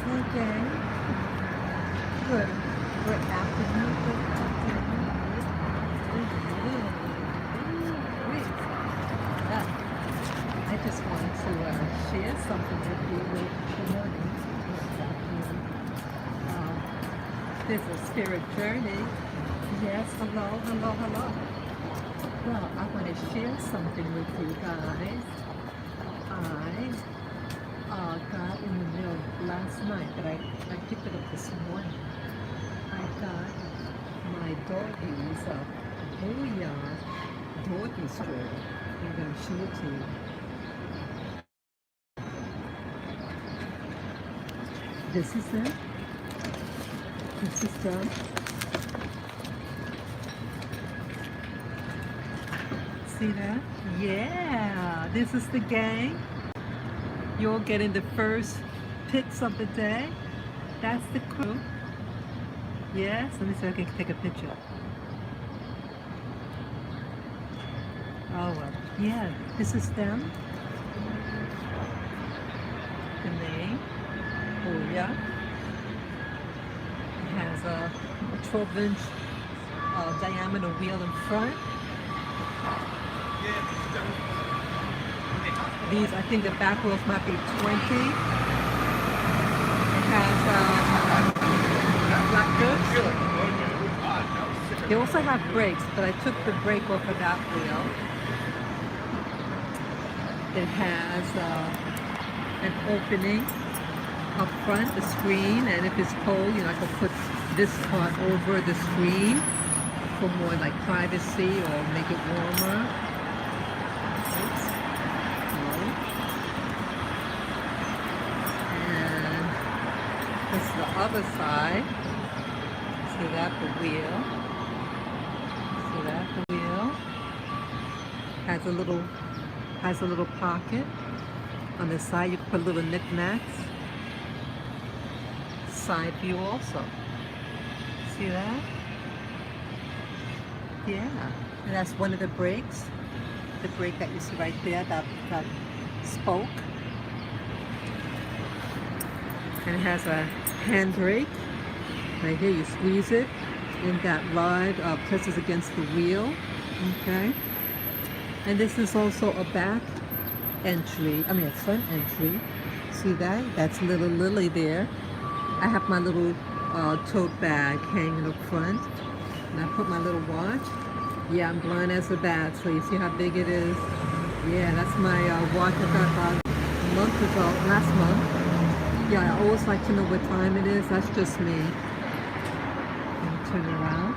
Okay. Good. Good afternoon. Good afternoon. Good afternoon. Wait. Now, I just wanted to share something with you. Good morning. Good afternoon. Uh, there's a spirit journey. Yes. Hello. Hello. Hello. Well, I want to share something with you guys. I got in the mail last night, but I picked it up this morning. I got my doggies a BOOYAH doggy stroller. I'm going to show it to you. This is it. This is them. See that? Yeah, this is the gang. You're getting the first pics of the day. That's the crew. Yes, let me see if I can take a picture. Oh well, yeah, this is them. The name, BOOYAH. It has a 12-inch diameter wheel in front. These, I think the back wheels might be 20. It has black discs. They also have brakes, but I took the brake off of that wheel. It has an opening up front, the screen, and if it's cold, you know, I can put this part over the screen for more like privacy or make it warmer. Oops. And this is the other side. See that, the wheel. See that, the wheel. Has a little pocket. On the side you can put little knickknacks. Side view also. See that? Yeah. And that's one of the brakes. The brake that you see right there, that spoke. And it has a handbrake. Right here, you squeeze it, and that rod presses against the wheel. Okay. And this is also a back entry, I mean a front entry. See that? That's little Lily there. I have my little tote bag hanging up front. And I put my little watch. Yeah, I'm blind as a bat, so you see how big it is? Yeah, that's my watch I got about a month ago, last month. Yeah, I always like to know what time it is. That's just me. Let me turn around.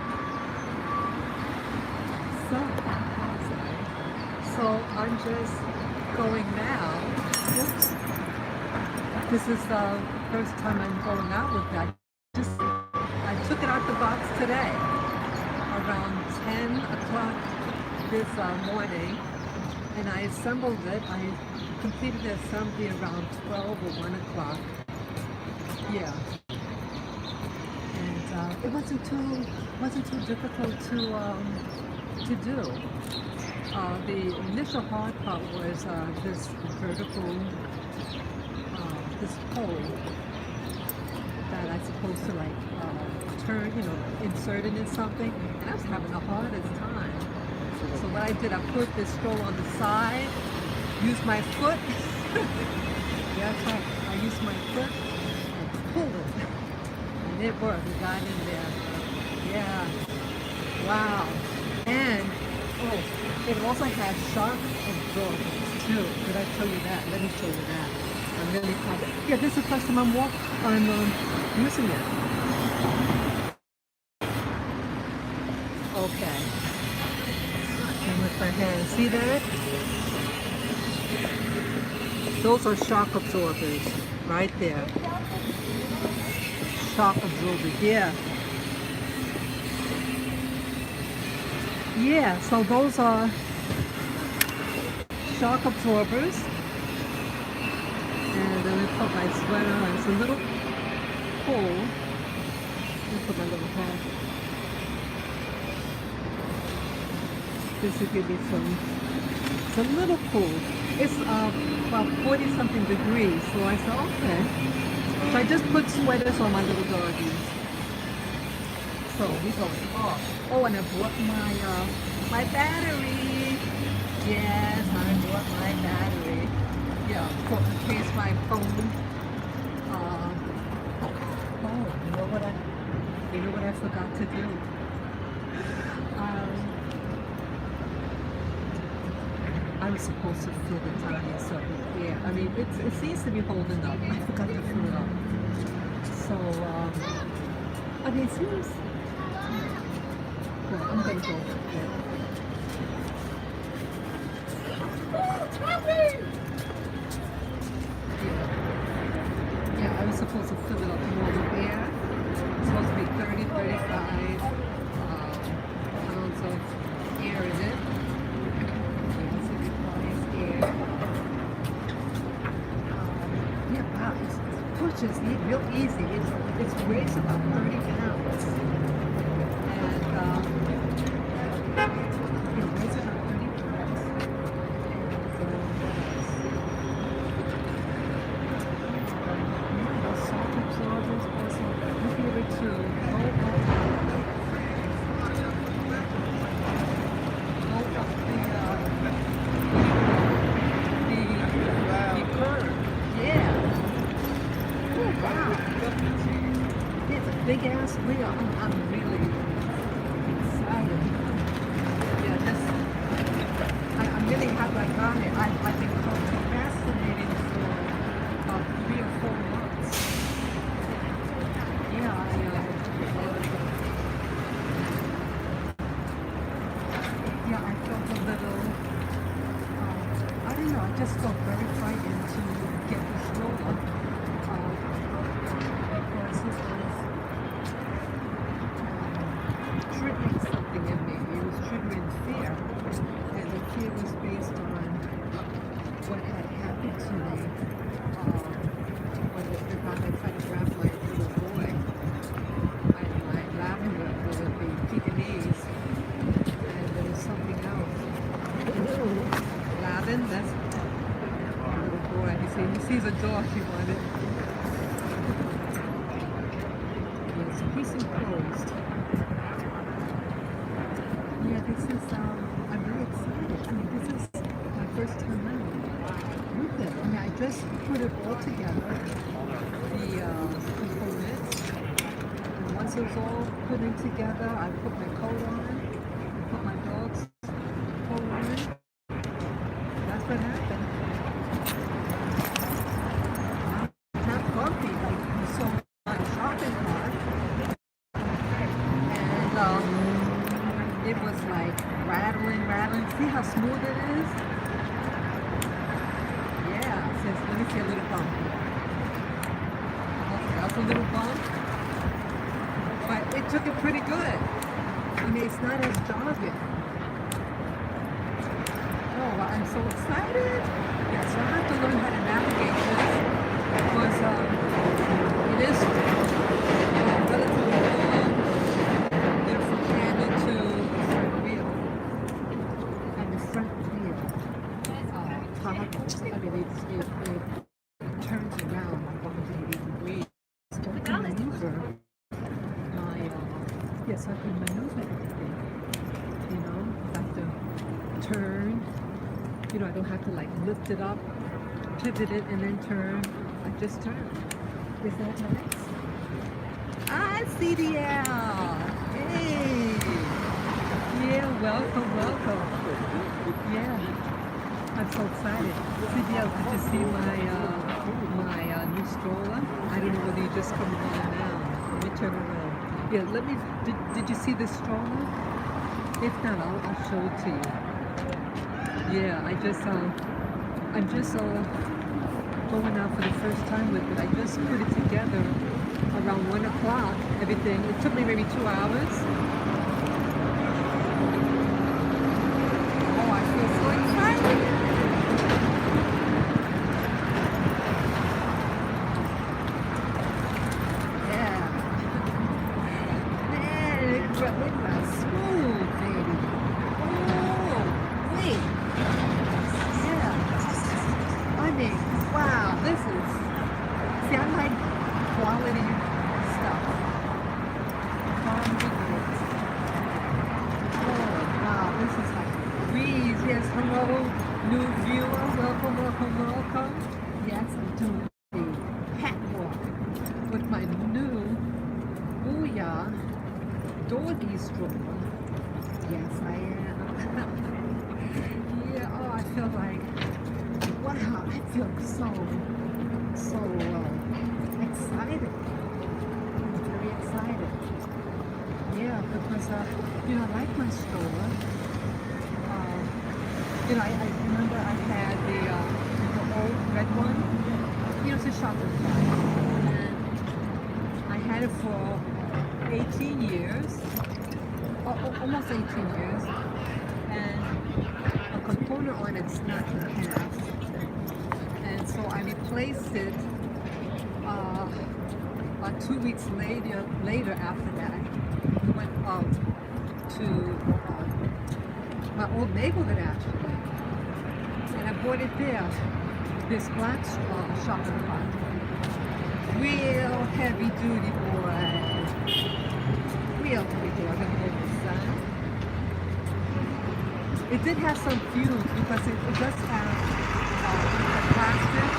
So I'm just going now. Oops. This is the first time I'm going out with that. I took it out the box today, around 10 o'clock this morning, and I assembled it. I completed the assembly around 12 or 1 o'clock. Yeah. And it wasn't too difficult to do. The initial hard part was this vertical, this pole that I supposed to like turn, you know, insert it in something, and I was having the hardest time. So what I did, I put this stroller on the side, used my foot. Yes, I used my foot and pulled it, and it worked. It got in there. Yeah. Wow. And oh, it also has shock absorbers too. Did I tell you that? Let me show you that. I'm really proud. Yeah, this is the first time I'm using it. Okay. And with my hand, see that? Those are shock absorbers right there. Shock absorbers, yeah. Yeah, so those are shock absorbers. And then we put my sweater on. It's a little cold. Let me put my little hat. This will give me it's a little cold. It's about 40 something degrees. So I said, okay. So I just put sweaters on my little doggies. So we going off. Oh, and I brought my battery. Yes, I brought my battery. Yeah, for in case my phone. Uh, oh, you know what I forgot to do? Um, I was supposed to fill the tire, so yeah. I mean, it seems to be holding up. I forgot to fill it up. So I mean, it seems. Well, I'm gonna go with it. Yeah, I was supposed to fill it up more with air. It's supposed to be 30, 35 pounds of air in it. Yes, it requires air. Yeah, wow, it's pushes real easy. It's weighs about 30 pounds. And it weighs about 30 pounds. And salt absorbers also. You'll be able to the curve. Yeah. Oh, wow. It's a big ass wheel. I'm really excited. Yeah, I'm really happy I got it. I've been procrastinating for about 3 or 4 months. Yeah, I felt a little, I don't know, I just felt very frightened to get the stroller because it was triggering something in me. It was triggering fear, and the fear was based on what had happened to me when the time I tried to grab my little boy, my lavender, the Pekingese, and there was something else. Lavin, that's my little boy. He sees a dog he wanted. Yes, he's enclosed. Yeah, this is, I'm very excited. I mean, this is my first time out with it. I mean, I just put it all together, the components. And once it was all put in together, I put my coat on, I put my dog's coat on. That's what happened. Not comfy, like you saw on a shopping cart. And it was like rattling. See how smooth it is? Yeah, it says, let me see a little bump. Okay, that's a little bump. But it took it pretty good. I mean, it's not as jogging. Oh, well, I'm so excited. Yeah, so I have to learn how to navigate this because it is relatively long. They're from handle to the front wheel. And the front wheel toggles. I mean, it turns around 180 degrees. So I can maneuver yes, I can maneuver everything. You know, I have to turn. You know, I don't have to like lift it up, pivot it, and then turn. I just turn. Is that nice? I see the L. Hey. Yeah, welcome. Yeah. I'm so excited. CBL, did you see my new stroller? I don't know whether you just coming on now. Let me turn around. Yeah, did you see this stroller? If not, I'll show it to you. Yeah, I'm just going out for the first time with it. I just put it together around 1 o'clock, everything. It took me maybe 2 hours. Oh, I feel so excited. Yeah. Man, look at that smooth, baby. Oh, wait. Yeah. I mean, wow, this is, see, New viewer, welcome, welcome, welcome. Yes, I'm doing a cat walk with my new BOOYAH doggy stroller. Yes, I am. Yeah, oh, I feel like, wow, I feel so excited. I'm very excited. Yeah, because, I like my stroller. I remember I had the old red one. It's a shopping bag. And I had it for 18 years, almost 18 years. And a component on it snapped in half. And so I replaced it about 2 weeks later after that. We went out to my old neighborhood actually. And I bought it there, this black shopping cart. Real heavy duty, boy. Real heavy duty. I'm gonna go inside. It did have some fumes because it does have a plastic.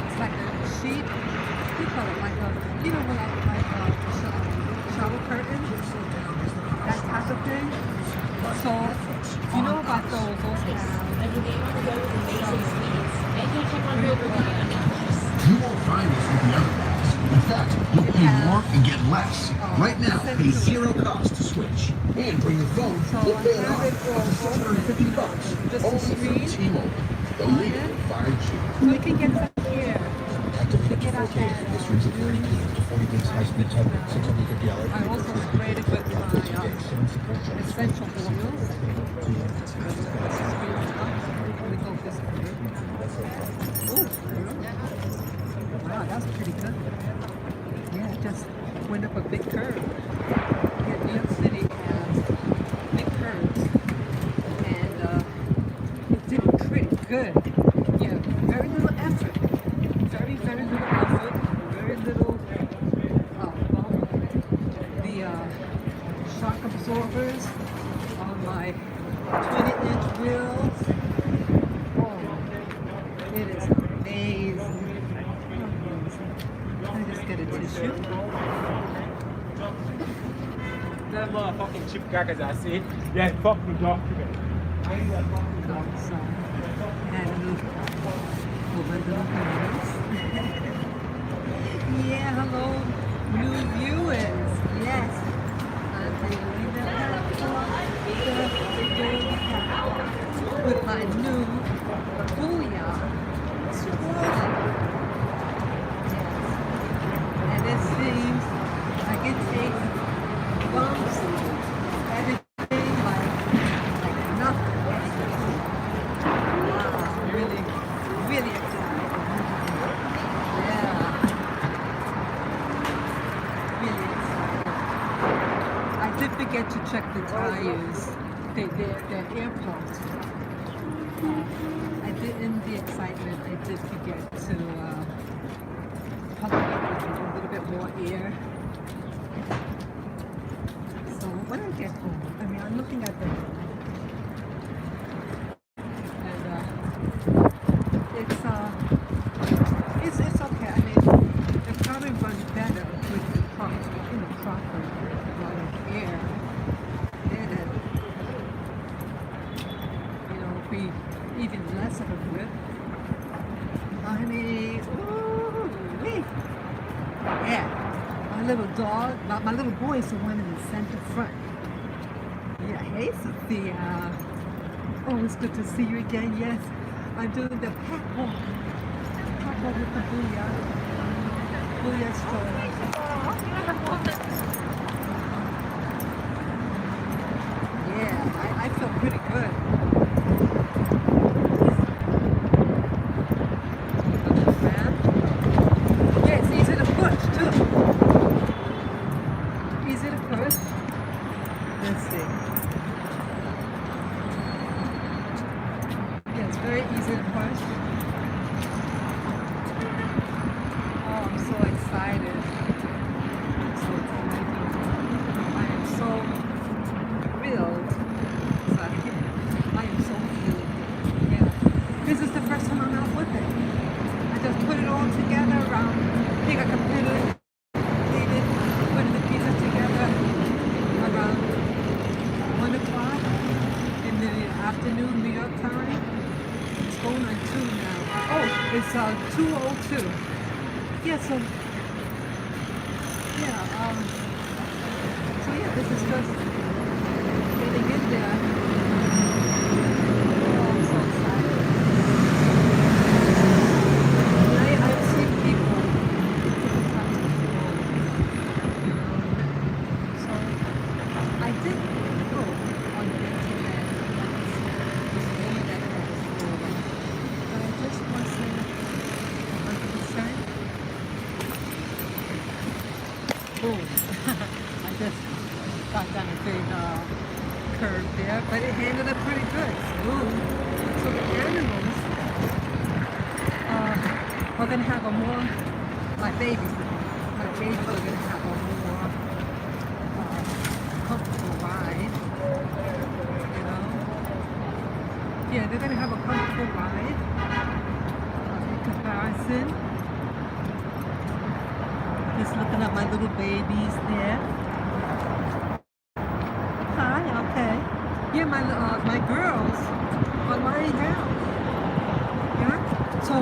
It's like a sheet. What do you call it? Like a, shower curtain. That type of thing. So, you know about those You won't find this with the other bags. In fact, you'll pay more and get less. Right now, pay zero cost to switch. And bring your phone, we'll pay it off for $750. Only from T-Mobile, the leader in 5G. so you can get some here. Get out there. This room's a 30 gigs, 40 gigs high-speed type, $650. I also sprayed it with my essential oils. We go this way. Oh, wow, that's pretty good. Yeah, it just went up a big curve. Yeah, New York City has big curves, and it did pretty good. Yeah, very little effort. Very little effort. Very little. The shock absorbers on my 20-inch wheels. Oh, it is amazing. Let me just get a tissue. That motherfucking chip crackers I see. Yeah, fuck the document. So, had a little hands. Yeah, hello, new viewers. Yes, I'm doing the with my new BOOYAH Stroller. Yes, and it seems like it takes bumps, everything like nothing. Wow, really excited. Yeah. Really excited. I did forget to check the tires. They're air pumped. I did, in the excitement, I did forget to pump it up with a little bit more air. So when I get home, I'm looking at the it's okay. It probably runs better with the proper amount of air in it. Be even less of a grip. Ooh-wee. Yeah. My little dog, my little boy is the one in the center front. Yeah, hey Sophia. Oh, it's good to see you again. Yes, I'm doing the pack walk. Pack walk with the BOOYAH stroller. Yeah, I feel pretty good. Yeah, it's easy to push too. Easy to push. Let's see. Yeah, it's very easy to push. Oh, I'm so excited. I am so thrilled. So all together around, I think I completed putting the pieces together around 1 o'clock in the afternoon, New York time. It's going on 2 now. Oh, it's 2:02. Yeah, so this is just getting in there. Oh, I'm so excited. I've seen people different types of strollers, so I did go on the internet once this lady that had a stroller, but I just wasn't 100%. Boom. I just got down a big curve there, but it handled up pretty good. Smooth. So the animals are going to have a more, my babies are going to have a more comfortable ride, you know? Yeah, they're going to have a comfortable ride in comparison. Just looking at my little babies there. Hi, okay. Yeah, my girls are lying down. Yeah? So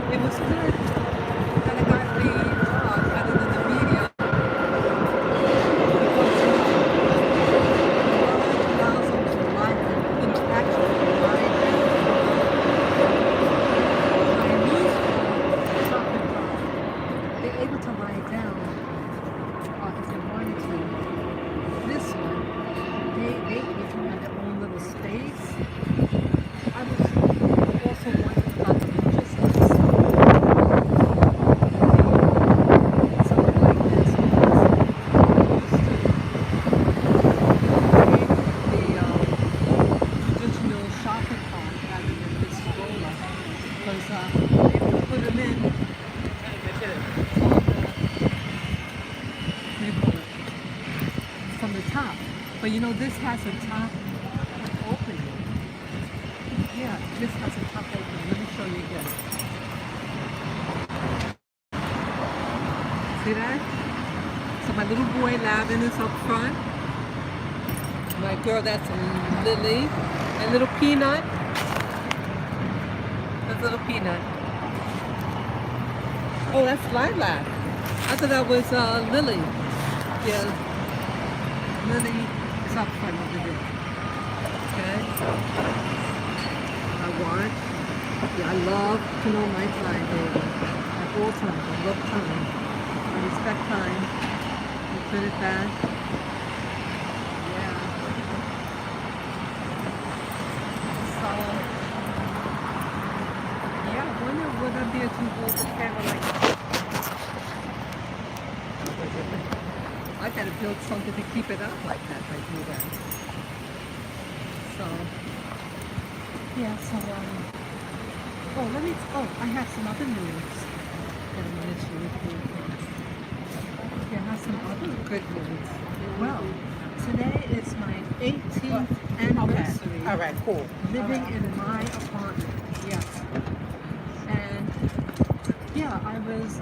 it was good that I got the dog rather than the medium. Because the dog allows them to lie down, actually lie down. I use shopping dog. They're able to lie down if they wanted to. This one, they each have their own little space. I was also wondering about the logistics. Something like this, the traditional shopping cart rather than this stroller, because if you put them in, from the top. But you know, this has a top opening. Yeah, this has a top opening. Let me show you again. See that? So my little boy Lavin is up front. My girl, that's Lily. And little Peanut. That's little Peanut. Oh, that's Lilac. I thought that was Lily. Yeah. Lily is up front over there. Okay? I love to know my time, baby. At all times. I love time. I respect time. You put it back. Yeah. So, yeah, I wonder would I be able to hold the camera like that? I gotta build something to keep it up like that if I do that. So, yeah, I have some other news that I'm going to share with you. Yeah, I have some other good news. Well, today is my 18th anniversary. Okay. All right, cool. Living in my apartment. Yes. And, yeah, I was,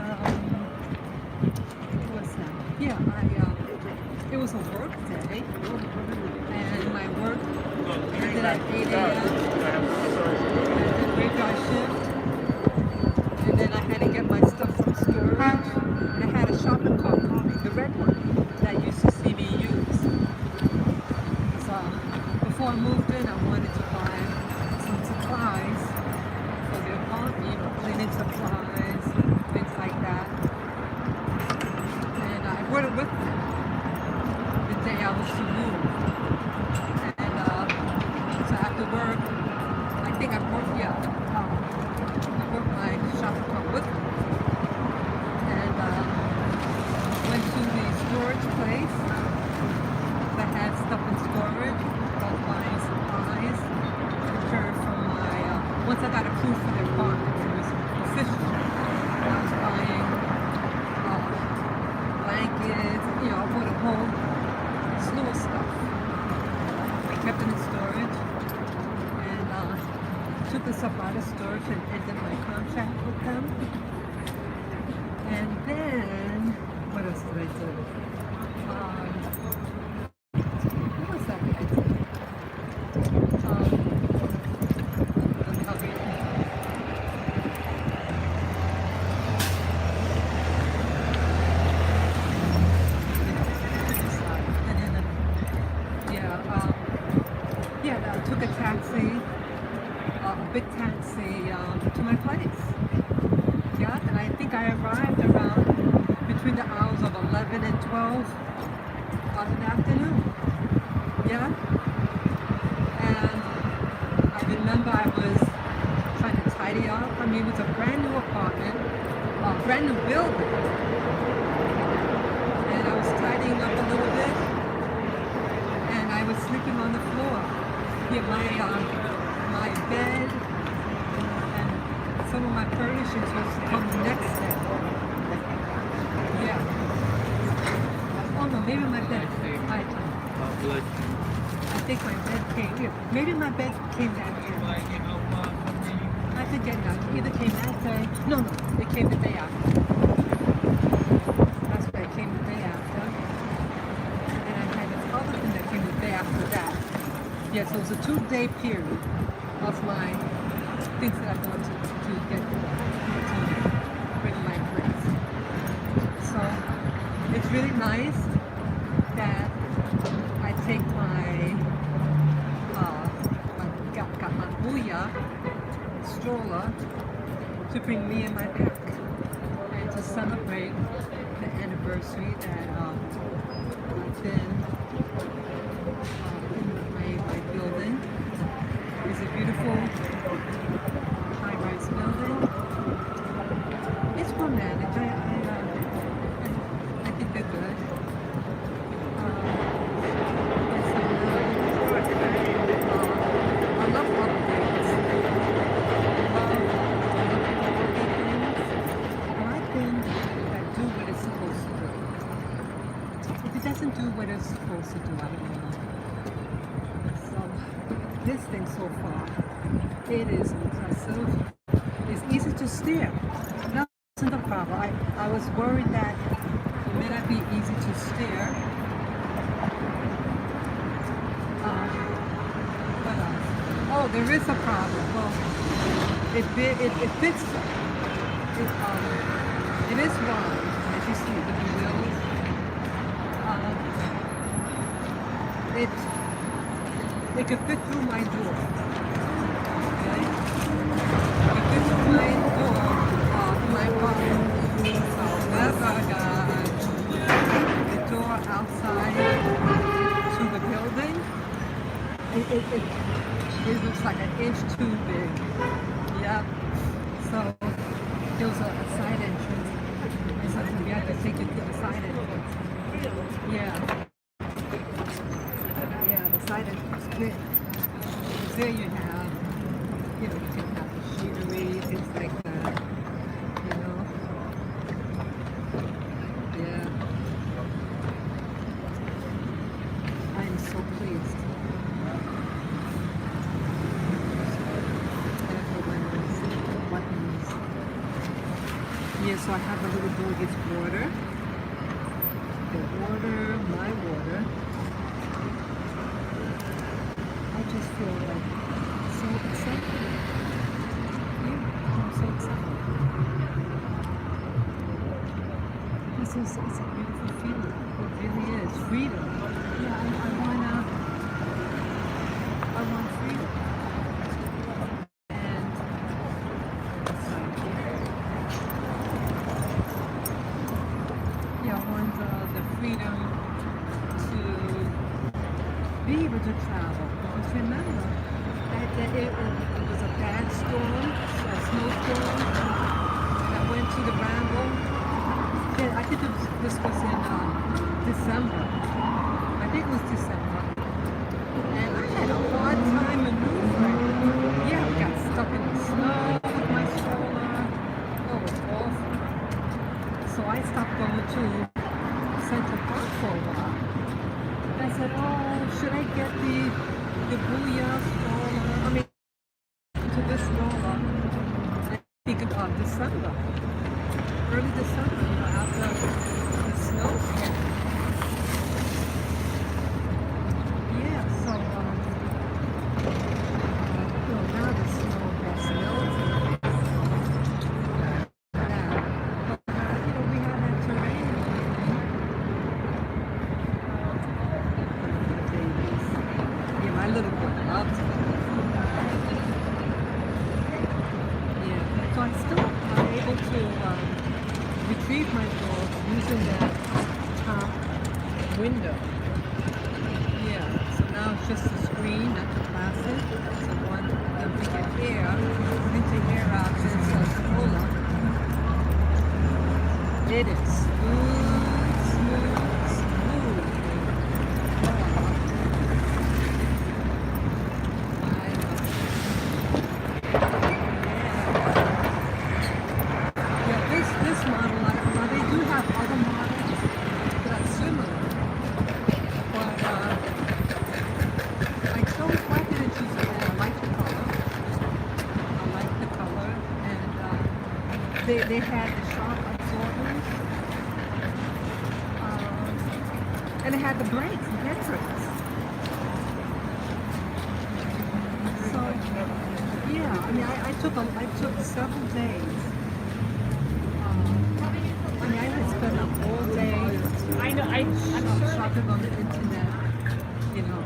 what's that? Yeah, it was a work day, and my work ended at 8 a.m. I did graveyard shift, and then I had to get my stuff from storage, and I had a shopping cart with me, the red one that used to see me use. So before I moved in, I wanted to buy some supplies for the apartment, you know, cleaning supplies, things like that. And I brought it with me the day I was to move. And so after work, I think I brought my shopping cart with me. And went to the think I arrived around between the hours of 11 and 12 of the afternoon. Yeah. And I remember I was trying to tidy up. I mean, it was a brand new apartment, a brand new building. And I was tidying up a little bit. And I was sleeping on the floor. Yeah, my bed and some of my furnishings was from the next day. Yeah. Oh no, maybe my bed. I think my bed came here. Maybe my bed came that year. I forget now. It either came that day. No, it came the day after. That's why it came the day after. And I had this other thing that came the day after that. Yes, it was a 2-day period of my things that I want to get to bring my place. So it's really nice that I take got my BOOYAH stroller to bring me and my pack and to celebrate the anniversary that I've been in my building. It's a beautiful high-rise building. It's romantic. I think they're good. I love updates. Like things that do what it's supposed to do. If it doesn't do what it's supposed to do, I don't know. So this thing so far, it is impressive. It's easy to steer. That wasn't the problem. I was worried that it may not be easy to steer. What else? Oh, there is a problem. Well, it fits. It is wide, as you see with the wheels. It could fit through my door. Okay? It could fit through my door of my apartment. However, the door outside to the building, it looks like an inch too big. Yep. So there was a side entrance. And so we had to take it to the side entrance. Yeah. The side entrance big. Because there you have, you can have machinery, things like that. Yeah. I am so pleased. Yeah, so I have a little boy gets water. Their water, my water. I just feel like so excited. Yeah, I'm so excited. It's a beautiful feeling. It really is. Freedom. Yeah, I want freedom. Freedom to be able to travel. Because remember that it was a bad storm, a snowstorm, and I went to the Ramble. I think this was in December. I think it was December. And I had a hard time maneuvering. Yeah, we got stuck in the snow with my stroller. Oh, it was awful. So I stopped going to Central Park for a while. I said, oh, should I get the BOOYAH stroller? I mean, to this stroller. And thinking of December, early December, after the snowstorm. Yeah, so now the snow has melted. We have that terrain. My little boy loves it. Yeah, so I still apply able to retrieve my dog using that top window. Yeah, so now it's just the screen, not the plastic. So one, then we get air, into air out this Stroller. It is smooth, smooth, smooth. Yeah, this model, now they do have other models that are similar, but I chose, why did I choose it? I like the color. I like the color, and they had the sharp absorbers, and it had the brakes, the head brakes. So yeah, I mean, I took several days. I mean, I had spent up all day shopping on the internet, you know,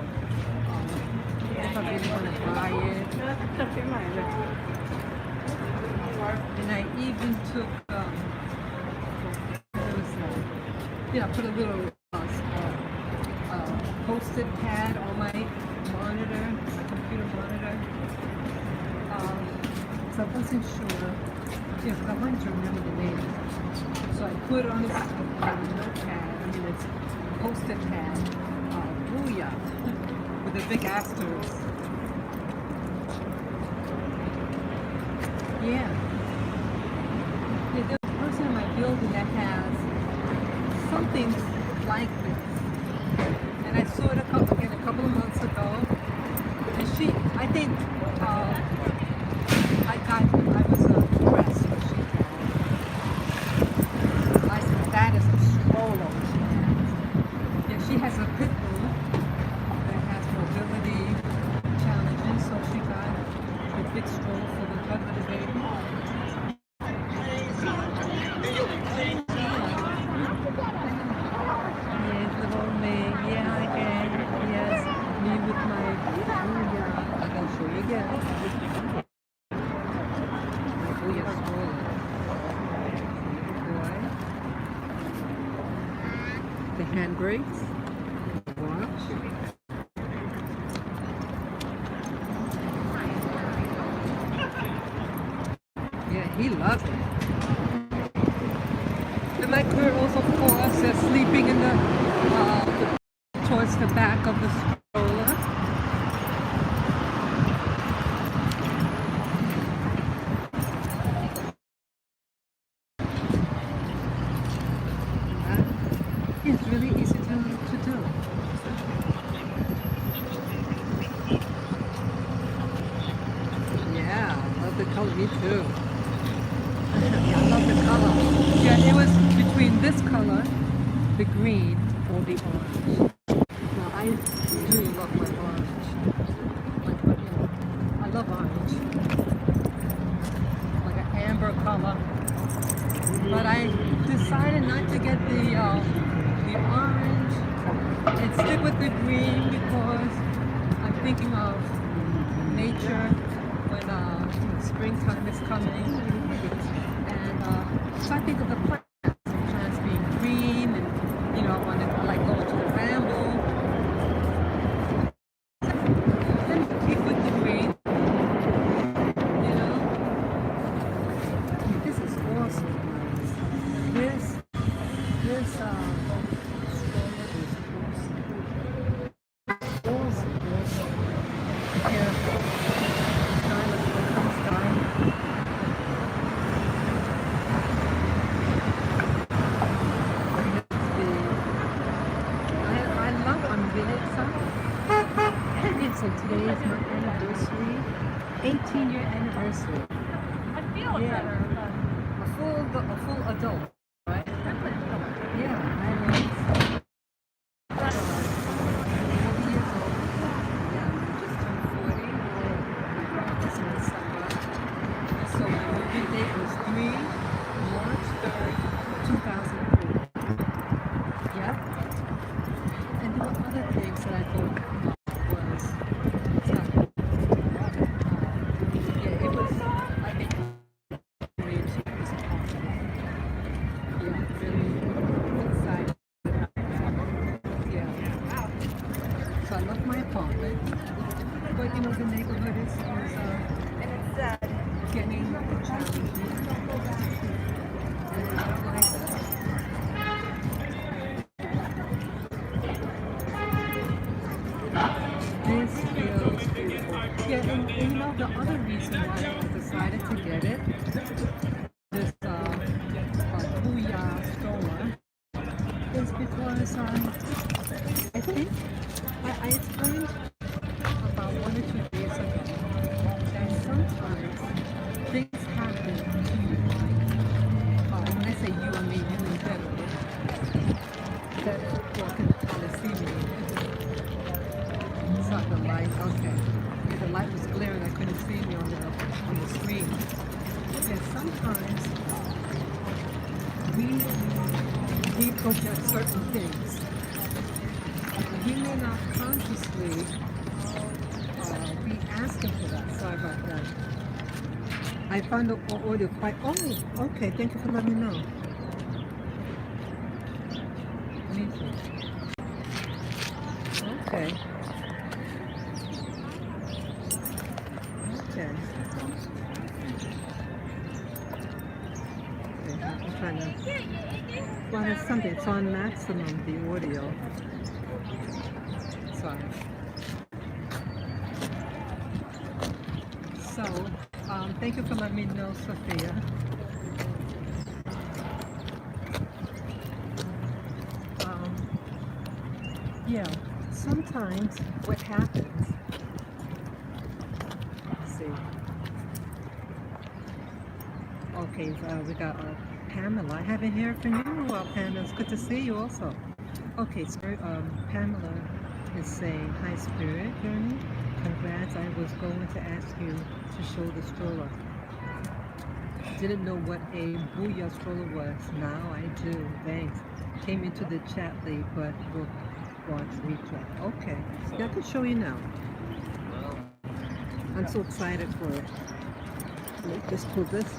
if I really want to buy it. And I even took, you know, put a little post-it pad on my monitor, my computer monitor. So I wasn't sure, yeah, because I wanted to remember the name. So I put on this notepad, I mean it's post-it pad, BOOYAH, with a big asterisk. Yeah. There's a person in my building that has something like this. And I saw it a couple of months ago. And I think, I was impressed when she had. I said, that is a stroller she has. Yeah, she has a pit bull that has mobility challenges, so she got a big stroller for the baby. Yes, little me. Yeah, I can. Yes, me with my BOOYAH. I can show you again. My BOOYAH stroller. Boy. The handbrakes. Watch. Yeah, he loves it. And my girls, of course, are sleeping in the towards the back of the stroller. It's really easy to do. Yeah, I love the color. Me too. Yeah, I love the color. Yeah, it was between this color, the green, or the orange. Now, I do love my orange. Like, but, you know, I love orange. Like an amber color. But I decided not to get the orange and stick with the green because I'm thinking of nature when springtime is coming. And so I think of the plants being green, and you know, I like going to the ramble. Then keep with the green, you know. This is awesome, guys. This stroller is awesome. Here, so today is my anniversary, 18-year anniversary. I feel better. A full adult, right? Yeah, I was 40 years old. Yeah, I just turned 40. This December. So my birthday date was March 3rd, 2003. Yep. And there were other things that I thought was tough. Yeah, it was, I think, it was you know, the neighborhood is And it's getting challenging. And I don't like that. This feels beautiful. Yeah, and you know the other reason why I decided to get it, this BOOYAH stroller, is because I think I explained about 1 or 2 days ago that sometimes things happen to you. When I say you, I mean you in general. That people can kind of see me. It's not the light. Okay. Yeah, the light was glaring. I couldn't see me on the screen. Yeah, sometimes we project certain things. We may not consciously be asking for that. Sorry about that. I found the audio quite. Oh, okay. Thank you for letting me know. Amazing. Okay. Okay. I'm trying to. Well, there's something. It's on maximum, the audio. Sorry. So, thank you for letting me know, Sophia. Yeah, sometimes what happens, let's see. Okay, we got Pamela. I haven't heard from you in a while, Pamela. It's good to see you also. Okay, so Pamela is saying, hi Spirit Journey. Congrats, I was going to ask you to show the stroller. Didn't know what a BOOYAH stroller was. Now I do. Thanks. Came into the chat late, but we'll watch replay. Okay, yeah, I can show you now. I'm so excited for it. Let's pull this.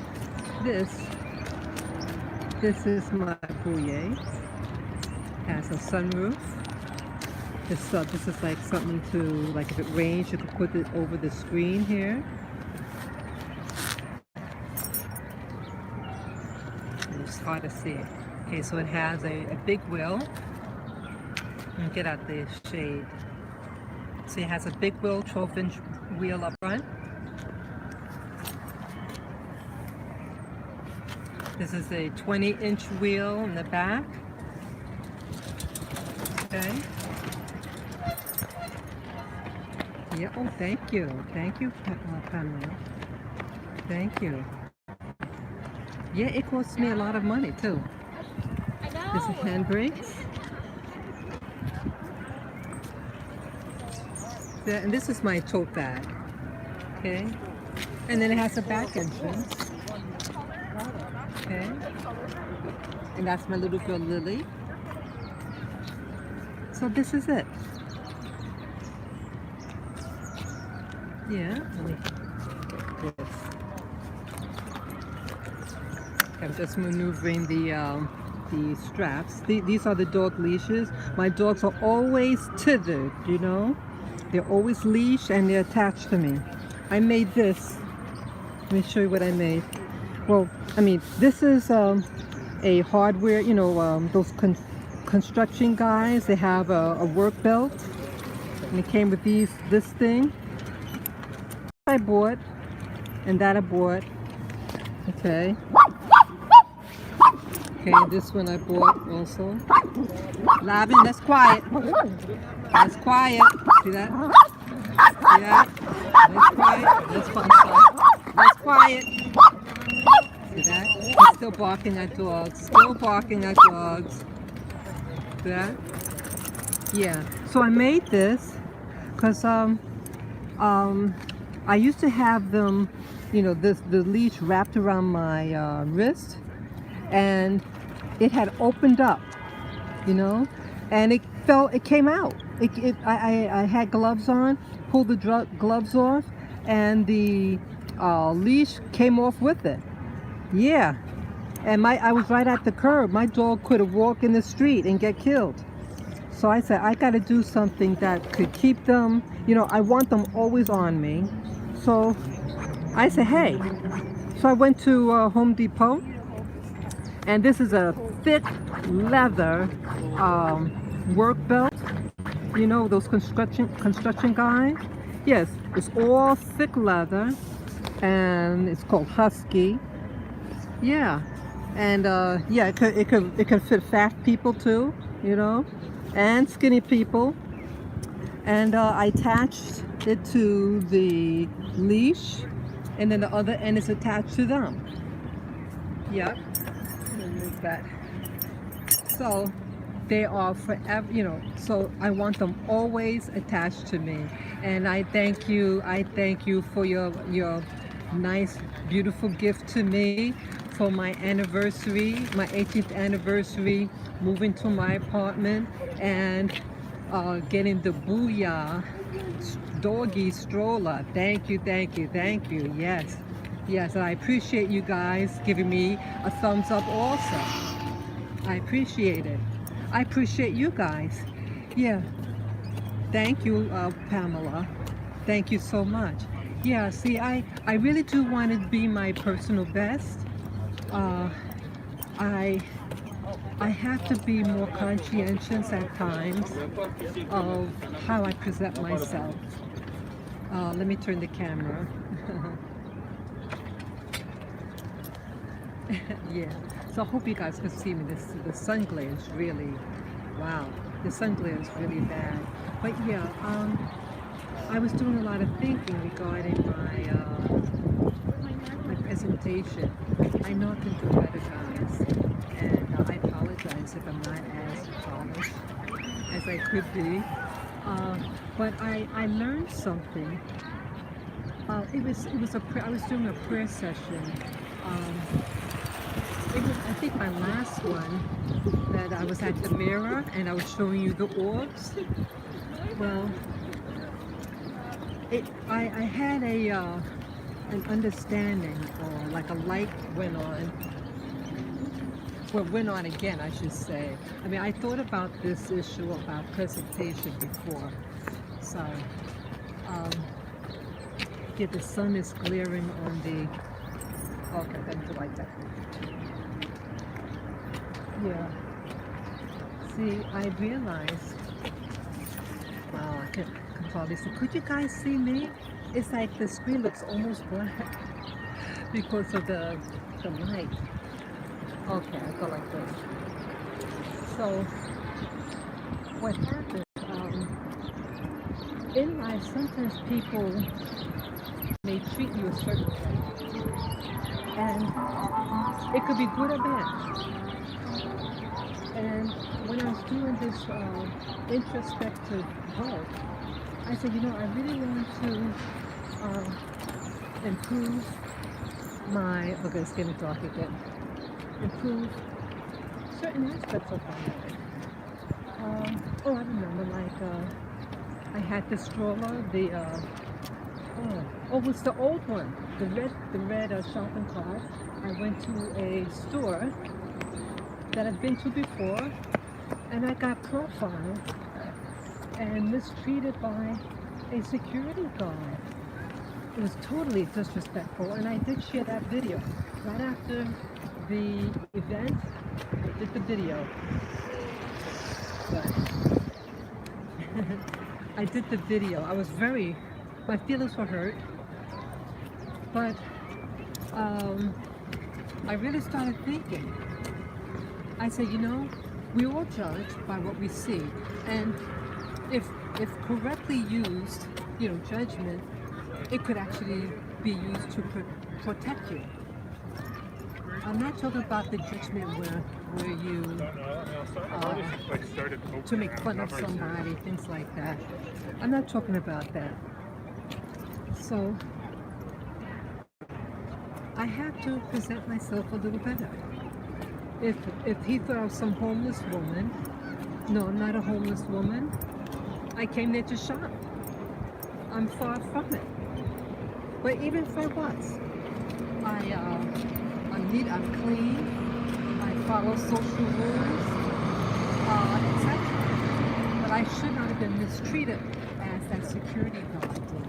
This is my BOOYAH. Has a sunroof. This is like something to, like if it rains, you could put it over the screen here. It's hard to see it. Okay, so it has a big wheel. Let me get out the shade. So it has a big wheel, 12-inch wheel up front. This is a 20-inch wheel in the back. Okay. Yeah, oh, thank you. Thank you, Pamela. Thank you. Yeah, it costs me a lot of money, too. I know. This is handbrakes. Yeah, and this is my tote bag. Okay. And then it has a back entrance. Okay. And that's my little girl, Lily. So this is it. Yeah. Let me get this. I'm just maneuvering the straps. These are the dog leashes. My dogs are always tethered, you know. They're always leashed and they're attached to me. I made this. Let me show you what I made. Well, I mean, this is a hardware, you know, those construction guys. They have a work belt, and it came with this thing. I bought, and that I bought. Okay. Okay, this one I bought also. Lavin, that's quiet. That's quiet. See that? See that? That's quiet. That's fun stuff. That's quiet. See that? He's still barking at dogs. Still barking at dogs. See that? Yeah. So I made this because I used to have them, you know, the leash wrapped around my wrist, and it had opened up, you know, and it came out. I had gloves on, pulled the gloves off, and the leash came off with it. Yeah, and I was right at the curb. My dog could have walked in the street and get killed. So I said, I got to do something that could keep them, you know, I want them always on me. So I said, hey. So I went to Home Depot, and this is a thick leather work belt. You know, those construction guys? Yes, it's all thick leather, and it's called Husky. Yeah, and yeah, it could fit fat people too, you know, and skinny people. And I attached it to the leash, and then the other end is attached to them. Yep. Remove that. So they are forever, you know, so I want them always attached to me. And I thank you for your nice, beautiful gift to me for my anniversary, my 18th anniversary, moving to my apartment and getting the BOOYAH doggy stroller. Thank you, thank you, thank you. Yes, yes, I appreciate you guys giving me a thumbs up also. I appreciate it. I appreciate you guys. Yeah. Thank you, Pamela. Thank you so much. Yeah, see, I really do want to be my personal best. I have to be more conscientious at times of how I present myself. Let me turn the camera. Yeah, so I hope you guys can see me. The sun glare is really, wow, the sun glare is really bad. But yeah, I was doing a lot of thinking regarding my presentation. I know I can do better, guys, and I apologize if I'm not as polished as I could be. But I learned something. It was I was doing a prayer session. It was, I think, my last one that I was at the mirror and I was showing you the orbs. Well, I had an understanding, or like a light went on. Well, went on again, I should say. I mean, I thought about this issue about presentation before. So, yeah, the sun is glaring on the. Okay, let me like that. Yeah. See, I realized. Wow, I can probably see. Could you guys see me? It's like the screen looks almost black because of the light. Okay, I go like this. So, what happened? In life, sometimes people may treat you a certain way, and it could be good or bad. And when I was doing this introspective work, I said, you know, I really want to improve my, okay, it's getting dark again, improve certain aspects of my life. Oh, I remember, like, I had the stroller, the, it was the old one, the red shopping cart. I went to a store that I've been to before, and I got profiled and mistreated by a security guard. It was totally disrespectful, and I did share that video. Right after the event, I did the video. But I did the video. I was my feelings were hurt, but I really started thinking. I said, you know, we all judge by what we see, and if correctly used, you know, judgment, it could actually be used to protect you. I'm not talking about the judgment where you to make fun of somebody, things like that. I'm not talking about that. So I have to present myself a little better. If he thought I was some homeless woman, no, I'm not a homeless woman. I came there to shop. I'm far from it. But even if I was, I'm neat, I'm clean, I follow social rules, etc. But I should not have been mistreated as that security guard did.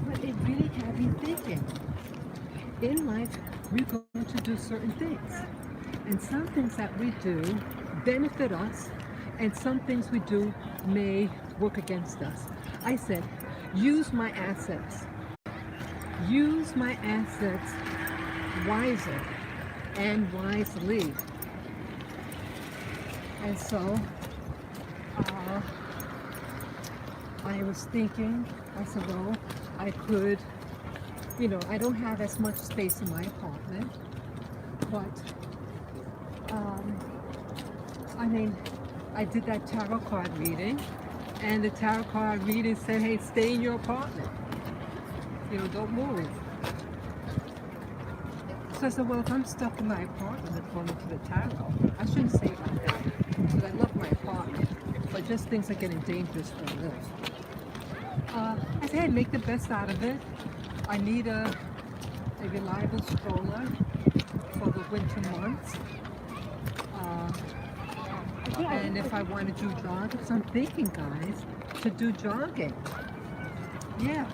But it really had me thinking. In life, we're going to do certain things. And some things that we do benefit us, and some things we do may work against us. I said, use my assets. Use my assets wiser and wisely. And so, I was thinking, I said, well, I could, I don't have as much space in my apartment, but, I did that tarot card reading, and the tarot card reading said, hey, stay in your apartment. Don't move. So I said, well, if I'm stuck in my apartment according to the tarot, I shouldn't say it like that, because I love my apartment, but just things are getting dangerous for a little. I said, hey, make the best out of it. I need a reliable stroller for the winter months. And if I want to do jogging, so I'm thinking, guys, to do jogging. Yeah.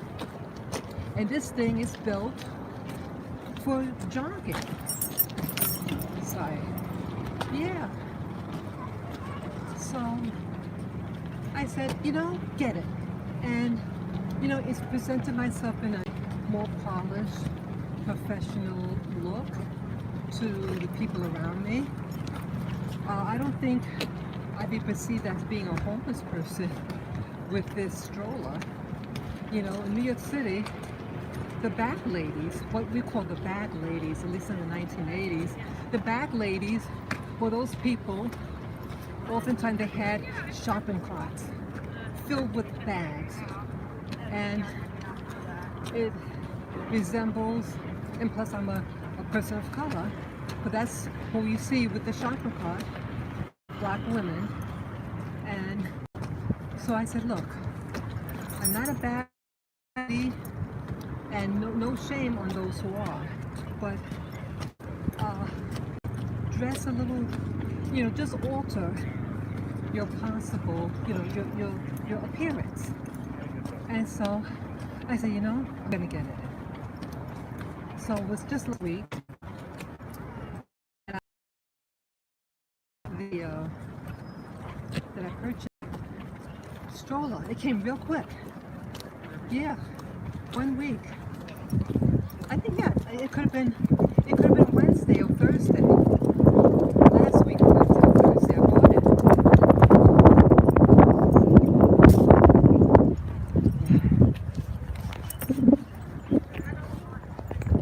And this thing is built for jogging. So, yeah. So, I said, get it. And, it's presented myself in a more polished, professional look to the people around me. I don't think I'd be perceived as being a homeless person with this stroller. In New York City, the bag ladies, what we call the bag ladies, at least in the 1980s, the bag ladies were those people, oftentimes they had shopping carts filled with bags. And it resembles, and plus I'm a person of color, but that's who you see with the shopping cart, black women. And so I said, look, I'm not a bad lady, and no shame on those who are, but dress a little, just alter your possible, your appearance. And so I said, I'm gonna get it. So it was just last week. That I purchased stroller. It came real quick. Yeah, 1 week. I think it could have been Wednesday or Thursday. Last week, Wednesday or Thursday, I bought it.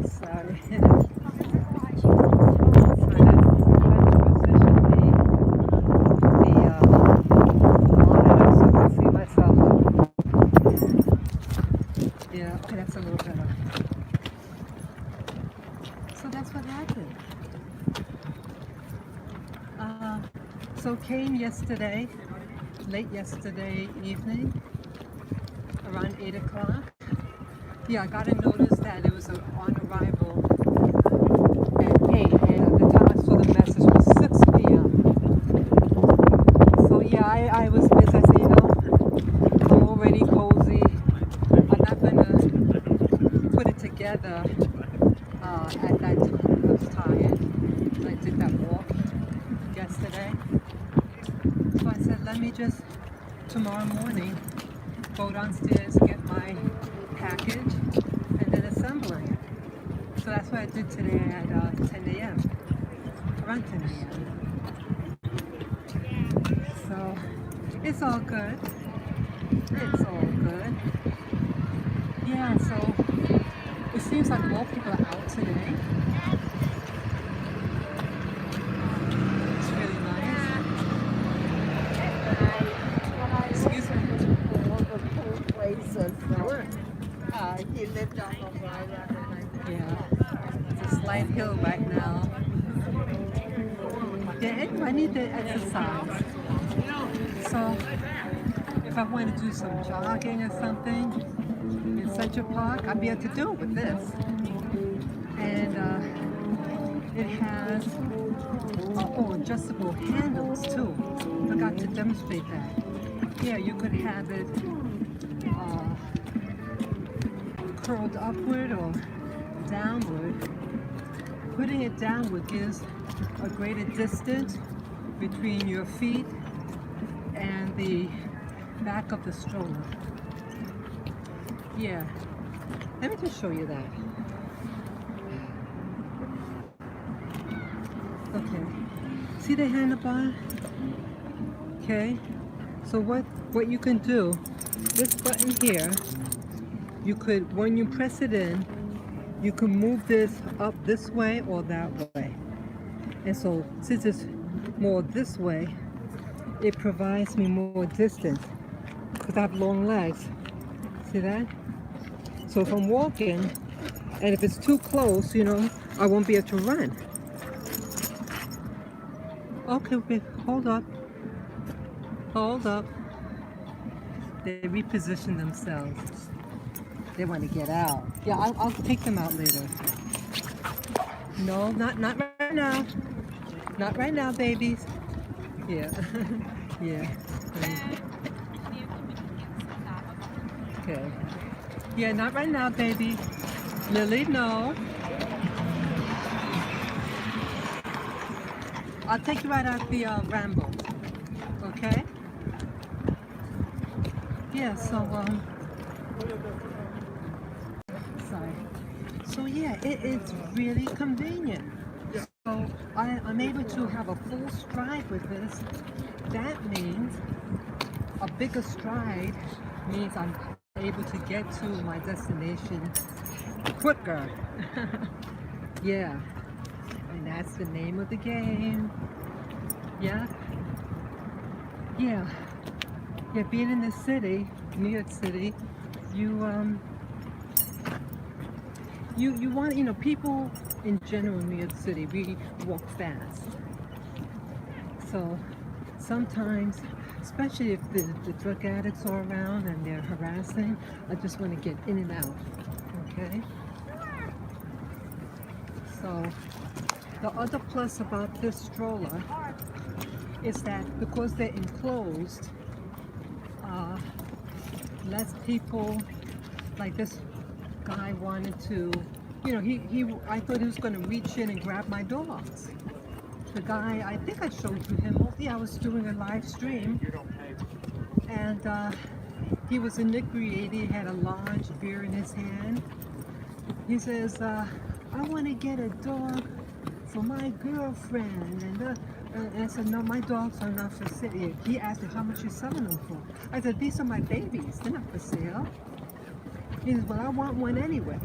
Sorry. Yeah, okay, that's a little better. So that's what happened. So came yesterday, late yesterday evening, around 8 o'clock. Yeah, I got a notice that it was on arrival at 8, and at the time I saw the message was 6 p.m. So yeah, I was busy. I said, I'm already cozy. I'm not gonna put it together at that time. I was tired. I did that walk yesterday. So I said, let me just, tomorrow morning, go downstairs, get my package, and then assemble it. So that's what I did today at 10 a.m. Around 10 a.m. So it's all good. It's all good. Yeah, so it seems like more people are out today. It's really nice. Excuse me. All the cool places. Sure. He lived on the right. Yeah. It's a slight hill right now. Yeah, I need to exercise. So if I want to do some jogging or something in Central Park, I'll be able to do it with this. And it has adjustable handles too. Forgot to demonstrate that. Yeah, you could have it curled upward or downward. Putting it downward gives a greater distance between your feet and the back of the stroller. Yeah, let me just show you that. Okay, see the handlebar? Okay, so what you can do, this button here, you could, when you press it in, you can move this up this way or that way. And so since it's more this way, it provides me more distance because I have long legs. See that? So if I'm walking and if it's too close, you know, I won't be able to run. Okay, wait, hold up. Hold up. They reposition themselves. They want to get out. Yeah, I'll take them out later. No, not right now. Not right now, babies. Yeah. Yeah. Okay. Yeah, not right now, baby. Lily, no. I'll take you right out the Rambo. Okay? Yeah, so, sorry. So yeah, it's really convenient. So I'm able to have a full stride with this. That means a bigger stride means I'm able to get to my destination quicker. Yeah, and that's the name of the game. Yeah, yeah, yeah. Being in the city, New York City, you want, you know, people in general in New York City, we walk fast. So sometimes, especially if the drug addicts are around and they're harassing, I just want to get in and out, okay? So the other plus about this stroller is that because they're enclosed, less people, like this guy wanted to, you know, I thought he was going to reach in and grab my dogs. The guy, I think I showed you him. Yeah, I was doing a live stream, and he was inebriated. He had a large beer in his hand. He says, I want to get a dog for my girlfriend. And I said, no, my dogs are not for sale. He asked me, how much you selling them for? I said, these are my babies. They're not for sale. He says, well, I want one anyway.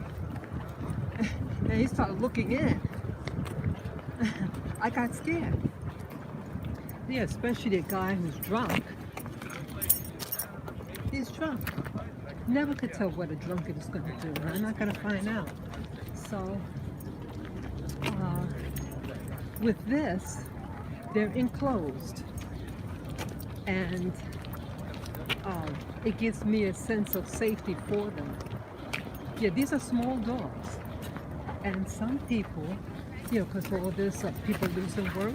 And he started looking in. I got scared. Yeah, especially the guy who's drunk. He's drunk. Never could tell what a drunkard is going to do. I'm not going to find out. So, with this, they're enclosed. And it gives me a sense of safety for them. Yeah, these are small dogs. And some people, you know, because all this people losing work.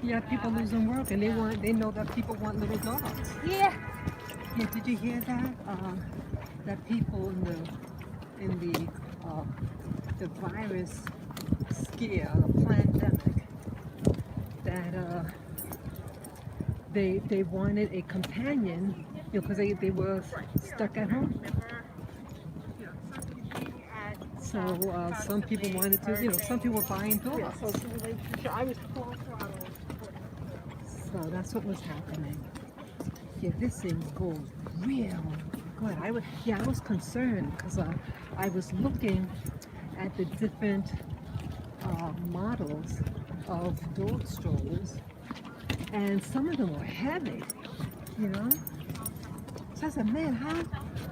Yeah, people losing work, and they know that people want little dogs. Yeah. Yeah, did you hear that? That people in the virus scare, the pandemic, that they wanted a companion, you know, because they were stuck at home. So some people wanted to, you know, some people were buying dogs. I was full throttle. So that's what was happening. Yeah, this thing goes real good. I was concerned because I was looking at the different models of dog strollers, and some of them were heavy, you know. So I said, man, how?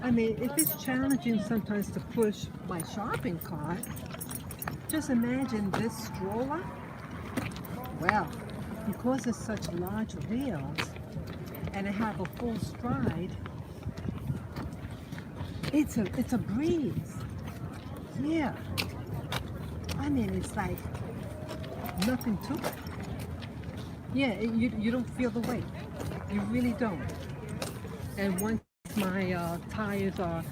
I mean, if it's challenging sometimes to push my shopping cart, just imagine this stroller. Well, because it's such large wheels and I have a full stride, it's a breeze. Yeah. I mean, it's like nothing to it. Yeah, you don't feel the weight. You really don't. And once my tires are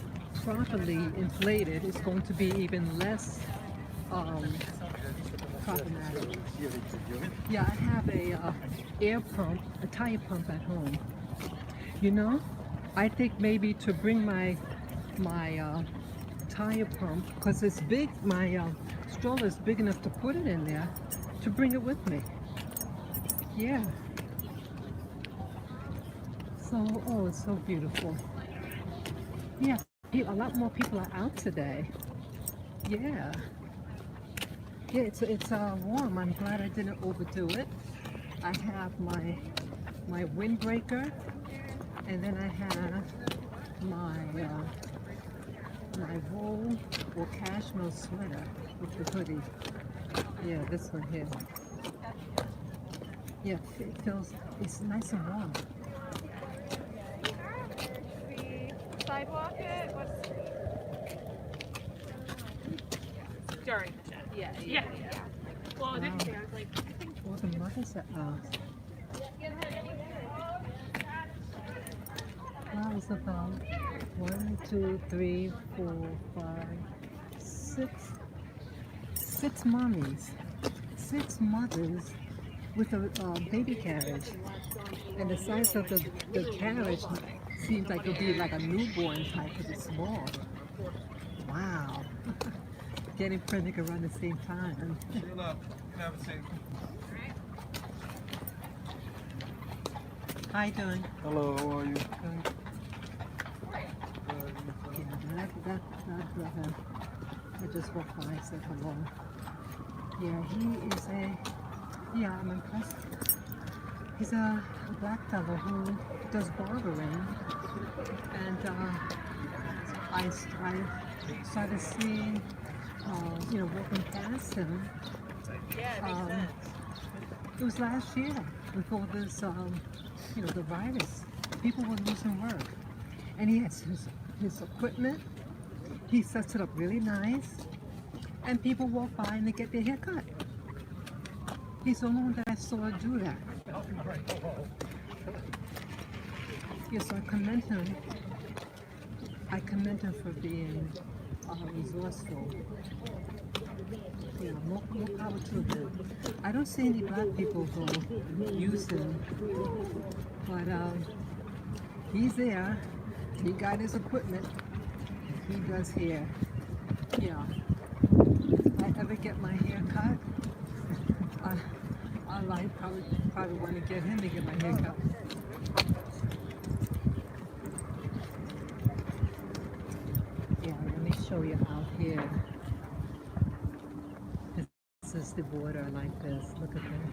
properly inflated, it's going to be even less um, problematic. Yeah, I have a air pump, a tire pump at home. You know, I think maybe to bring my tire pump, because it's big, my stroller is big enough to put it in there, to bring it with me. Yeah. So, oh, it's so beautiful. Yeah, a lot more people are out today. Yeah. Yeah, it's warm. I'm glad I didn't overdo it. I have my windbreaker, and then I have my my wool or cashmere sweater with the hoodie. Yeah, this one here. Yeah, it feels, it's nice and warm. Sidewalk it? What's During the show. yeah. Well, Wow. next year I was like, All the mothers are out. Wow, it's about 1, 2, 3, 4, 5, 6 mommies, 6 mothers with a baby carriage. And the size of the carriage seems like it'll be like a newborn type because it's small. Wow. Getting pregnant around the same time. Have a seat. How you doing? Hello, how are you? Good. Yeah, that brother, I just walked by and said hello. Yeah, he is yeah, I'm impressed. He's a black fellow who does barbering. And I started seeing, walking past him. It was last year, before this, the virus. People were losing work. And he has his equipment. He sets it up really nice. And people walk by and they get their hair cut. He's the only one that I saw do that. Yes, I commend him. I commend him for being resourceful. Yeah, more power to him. I don't see any black people who use him, but he's there. He got his equipment. He does hair. Yeah. If I ever get my hair cut, I probably want to get him to get my hair cut. Yeah, let me show you out here. This is the border like this. Look at that.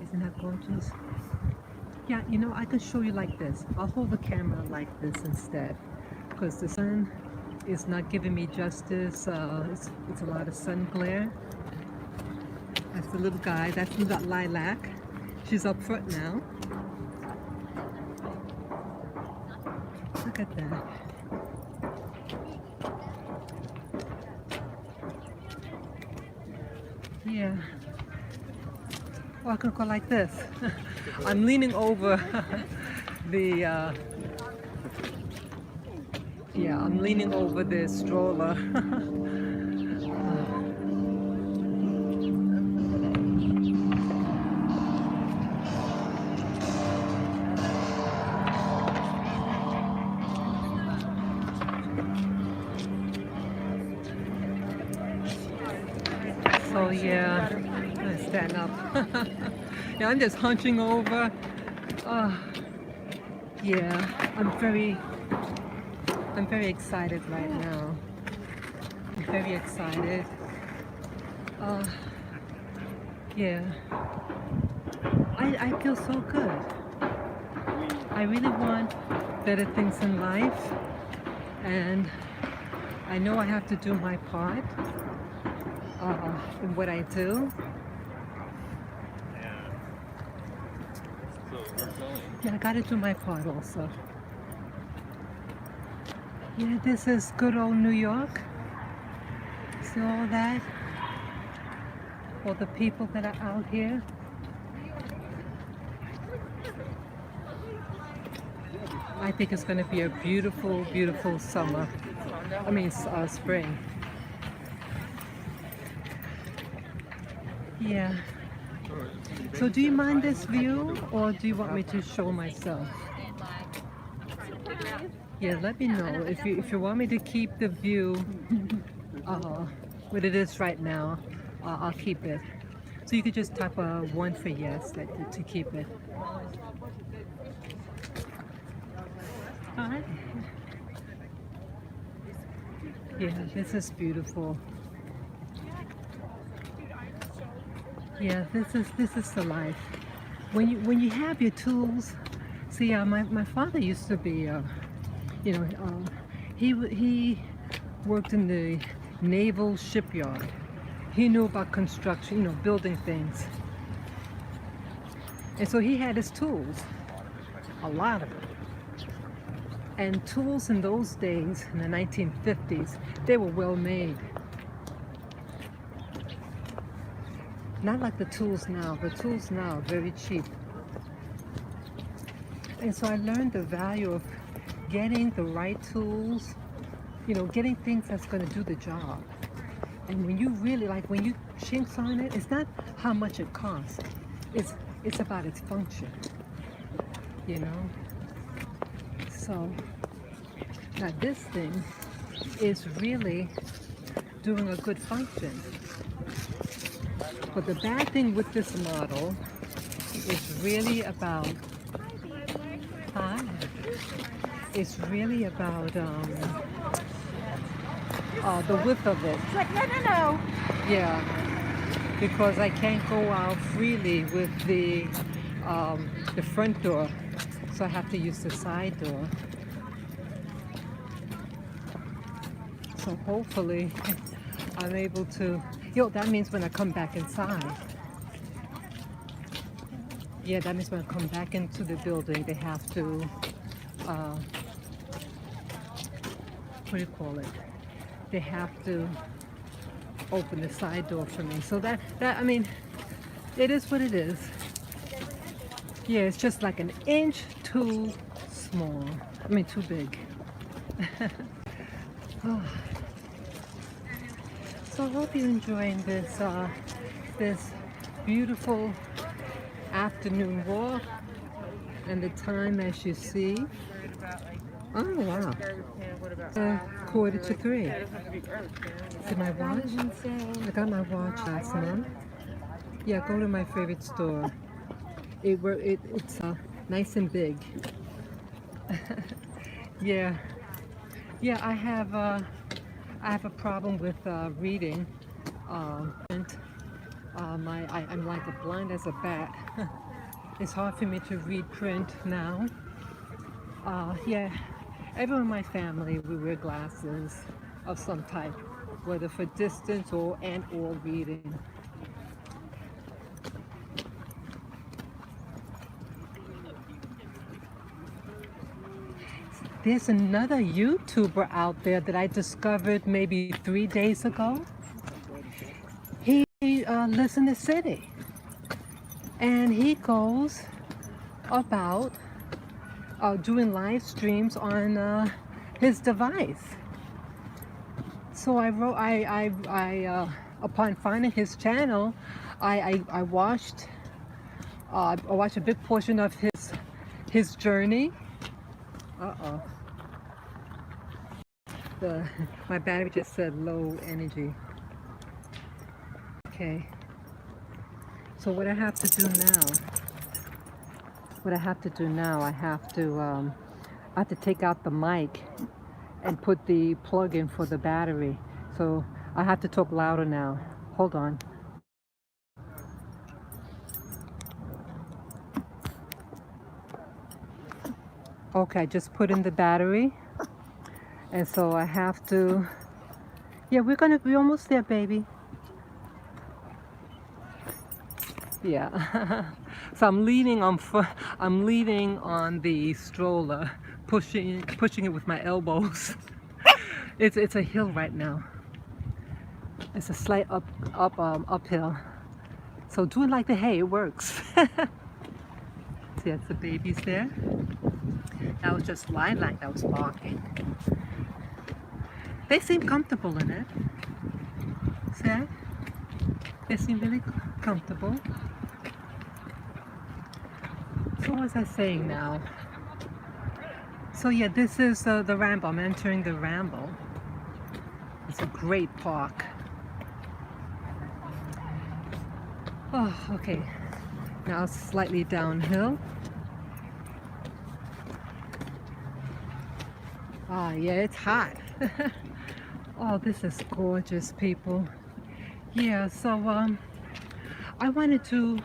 Isn't that gorgeous? Yeah, I can show you like this. I'll hold the camera like this instead, because the sun is not giving me justice. It's a lot of sun glare. That's the little guy. That's little Lilac. She's up front now. Look at that. Yeah. Well, I can go like this. I'm leaning over I'm leaning over the stroller. So yeah, I'm gonna stand up. Yeah, I'm just hunching over. Yeah, I'm very excited right now. I'm very excited. Yeah, I feel so good. I really want better things in life, and I know I have to do my part in what I do. Yeah, I gotta do my part also. Yeah, this is good old New York. See all that? All the people that are out here. I think it's going to be a beautiful, beautiful summer. I mean, spring. Yeah. So do you mind this view, or do you want me to show myself? Yeah, let me know if you want me to keep the view what it is right now. I'll keep it. So you could just type a 1 for yes to keep it. Hi. Yeah, this is beautiful. Yeah, this is the life. When you have your tools. See, my father used to be, you know, he worked in the naval shipyard. He knew about construction, you know, building things. And so he had his tools, a lot of them. And tools in those days, in the 1950s, they were well made. Not like the tools now. The tools now are very cheap. And so I learned the value of getting the right tools, you know, getting things that's going to do the job. And when you really, like when you chinks on it, it's not how much it costs. It's about its function, you know. So now this thing is really doing a good function. But the bad thing with this model is really about, it's really about the width of it. It's like, no. Yeah, because I can't go out freely with the front door, so I have to use the side door. So hopefully I'm able to, that means when I come back inside. Yeah, that means when I come back into the building, they have to, what do you call it? They have to open the side door for me. So that I mean, it is what it is. Yeah, it's just like an inch too small. I mean, too big. Oh. So I hope you're enjoying this this beautiful afternoon walk, and the time, as you see. Oh wow. 2:45. See my watch? I got my watch last month. Yeah, go to my favorite store. It's nice and big. Yeah. I have a problem with reading. I'm like as blind as a bat. It's hard for me to read print now. Yeah, everyone in my family, we wear glasses of some type, whether for distance or reading. There's another YouTuber out there that I discovered maybe 3 days ago. He lives in the city, and he goes about doing live streams on his device. So upon finding his channel, I watched a big portion of his journey. My battery just said low energy. Okay. So what I have to do now, I have to take out the mic and put the plug in for the battery. So I have to talk louder now. Hold on. Okay, I just put in the battery. And so I have to, yeah, we're almost there, baby. Yeah. So I'm leaning on the stroller, pushing it with my elbows. It's a hill right now. It's a slight uphill. So do it like the hay, it works. Yes, the babies there. That was just Lilac that was barking. They seem comfortable in it. See? They seem really comfortable. So what was I saying now? So yeah, this is the Ramble. I'm entering the Ramble. It's a great park. Oh, okay. Now it's slightly downhill. Ah, yeah, it's hot. Oh, this is gorgeous, people. Yeah, so I want to do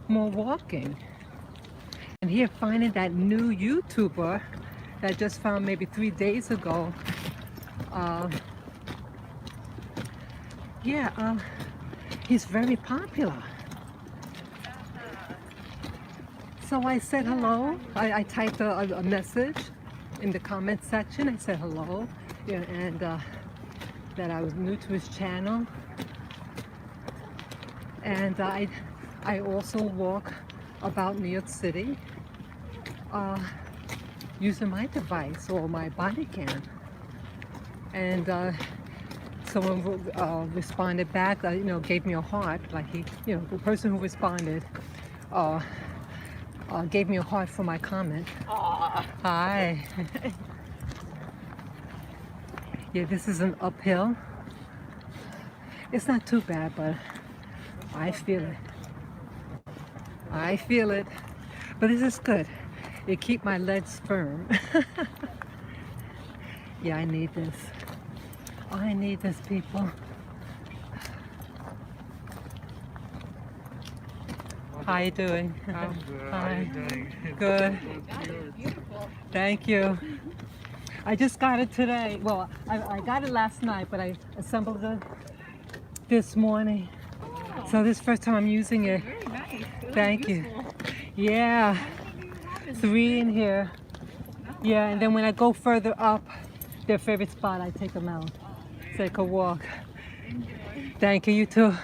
more walking. And here, finding that new YouTuber that I just found maybe 3 days ago. He's very popular. So I said hello. I typed a message in the comment section. I said hello, yeah, and that I was new to his channel. And I also walk about New York City using my device or my body cam. And someone responded back, gave me a heart. Like the person who responded gave me a heart for my comment. Aww. Hi. Yeah, this is an uphill. It's not too bad, but I feel it. I feel it. But this is good. It keeps my legs firm. Yeah, I need this. I need this, people. How you doing? I'm good. Hi. How you doing? Good. Beautiful. Thank you. I just got it today. Well, I got it last night, but I assembled it this morning. Oh, So this is the first time I'm using it. very nice. Really Thank you. useful. Yeah, How many do you have in 3 in here. No. Yeah, and then when I go further up, their favorite spot, I take them out. So I could walk. Enjoy. Thank you, you too.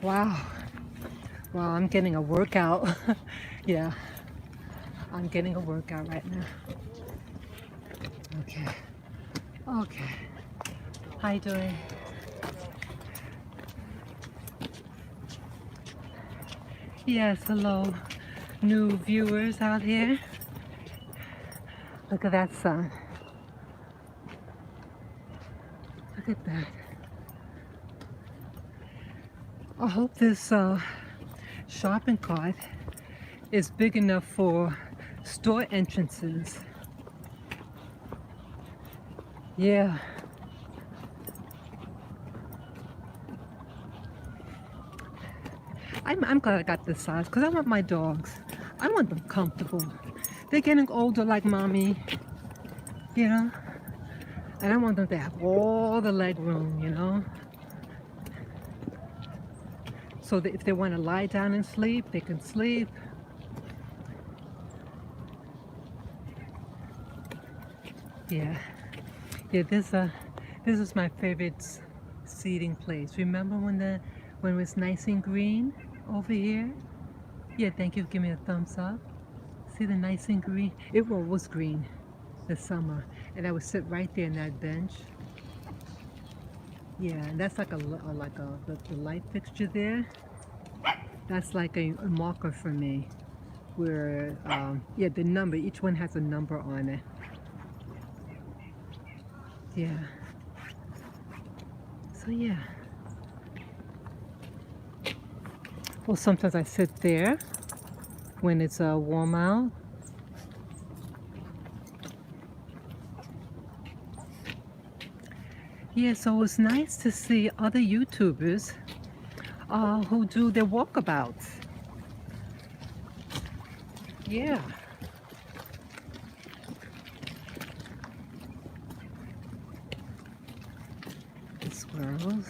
Wow. Wow, I'm getting a workout. Yeah, I'm getting a workout right now. Okay. Okay. How you doing? Yes, hello, new viewers out here. Look at that sun. Look at that. I hope this shopping cart is big enough for store entrances. Yeah. I'm glad I got this size because I want my dogs. I want them comfortable. They're getting older like mommy, you know? And I want them to have all the leg room, you know? So that if they want to lie down and sleep, they can sleep. Yeah. Yeah, this is my favorite seating place. Remember when it was nice and green over here? Yeah, thank you. Give me a thumbs up. See the nice and green? It was green this summer, and I would sit right there in that bench. Yeah, and that's like the light fixture there. That's like a marker for me, where yeah, the number. Each one has a number on it. Yeah. So yeah. Well, sometimes I sit there when it's warm out. Yeah, so it's nice to see other YouTubers who do their walkabouts. Yeah. The squirrels.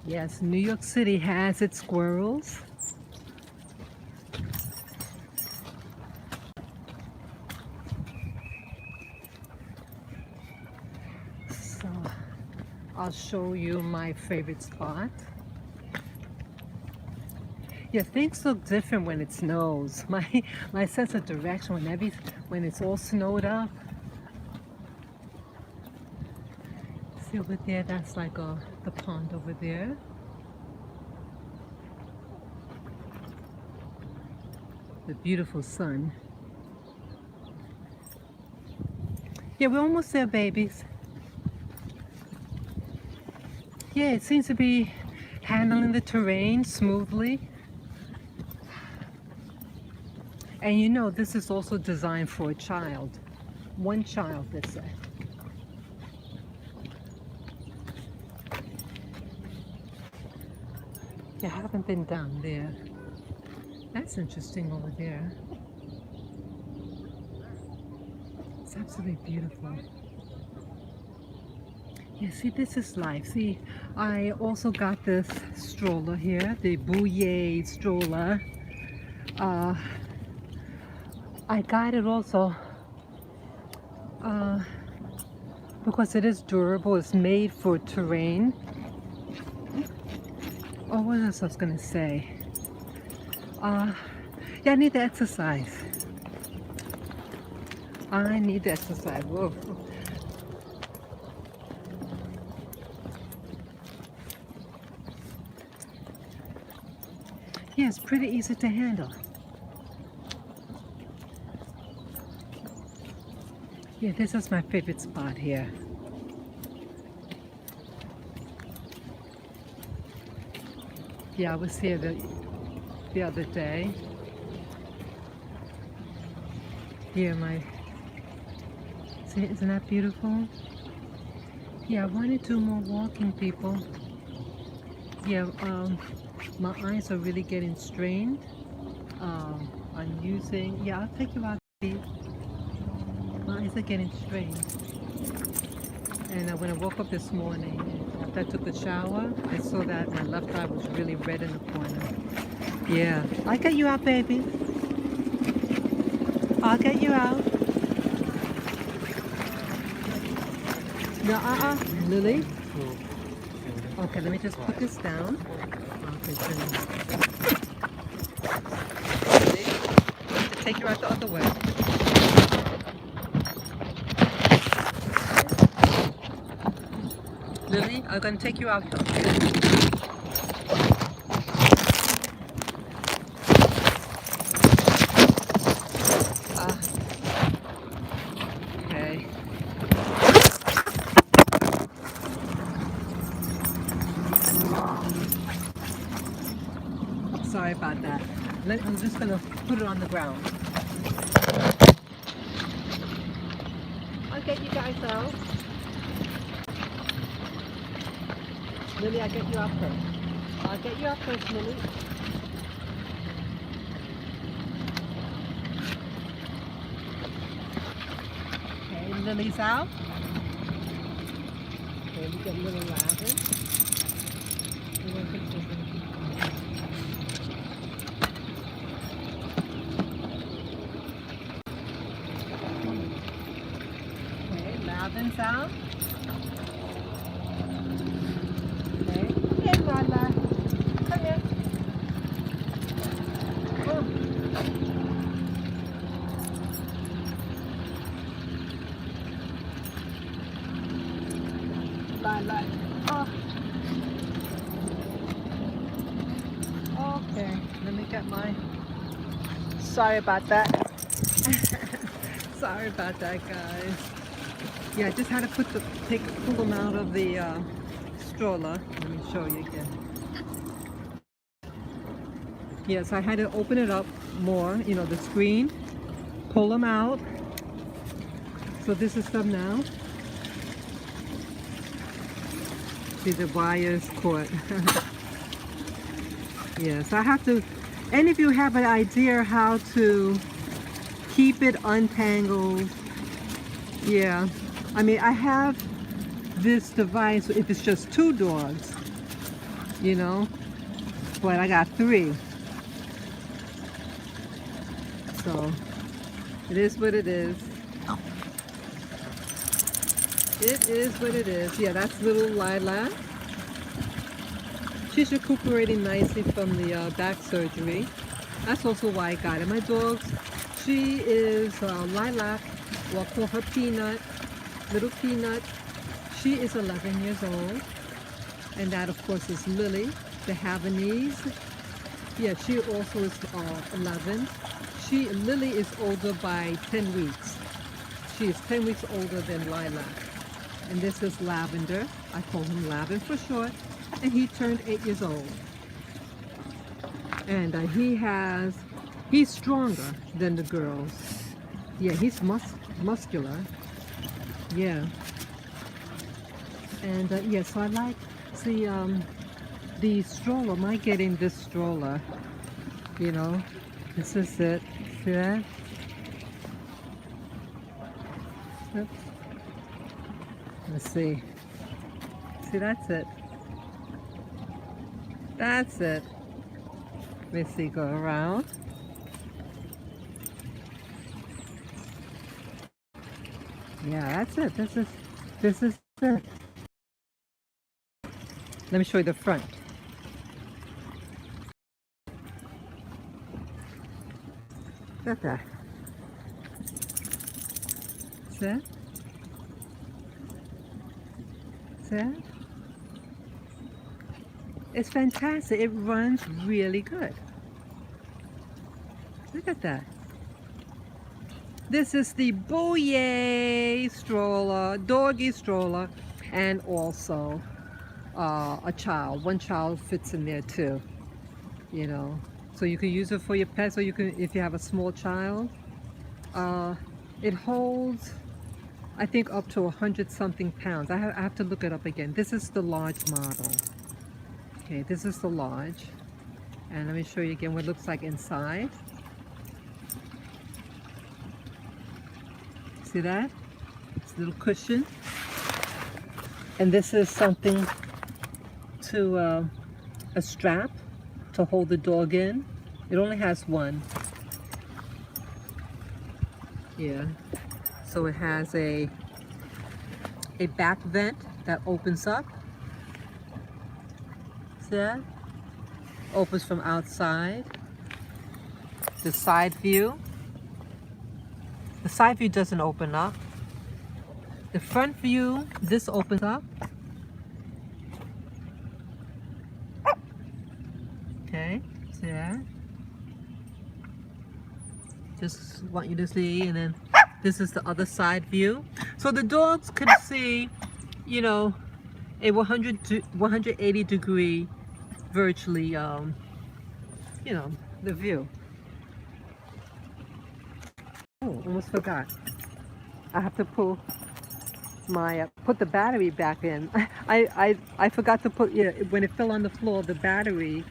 Yes, New York City has its squirrels. I'll show you my favorite spot. Yeah, things look different when it snows. My sense of direction when it's all snowed up. See over there, that's like the pond over there. The beautiful sun. Yeah, we're almost there, babies. Yeah, it seems to be handling the terrain smoothly. And you know, this is also designed for a child. One child, they say. Yeah, I haven't been down there. That's interesting over there. It's absolutely beautiful. Yeah, see, this is life. See, I also got this stroller here, the BOOYAH stroller. I got it also because it is durable. It's made for terrain. Oh, what else I was gonna say? Yeah, I need to exercise. I need to exercise. Whoa. Yeah, it's pretty easy to handle. Yeah, this is my favorite spot here. Yeah, I was here the other day. Yeah, see, isn't that beautiful? Yeah, I want to do more walking, people. Yeah, my eyes are really getting strained. I'm using, yeah, I'll take you out. My eyes are getting strained. And when I woke up this morning, after I took a shower, I saw that my left eye was really red in the corner. Yeah, I'll get you out, baby. I'll get you out. No, Lily. Okay, let me just put this down. Okay, Lily, I have to take you out the other way. Lily, I'm going to take you out though. Okay. Sorry about that. I'm just going to put it on the ground. I'll get you guys out. Lily, I'll get you up first. I'll get you up first, Lily. Okay, Lily's out. Okay, we get little Lavin. Okay, Lavin's out. Hey, Lala. Come here. Oh. Lala. Oh. Okay, let me get my... Sorry about that. Sorry about that, guys. Yeah, I just had to pull them out of the stroller. Let me show you again. Yes, I had to open it up more, you know, the screen, pull them out. So this is them now. See, the wires caught. Yes, I have to, and if you have an idea how to keep it untangled, yeah. I mean, I have this device if it's just 2 dogs, you know, but I got 3. So it is what it is. It is what it is. Yeah, that's little Lilac. She's recuperating nicely from the back surgery. That's also why I got it. My dogs, she is Lilac, or I'll call her Peanut, little Peanut. She is 11 years old. And that, of course, is Lily, the Havanese. Yeah, she also is 11. Lily is older by 10 weeks. She is 10 weeks older than Lilac. And this is Lavender. I call him Lavin for short. And he turned 8 years old. And he's stronger than the girls. Yeah, he's muscular. Yeah. And yeah, so I like the stroller. Am I getting this stroller? You know, this is it. See that? Oops. Let's see. See, that's it. That's it. Let me see, go around. Yeah, that's it. This is it. Let me show you the front. Look at that. See it? See it? It's fantastic. It runs really good. Look at that. This is the BOOYAH stroller, doggy stroller, and also a child. One child fits in there too, you know. So you can use it for your pets, or you can, if you have a small child. It holds, I think, up to 100-something pounds. I have to look it up again. This is the large model. Okay, this is the large. And let me show you again what it looks like inside. See that? It's a little cushion. And this is something to, a strap to hold the dog in. It only has one. Yeah. So it has a back vent that opens up. See that? Opens from outside. The side view. The side view doesn't open up. The front view, this opens up. Okay, see that? Just want you to see, and then this is the other side view. So the dogs can see, you know, a 180 degree virtually, you know, the view. Oh, almost forgot. I have to pull my put the battery back in. I forgot to put, yeah, when it fell on the floor, the battery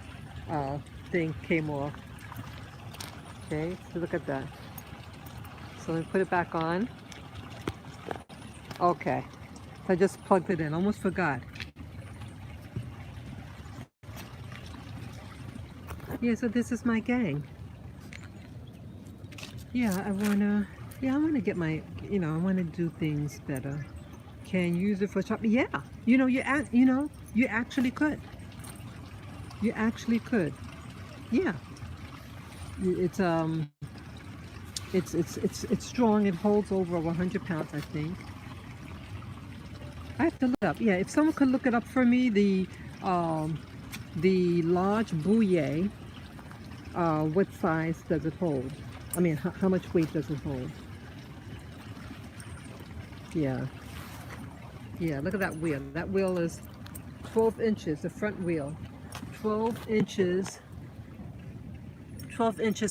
thing came off. Okay, so look at that. So let me put it back on. Okay, so I just plugged it in. Almost forgot. Yeah, so this is my gang. Yeah, I wanna get my, you know, I wanna do things better. Can use it for shopping. Yeah, you know, you actually could. You actually could. Yeah. It's strong. It holds over 100 pounds, I think. I have to look it up. Yeah, if someone could look it up for me, the large BOOYAH, what size does it hold? I mean, how much weight does it hold? Yeah. Yeah, look at that wheel. That wheel is 12 inches, the front wheel. 12 inches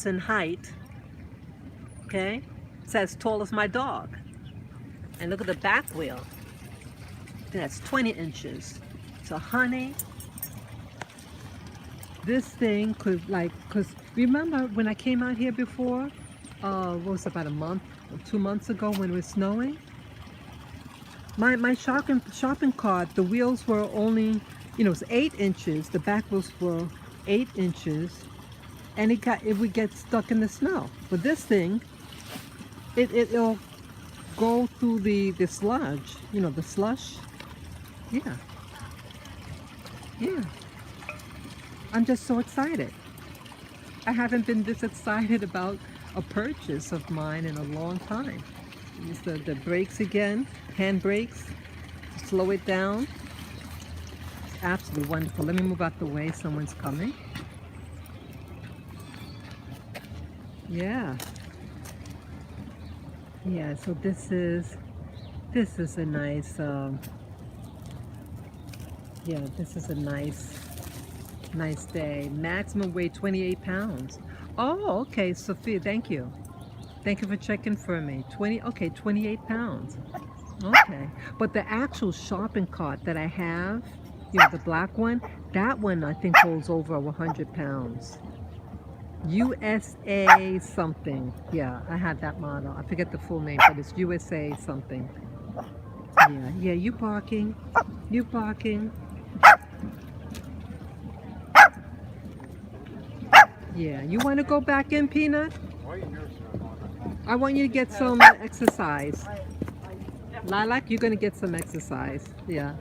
in height. Okay? It's as tall as my dog. And look at the back wheel. That's 20 inches. So honey, this thing could, like, because remember when I came out here before, what was it, about a month or 2 months ago when it was snowing? My shopping cart, the wheels were only, you know, it was 8 inches. The back wheels were 8 inches, and it would get stuck in the snow. But this thing, it'll go through the sludge, you know, the slush. Yeah. Yeah. I'm just so excited. I haven't been this excited about a purchase of mine in a long time. Use the brakes again, hand brakes, slow it down. It's absolutely wonderful. Let me move out the way, someone's coming. Yeah. Yeah, so this is a nice, yeah, this is a nice day. Maximum weight 28 pounds. Oh, okay, Sophia, thank you. Thank you for checking for me. 28 pounds. Okay. But the actual shopping cart that I have, you know, the black one, that one I think holds over 100 pounds. USA something. Yeah, I had that model. I forget the full name, but it's USA something. Yeah, you barking. You barking. Yeah, you want to go back in, Peanut? I want you to get some exercise. Lilac, you're going to get some exercise. Yeah.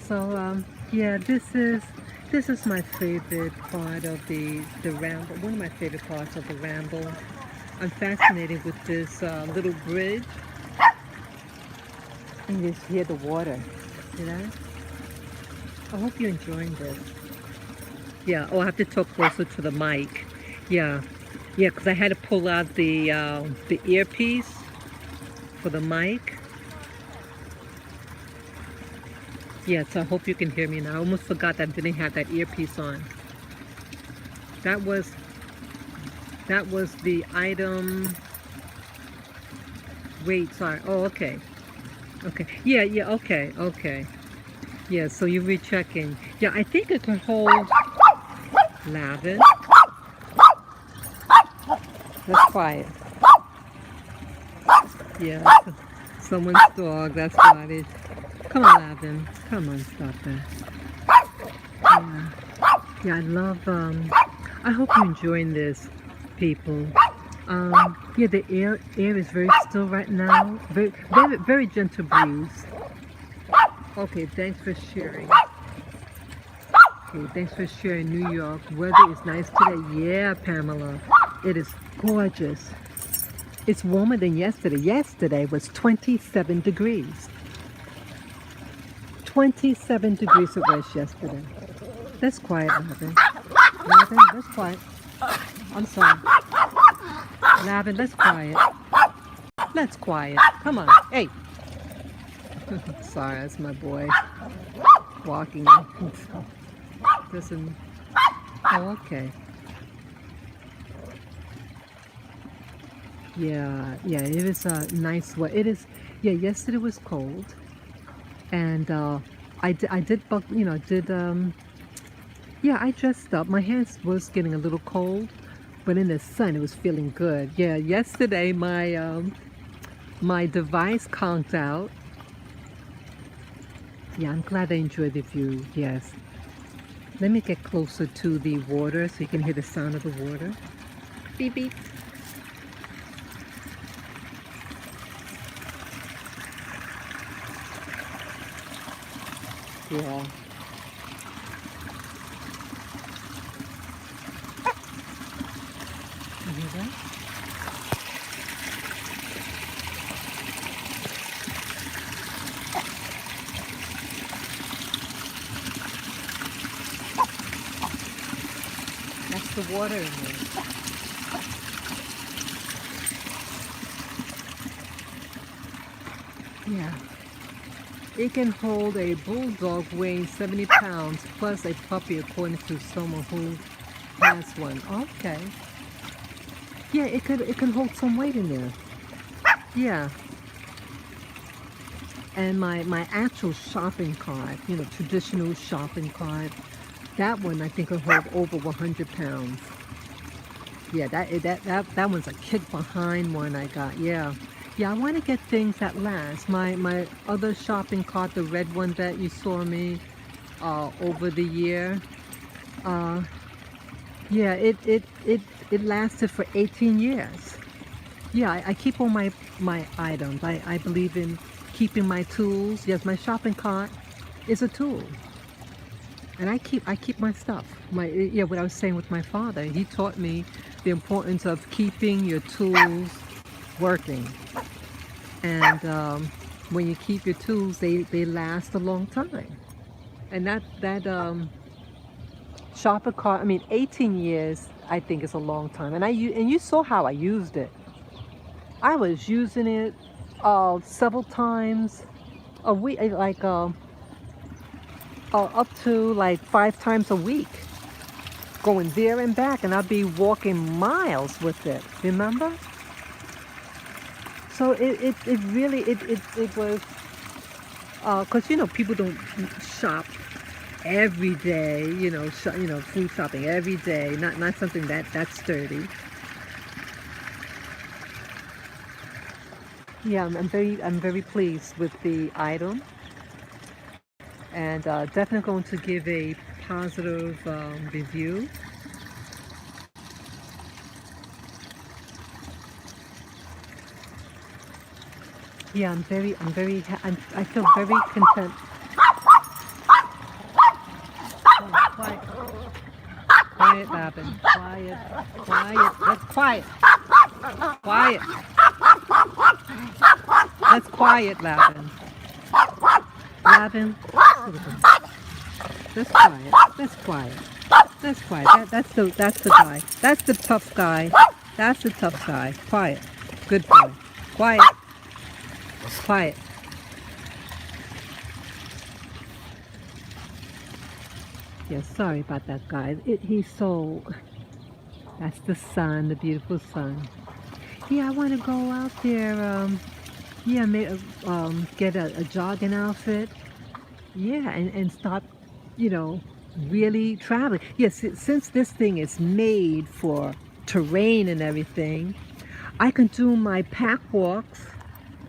So, yeah, this is my favorite part of the ramble. One of my favorite parts of the ramble. I'm fascinated with this little bridge. And you just hear the water, you know? I hope you're enjoying this. Yeah, oh, I have to talk closer to the mic. Yeah, because I had to pull out the earpiece for the mic. Yeah, so I hope you can hear me now. I almost forgot that I didn't have that earpiece on. That was the item. Wait, sorry. Oh, okay. Okay. Yeah, okay. Yeah, so you're rechecking. Yeah, I think it can hold Lavin. That's quiet. Yeah, someone's dog, that's got it. Come on, Lavin. Come on, stop that. Yeah, I love, I hope you're enjoying this, people. Yeah, the air is very still right now. Very gentle breeze. Okay, thanks for sharing. Okay, thanks for sharing New York. Weather is nice today. Yeah, Pamela. It is gorgeous. It's warmer than yesterday. Yesterday was 27 degrees. 27 degrees it was yesterday. That's quiet, Lavin. Lavin, that's quiet. I'm sorry. Lavin, let's quiet. Let's quiet. Come on. Hey. Sorry, that's my boy walking. Listen. Oh, okay. Yeah, it is a nice weather. It is. Yeah, yesterday was cold, and I did yeah, I dressed up. My hands was getting a little cold, but in the sun it was feeling good. Yeah, yesterday my device conked out. Yeah, I'm glad I enjoyed the view. Yes. Let me get closer to the water so you can hear the sound of the water. Beep beep. Yeah. You hear that? That's the water in there. Yeah. It can hold a bulldog weighing 70 pounds plus a puppy, according to someone who has one. Okay. Yeah, it can hold some weight in there. Yeah. And my actual shopping cart, you know, traditional shopping cart, that one I think will hold over 100 pounds. Yeah, that one's a kick behind one I got. Yeah. Yeah, I want to get things that last. My other shopping cart, the red one that you saw me over the year, yeah, it lasted for 18 years. Yeah, I keep all my items. I believe in keeping my tools. Yes, my shopping cart is a tool. And I keep my stuff. Yeah, what I was saying with my father, he taught me the importance of keeping your tools working. And when you keep your tools, they last a long time. And that shopper cart, I mean, 18 years, I think is a long time. And you saw how I used it. I was using it several times a week, like up to like 5 times a week, going there and back, and I'd be walking miles with it. Remember? So it really it was because people don't shop every day. Food shopping every day. Not something that's sturdy. Yeah, I'm very pleased with the item, and definitely going to give a positive review. Yeah, I feel very content. Oh, quiet, quiet, Babin, quiet, quiet. That's quiet, quiet. That's quiet, Lavin. Lavin, that's quiet. That's quiet. That's quiet. That's the guy. That's the tough guy. That's the tough guy. Quiet. Good boy. Quiet. Quiet. Yeah, sorry about that guy. He's so. That's the sun, the beautiful sun. Yeah, I want to go out there. Yeah, get a jogging outfit. Yeah, and start, really traveling. Yes, since this thing is made for terrain and everything, I can do my pack walks.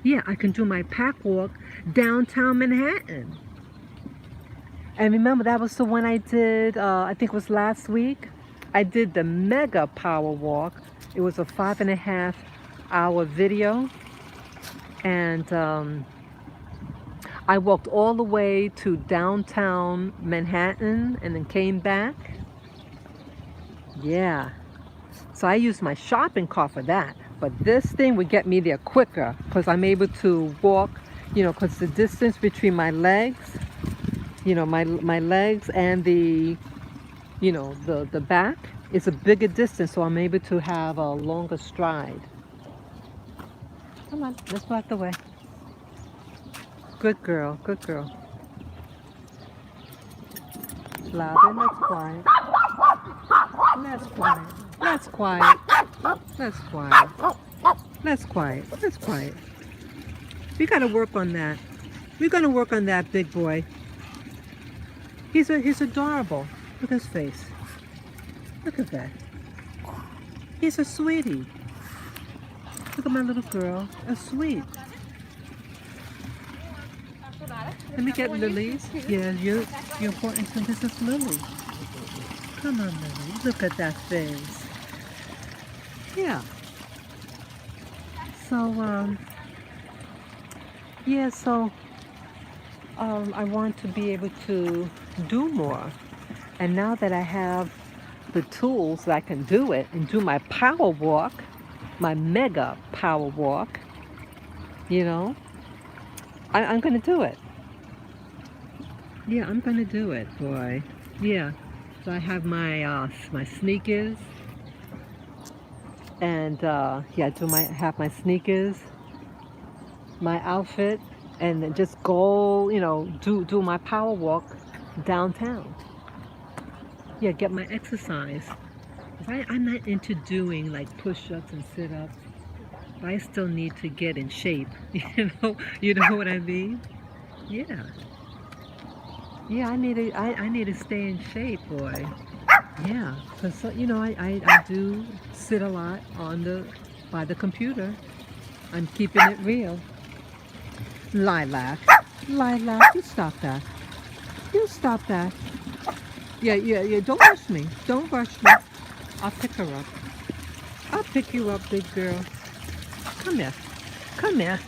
Yeah, I can do my pack walk downtown Manhattan. And remember, that was the one I did, I think it was last week. I did the mega power walk. It was a 5.5-hour video. And I walked all the way to downtown Manhattan and then came back. Yeah. So I used my shopping cart for that. But this thing would get me there quicker because I'm able to walk, because the distance between my legs, my legs and the back is a bigger distance, so I'm able to have a longer stride. Come on, let's go out the way. Good girl, good girl. Lavin, let's quiet. Let's quiet. Let's quiet. Let's quiet. Let's quiet. Let's quiet. We gotta work on that. We're gonna work on that, big boy. He's adorable. Look at his face. Look at that. He's a sweetie. Look at my little girl. A sweet. Let me get Lily's. Yeah, you're important to this is Lily. Come on, Lily. Look at that face. Yeah. So, yeah, so I want to be able to do more. And now that I have the tools that I can do it and do my power walk, my mega power walk, I'm going to do it. Yeah, I'm going to do it, boy. Yeah. So I have my sneakers. And yeah, have my sneakers, my outfit, and then just go, do my power walk downtown. Yeah, get my exercise. I'm not into doing like push-ups and sit-ups. I still need to get in shape. You know what I mean? Yeah. Yeah, I need to stay in shape, boy. Yeah, because I do sit a lot by the computer. I'm keeping it real. Lilac, you stop that. You stop that. Yeah. Don't rush me. Don't rush me. I'll pick her up. I'll pick you up, big girl. Come here. Come here.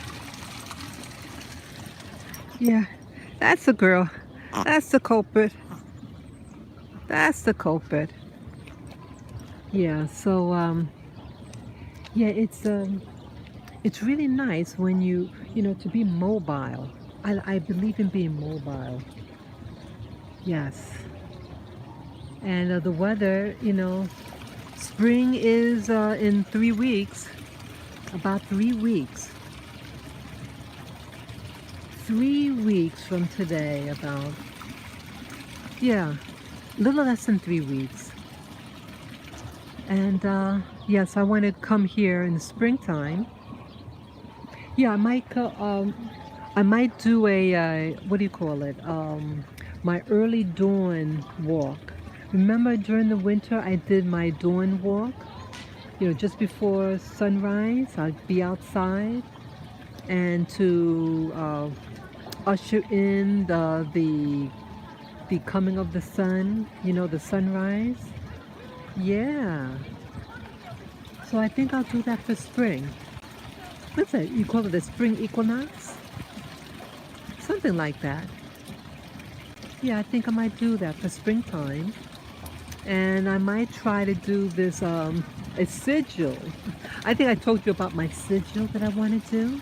Yeah, that's the girl. That's the culprit. That's the culprit. Yeah, so yeah, it's really nice when you know, to be mobile. I believe in being mobile. Yes. And the weather, you know, spring is in 3 weeks, about 3 weeks. 3 weeks from today, about, yeah, a little less than 3 weeks. And yes, I want to come here in the springtime. Yeah, I might do a what do you call it? My early dawn walk. Remember during the winter I did my dawn walk? You know, just before sunrise, I'd be outside and to usher in the coming of the sun, you know, the sunrise. Yeah. So I think I'll do that for spring. What's that? You call it the spring equinox? Something like that. Yeah, I think I might do that for springtime. And I might try to do this, a sigil. I think I told you about my sigil that I want to do.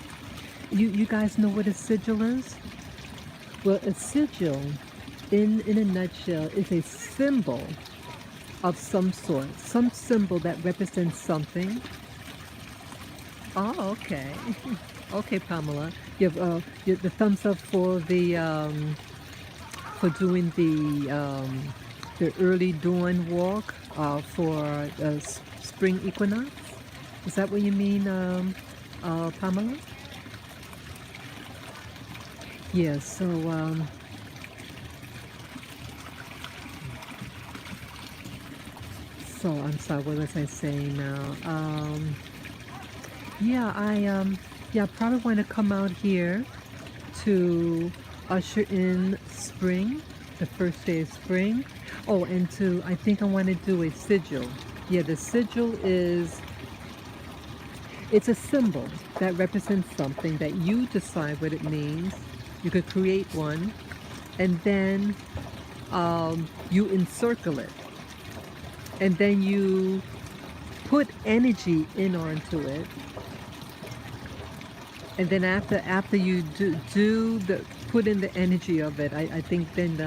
You guys know what a sigil is? Well, a sigil, in a nutshell, is a symbol of some sort. Some symbol that represents something. Oh, okay. Okay, Pamela. You have the thumbs up for the for doing the early dawn walk for spring equinox. Is that what you mean, Pamela? Yeah. So so I'm sorry. What was I saying now? Yeah, I probably want to come out here to usher in spring, the first day of spring. Oh, and I think I want to do a sigil. Yeah, the sigil it's a symbol that represents something that you decide what it means. You could create one, and then you encircle it, and then you put energy in onto it. And then after you put in the energy of it, I think then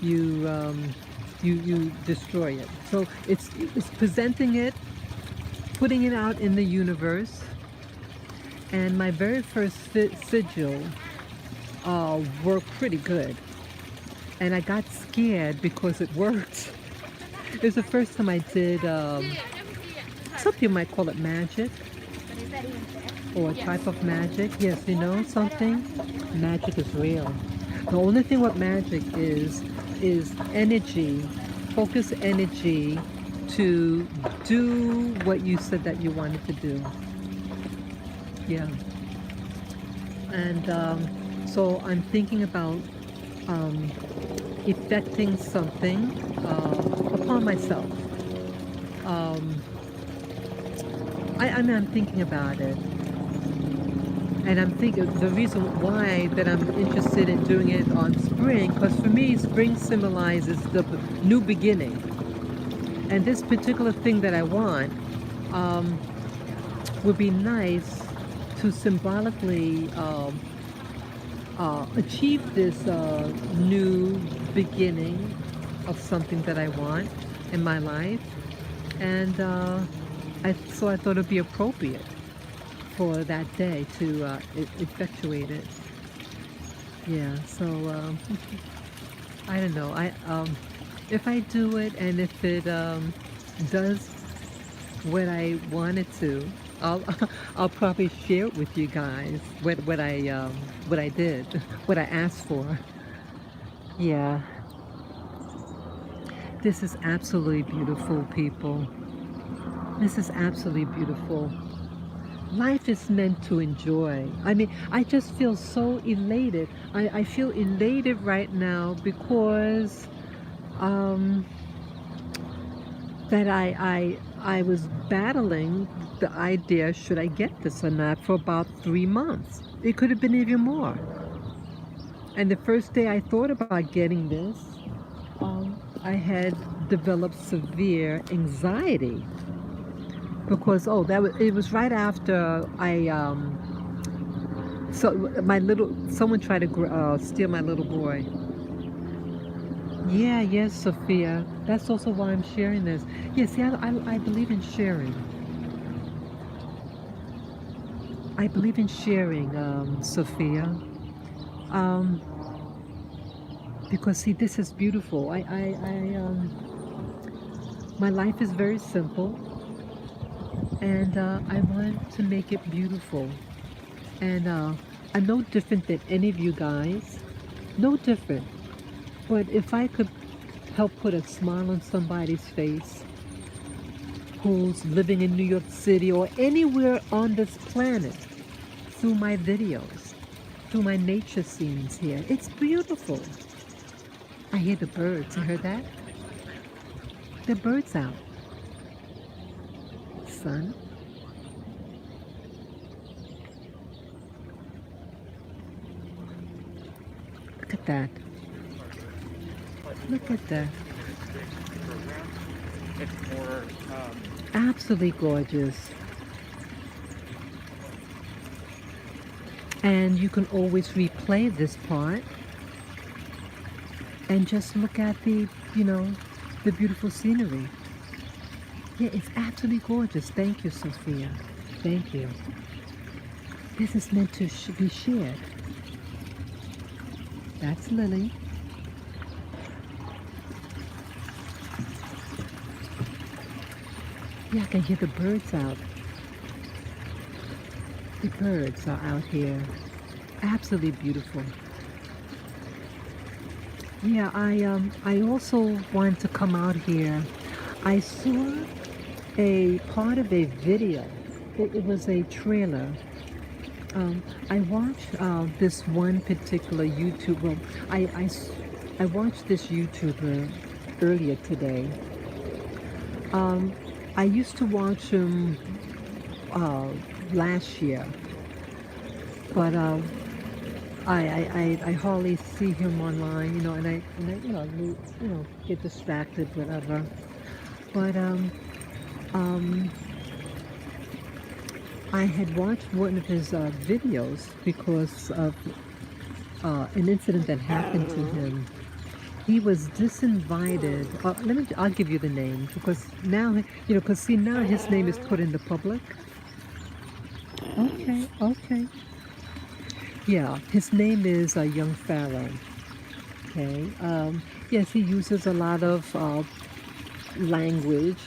you destroy it. So it's presenting it, putting it out in the universe. And my very first sigil worked pretty good, and I got scared because it worked. It was the first time I did some people might call it magic, or a type of magic. Yes, you know something? Magic is real. The only thing with magic is energy, focus energy to do what you said that you wanted to do. Yeah. And so I'm thinking about effecting something upon myself. I'm thinking about it. And I'm thinking the reason why that I'm interested in doing it on spring, because for me, spring symbolizes the new beginning. And this particular thing that I want would be nice to symbolically achieve this new beginning of something that I want in my life. And so I thought it'd be appropriate for that day to effectuate it. Yeah, so I don't know. If I do it and if it does what I wanted to, I'll probably share it with you guys what I did, what I asked for. Yeah. This is absolutely beautiful, people. This is absolutely beautiful. Life is meant to enjoy. I mean, I just feel so elated. I feel elated right now because that I was battling the idea, should I get this or not, for about 3 months. It could have been even more. And the first day I thought about getting this, I had developed severe anxiety because it was right after someone tried to steal my little boy. Yeah, yes, Sophia. That's also why I'm sharing this. Yeah, see, I believe in sharing. I believe in sharing, Sophia. Um, because see, this is beautiful. My life is very simple, and I want to make it beautiful. And I'm no different than any of you guys. No different. But if I could help put a smile on somebody's face who's living in New York City or anywhere on this planet through my videos, through my nature scenes here, it's beautiful. I hear the birds. You heard that? The birds out. Sun. Look at that. Look at that. It's more, Absolutely gorgeous. And you can always replay this part and just look at the beautiful scenery. Yeah, it's absolutely gorgeous. Thank you, Sophia. Thank you. This is meant to be shared. That's Lily. Yeah, I can hear the birds out. The birds are out here. Absolutely beautiful. Yeah, I also wanted to come out here. I saw a part of a video. It was a trailer. I watched this one particular YouTuber. I watched this YouTuber earlier today. I used to watch him last year, but I hardly see him online, and I get distracted, whatever. But I had watched one of his videos because of an incident that happened to him. He was disinvited. I'll give you the name because now, because see, now his name is put in the public. Okay. Yeah, his name is Young Pharaoh. Okay. Yes, he uses a lot of language.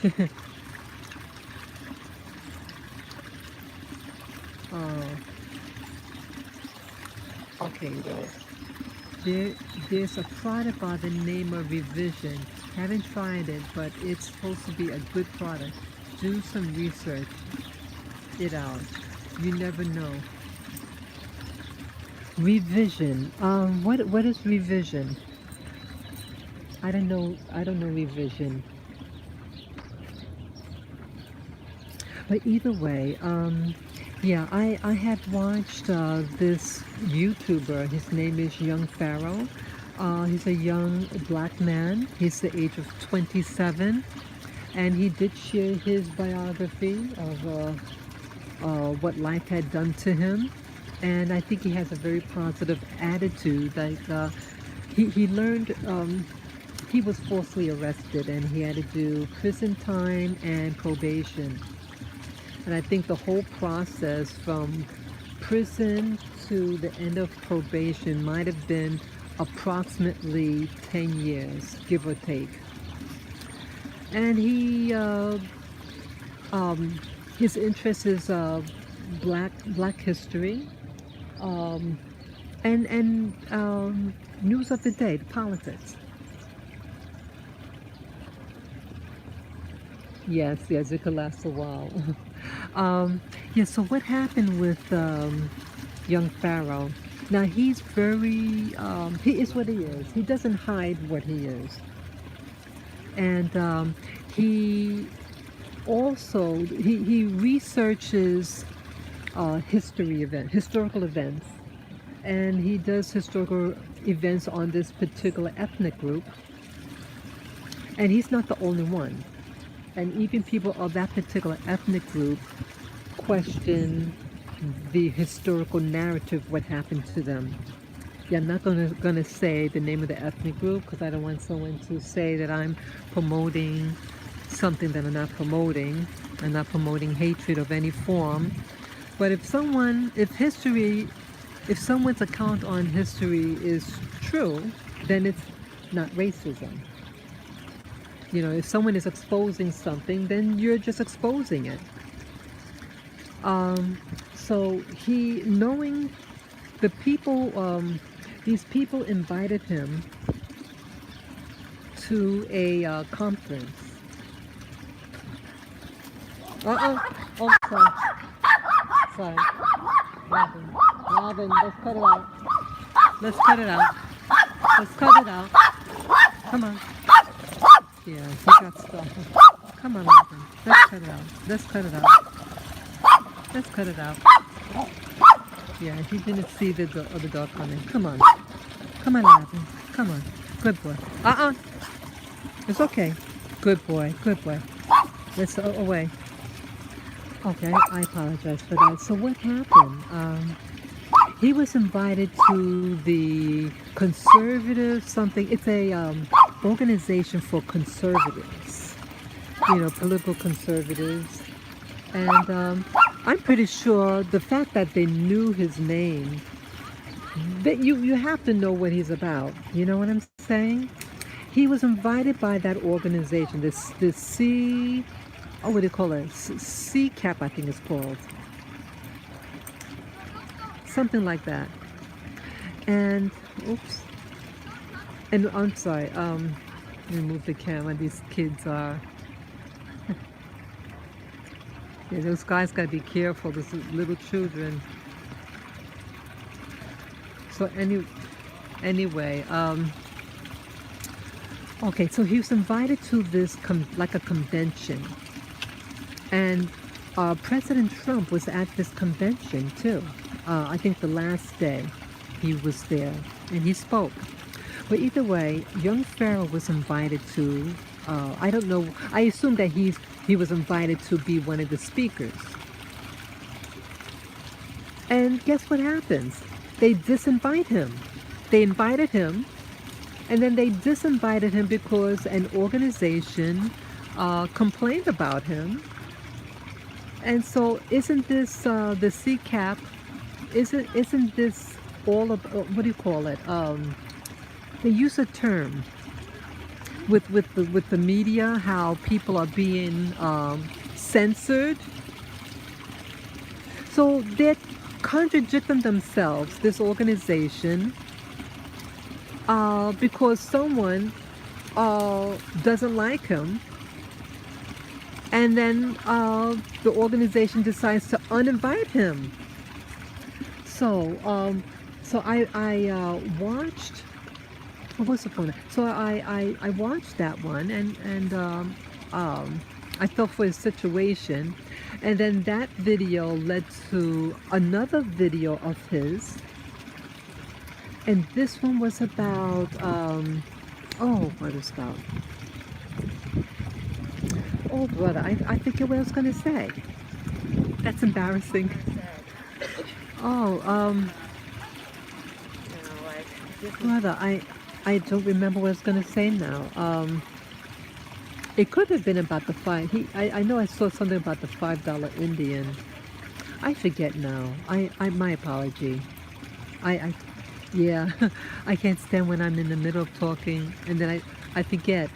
Okay, there's a product by the name of Revision. Haven't tried it, but it's supposed to be a good product. Do some research it out. You never know. Revision. What is Revision? I don't know Revision. But either way, yeah, I had watched this YouTuber. His name is Young Pharaoh. He's a young black man. He's the age of 27, and he did share his biography of what life had done to him. And I think he has a very positive attitude. Like he learned. He was falsely arrested, and he had to do prison time and probation. And I think the whole process from prison to the end of probation might have been approximately 10 years, give or take. And his interest is black history, and news of the day, politics. Yes, it could last a while. Yeah, so what happened with young Pharaoh? Now he's very, he is what he is. He doesn't hide what he is. And he also he researches historical events, and he does historical events on this particular ethnic group. And he's not the only one. And even people of that particular ethnic group question the historical narrative, what happened to them. Yeah, I'm not gonna say the name of the ethnic group because I don't want someone to say that I'm promoting something that I'm not promoting. I'm not promoting hatred of any form. But if someone's account on history is true, then it's not racism. You know, if someone is exposing something, then you're just exposing it. So he, knowing the people, these people invited him to a conference. Oh, sorry. Sorry. Robin, let's cut it out. Let's cut it out. Let's cut it out. Come on. Yeah, he got stuff. Come on, Robin. Let's cut it out. Let's cut it out. Let's cut it out. Yeah, he didn't see the other dog coming. Come on. Come on, Robin. Come on. Good boy. It's okay. Good boy. Good boy. Let's away. Okay, I apologize for that. So what happened? He was invited to the conservative something. It's a organization for conservatives. You know, political conservatives. And I'm pretty sure the fact that they knew his name, that you have to know what he's about. You know what I'm saying? He was invited by that organization, this C, oh, what do you call it? CCAP, I think it's called. Something like that. And, oops. And I'm sorry, remove the camera. These kids are... Yeah, those guys gotta be careful, those little children. So anyway, okay, so he was invited to this like a convention, and President Trump was at this convention too. I think the last day he was there, and he spoke. But either way, young Pharaoh was invited to. I don't know. I assume that he was invited to be one of the speakers. And guess what happens? They disinvite him. They invited him, and then they disinvited him because an organization complained about him. And so, isn't this the CCAP? Isn't this all of what do you call it? They use a term with the media, how people are being censored. So they're contradicting themselves, this organization, because someone doesn't like him, and then the organization decides to uninvite him. So I watched. What was the point? So I watched that one, and I felt for his situation, and then that video led to another video of his, and this one was about what is it about? Oh brother, I forget what I was gonna say. That's embarrassing. Brother, I don't remember what I was going to say now. It could have been about the I know I saw something about the $5 Indian. I forget now. My apology. Yeah, I can't stand when I'm in the middle of talking and then I forget.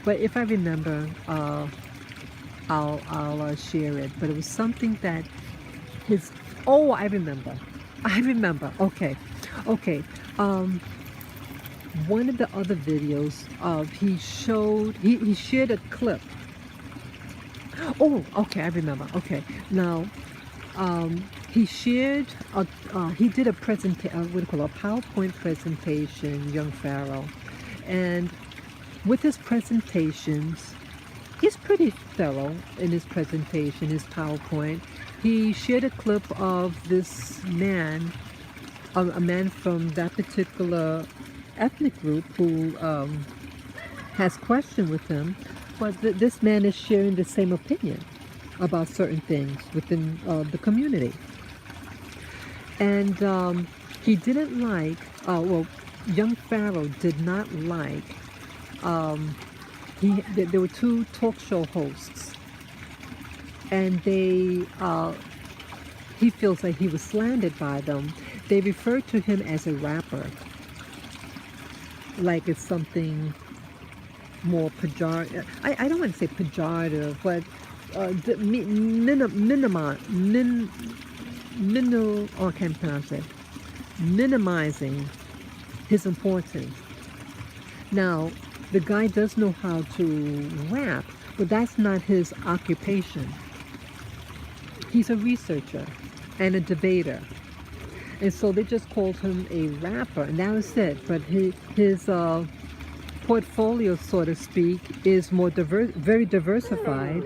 But if I remember, I'll share it. But it was something that I remember. Okay. One of the other videos he shared a clip. Oh, okay, I remember. Okay, now he shared he did a presentation, what do you call it, a PowerPoint presentation, young Pharaoh, and with his presentations, he's pretty thorough in his presentation, his PowerPoint. He shared a clip of this man, a man from that particular ethnic group who has questioned with him, but this man is sharing the same opinion about certain things within the community. And he didn't like, well, young Pharaoh did not like, there were two talk show hosts, and he feels like he was slandered by them. They referred to him as a rapper, like it's something more pejorative. I don't want to say pejorative, but I can't pronounce it. Minimizing his importance. Now, the guy does know how to rap, but that's not his occupation. He's a researcher and a debater. And so they just called him a rapper, and that was it. But his portfolio, so to speak, is more very diversified.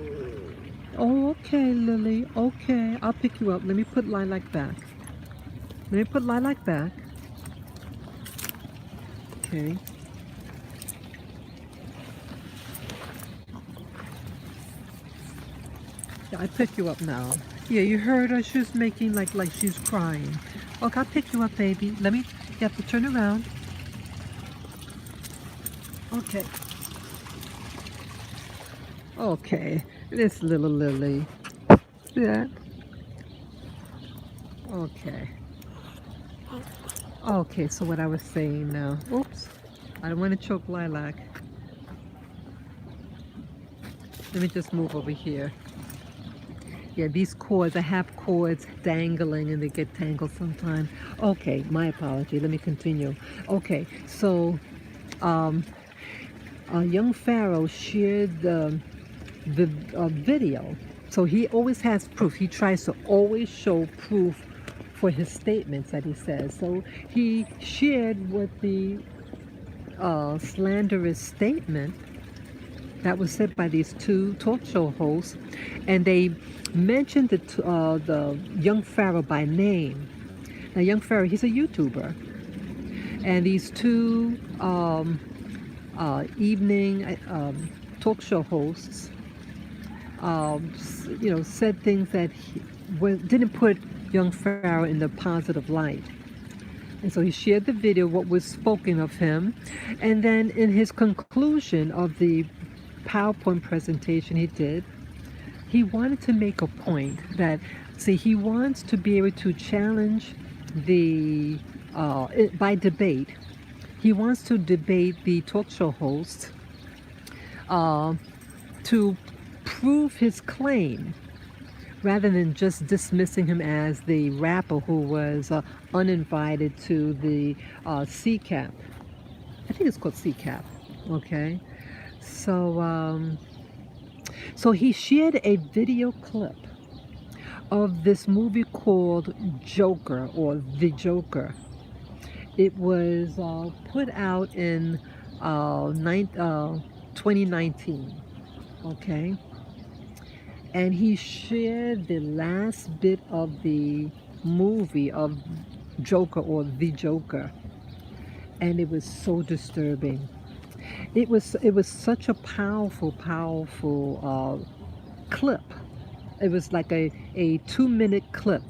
Oh, okay, Lily. Okay, I'll pick you up. Let me put Lilac back. Let me put Lilac back. Okay. Yeah, I pick you up now. Yeah, you heard her. She was making like she's crying. Okay, I'll pick you up, baby. You have to turn around. Okay. Okay, this little Lily. See that? Okay. Okay, so what I was saying now. Oops. I don't want to choke Lilac. Let me just move over here. Yeah, these cords, I have cords dangling and they get tangled sometimes. Okay, my apology. Let me continue. Okay, so young Pharaoh shared the video. So he always has proof. He tries to always show proof for his statements that he says. So he shared with the slanderous statement that was said by these two talk show hosts, and they mentioned the young Pharaoh by name. Now, young Pharaoh, he's a YouTuber, and these two evening talk show hosts, said things that didn't put young Pharaoh in the positive light. And so he shared the video, what was spoken of him, and then in his conclusion of the PowerPoint presentation he did, he wanted to make a point that, see, he wants to be able to challenge by debate. He wants to debate the talk show host to prove his claim, rather than just dismissing him as the rapper who was uninvited to the CCAP. I think it's called CCAP, okay? So he shared a video clip of this movie called Joker, or The Joker. It was put out in 2019, okay? And he shared the last bit of the movie of Joker, or The Joker, and it was so disturbing. It was such a powerful clip. It was like a 2-minute clip,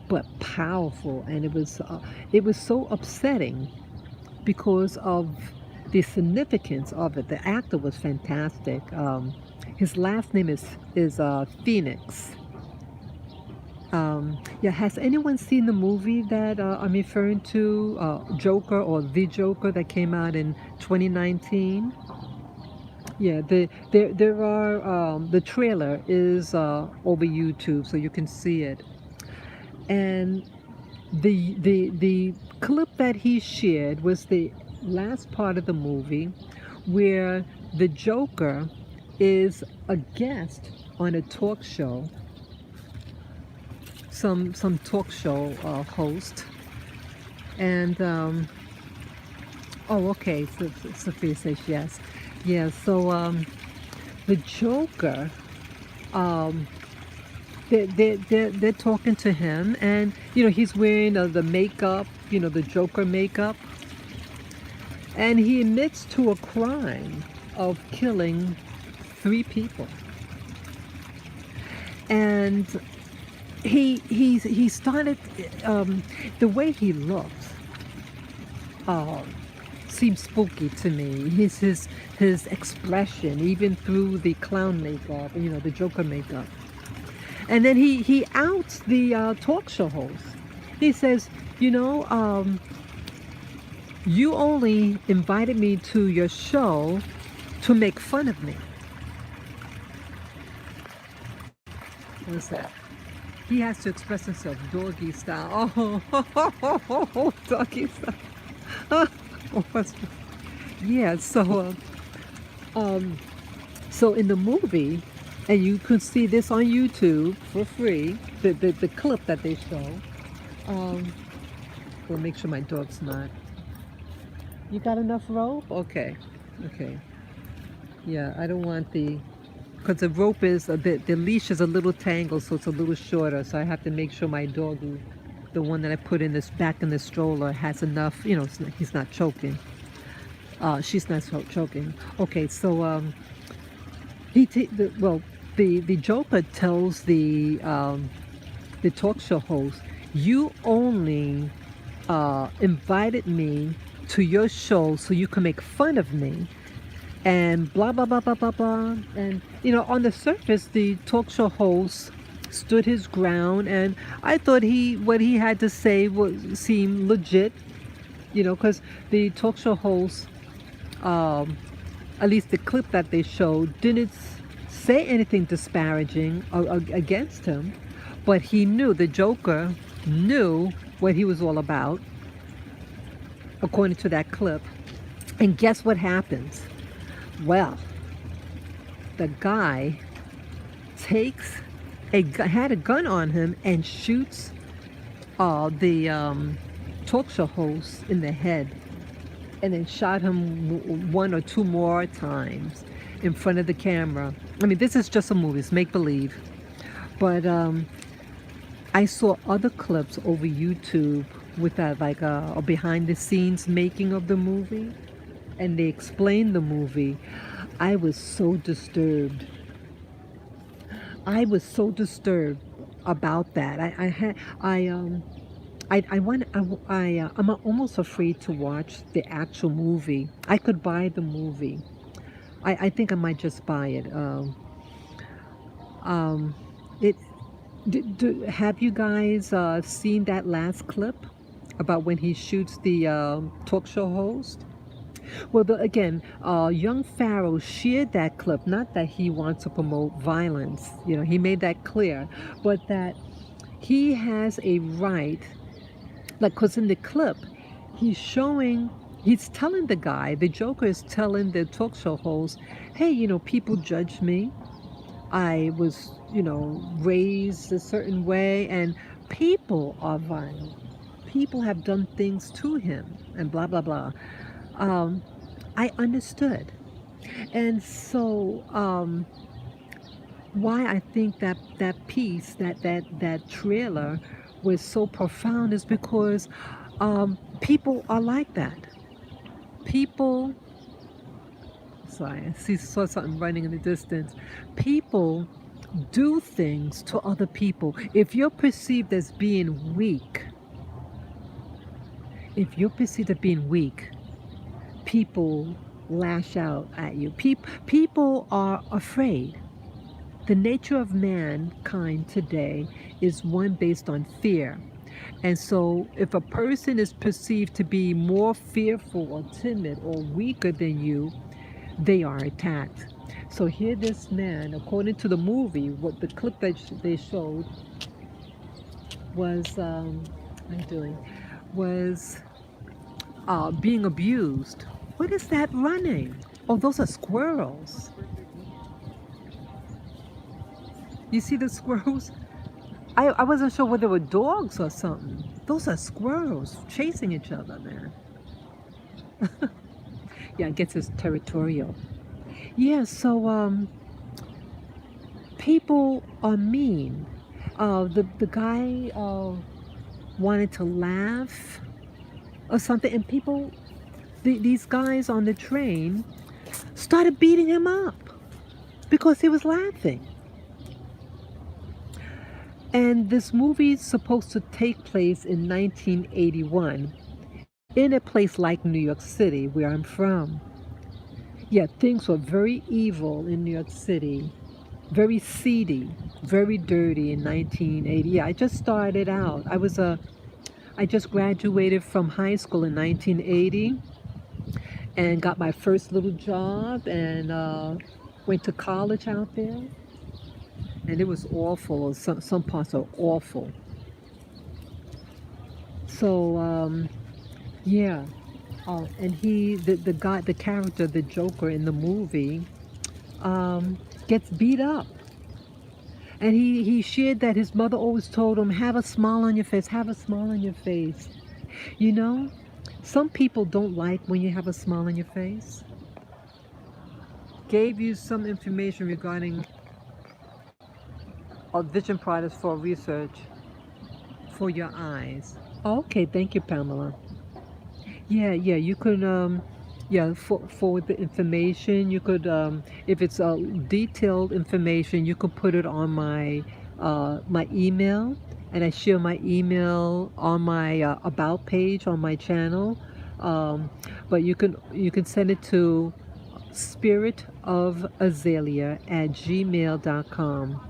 but powerful, and it was so upsetting because of the significance of it. The actor was fantastic. His last name is Phoenix. Yeah, has anyone seen the movie that I'm referring to, Joker, or The Joker, that came out in 2019? Yeah, there are, the trailer is over YouTube, so you can see it. And the clip that he shared was the last part of the movie, where the Joker is a guest on a talk show, some talk show host, and oh, okay, so Sophia says yes. Yeah, so the Joker, um, they're talking to him, and he's wearing the makeup, the Joker makeup, and he admits to a crime of killing 3 people. And he started, the way he looked uh, seemed spooky to me. His expression, even through the clown makeup, the Joker makeup. And then he outs the talk show host. He says, you only invited me to your show to make fun of me. What's that? He has to express himself doggy style. Oh, doggy style. Yeah, so in the movie, and you can see this on YouTube for free, the clip that they show. We'll make sure my dog's not. You got enough rope? Okay. Yeah, I don't want because the rope is, the leash is a little tangled, so it's a little shorter. So I have to make sure my doggy, the one that I put in this back in the stroller, has enough. He's not choking. She's not choking. Okay, so the Joker tells the talk show host, you only invited me to your show so you can make fun of me, and blah blah blah blah blah blah. And on the surface, the talk show host stood his ground, and I thought what he had to say seemed legit, because the talk show host, at least the clip that they showed, didn't say anything disparaging against him, but the Joker knew what he was all about, according to that clip. And guess what happens? Well, the guy had a gun on him and shoots the talk show host in the head, and then shot him 1 or 2 more times in front of the camera. I mean, this is just a movie, it's make believe. But I saw other clips over YouTube with that, like a behind the scenes making of the movie, and they explained the movie. I was so disturbed. About that. I'm almost afraid to watch the actual movie. I could buy the movie. I think I might just buy it. Have you guys seen that last clip about when he shoots the talk show host? Well, again, young Pharaoh shared that clip. Not that he wants to promote violence. He made that clear, but that he has a right. Like, because in the clip, he's telling the guy, the Joker is telling the talk show host, hey, people judge me. I was, raised a certain way, and people are violent. People have done things to him, and blah, blah, blah. I understood. And so, why I think that piece, that trailer was so profound is because people are like that. People, sorry, I saw something running in the distance. People do things to other people. If you're perceived as being weak, people lash out at you. People are afraid. The nature of mankind today is one based on fear. And so if a person is perceived to be more fearful or timid or weaker than you, they are attacked. So here this man, according to the movie, what the clip that they showed was, being abused. What is that running? Oh, those are squirrels. You see the squirrels? I wasn't sure whether they were dogs or something. Those are squirrels chasing each other, man. Yeah, I guess it's territorial. Yeah, so people are mean. The guy wanted to laugh or something, and people, these guys on the train started beating him up because he was laughing. And this movie is supposed to take place in 1981 in a place like New York City, where I'm from. Yeah, things were very evil in New York City, very seedy, very dirty in 1980. Yeah, I just started out. I just graduated from high school in 1980 and got my first little job and went to college out there. And it was awful. Some parts are awful. So yeah, and the guy, the character, the Joker in the movie, gets beat up. And he shared that his mother always told him, have a smile on your face, have a smile on your face. You know, some people don't like when you have a smile on your face. Gave you some information regarding vision products for research for your eyes. Okay, thank you, Pamela. Yeah, you could yeah, forward the information. You could if it's detailed information, you could put it on my email, and I share my email on my about page on my channel. But you can send it to spiritofazalea@gmail.com.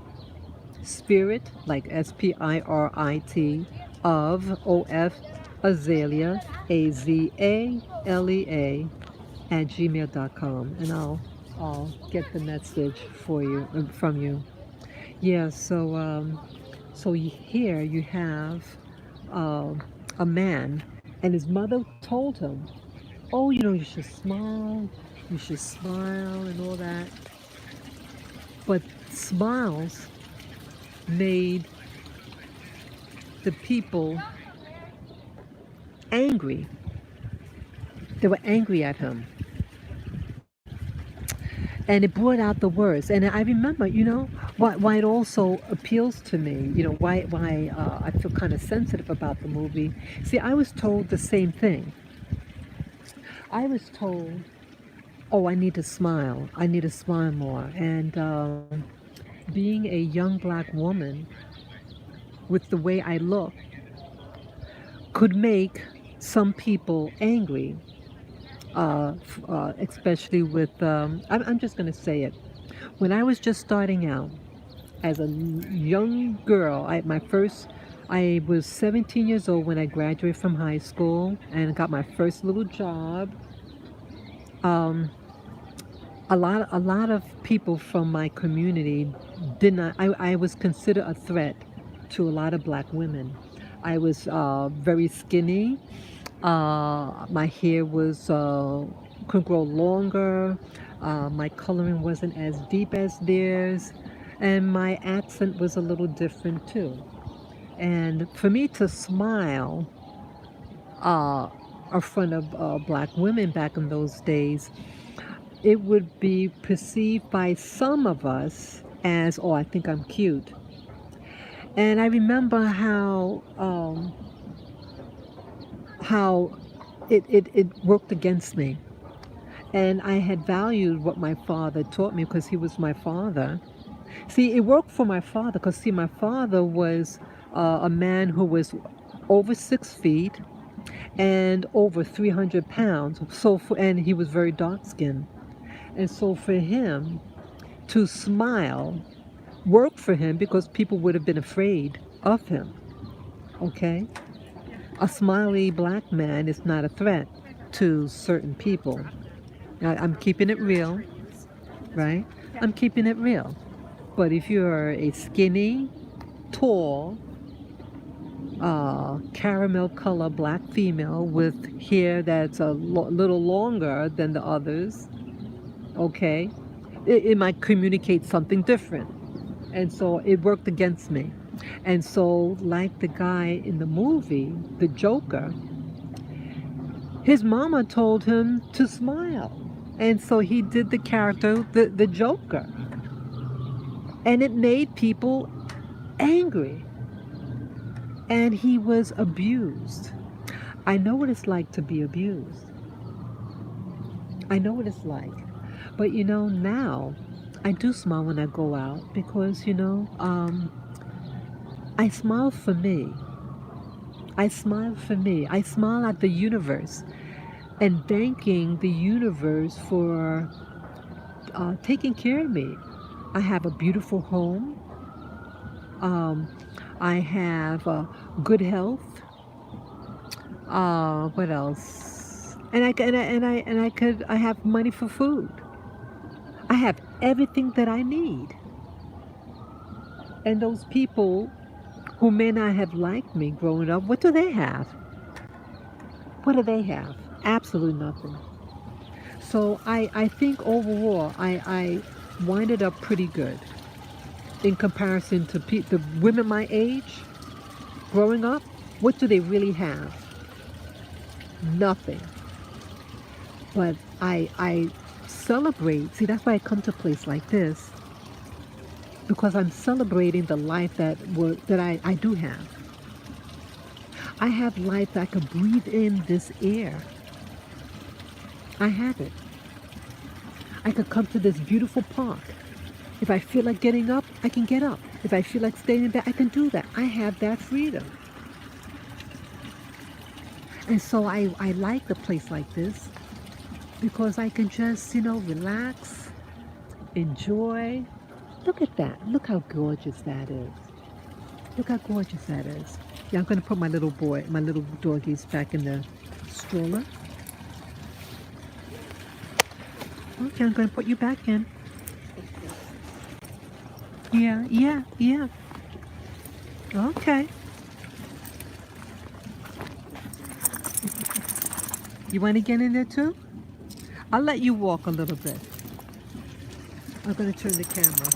Spirit, like SPIRIT, of OF Azalea, AZALEA, @gmail.com, and I'll get the message for you from you. Yeah, so here you have a man, and his mother told him, oh, you should smile and all that. But smiles made the people angry. They were angry at him. And it brought out the worst. And I remember, why it also appeals to me, why I feel kind of sensitive about the movie. See, I was told the same thing. I was told, oh, I need to smile. I need to smile more. And being a young black woman with the way I look could make some people angry, especially with, I'm just going to say it. When I was just starting out as a young girl, I was 17 years old when I graduated from high school and got my first little job. A lot of people from my community did not. I was considered a threat to a lot of black women. I was very skinny. My hair could grow longer. My coloring wasn't as deep as theirs, and my accent was a little different too. And for me to smile in front of black women back in those days, it would be perceived by some of us as, oh, I think I'm cute. And I remember how it worked against me. And I had valued what my father taught me because he was my father. See, it worked for my father because, see, my father was a man who was over 6 feet and over 300 pounds. And he was very dark-skinned. And so for him to smile worked for him because people would have been afraid of him. Okay? A smiley black man is not a threat to certain people. I'm keeping it real, right? I'm keeping it real. But if you're a skinny, tall, caramel color black female with hair that's a little longer than the others, okay, it might communicate something different. And so it worked against me. And so, like the guy in the movie, the Joker, his mama told him to smile. And so he did the character, the Joker. And it made people angry. And he was abused. I know what it's like to be abused. I know what it's like. But you know, now I do smile when I go out because, I smile for me. I smile for me. I smile at the universe and thanking the universe for taking care of me. I have a beautiful home. Um, I have good health. What else? I have money for food. I have everything that I need. And those people who may not have liked me growing up, what do they have? What do they have? Absolutely nothing. So I think overall I winded up pretty good in comparison to the women my age growing up. What do they really have? Nothing. But I celebrate. See, that's why I come to a place like this because I'm celebrating the life that I do have. I have life that I can breathe in this air. I have it. I could come to this beautiful park. If I feel like getting up, I can get up. If I feel like staying in bed, I can do that. I have that freedom. And so I like a place like this because I can just, relax, enjoy. Look at that. Look how gorgeous that is. Look how gorgeous that is. Yeah, I'm going to put my little doggies back in the stroller. Okay, I'm going to put you back in. Yeah, yeah, yeah. Okay. You want to get in there too? I'll let you walk a little bit. I'm going to turn the camera.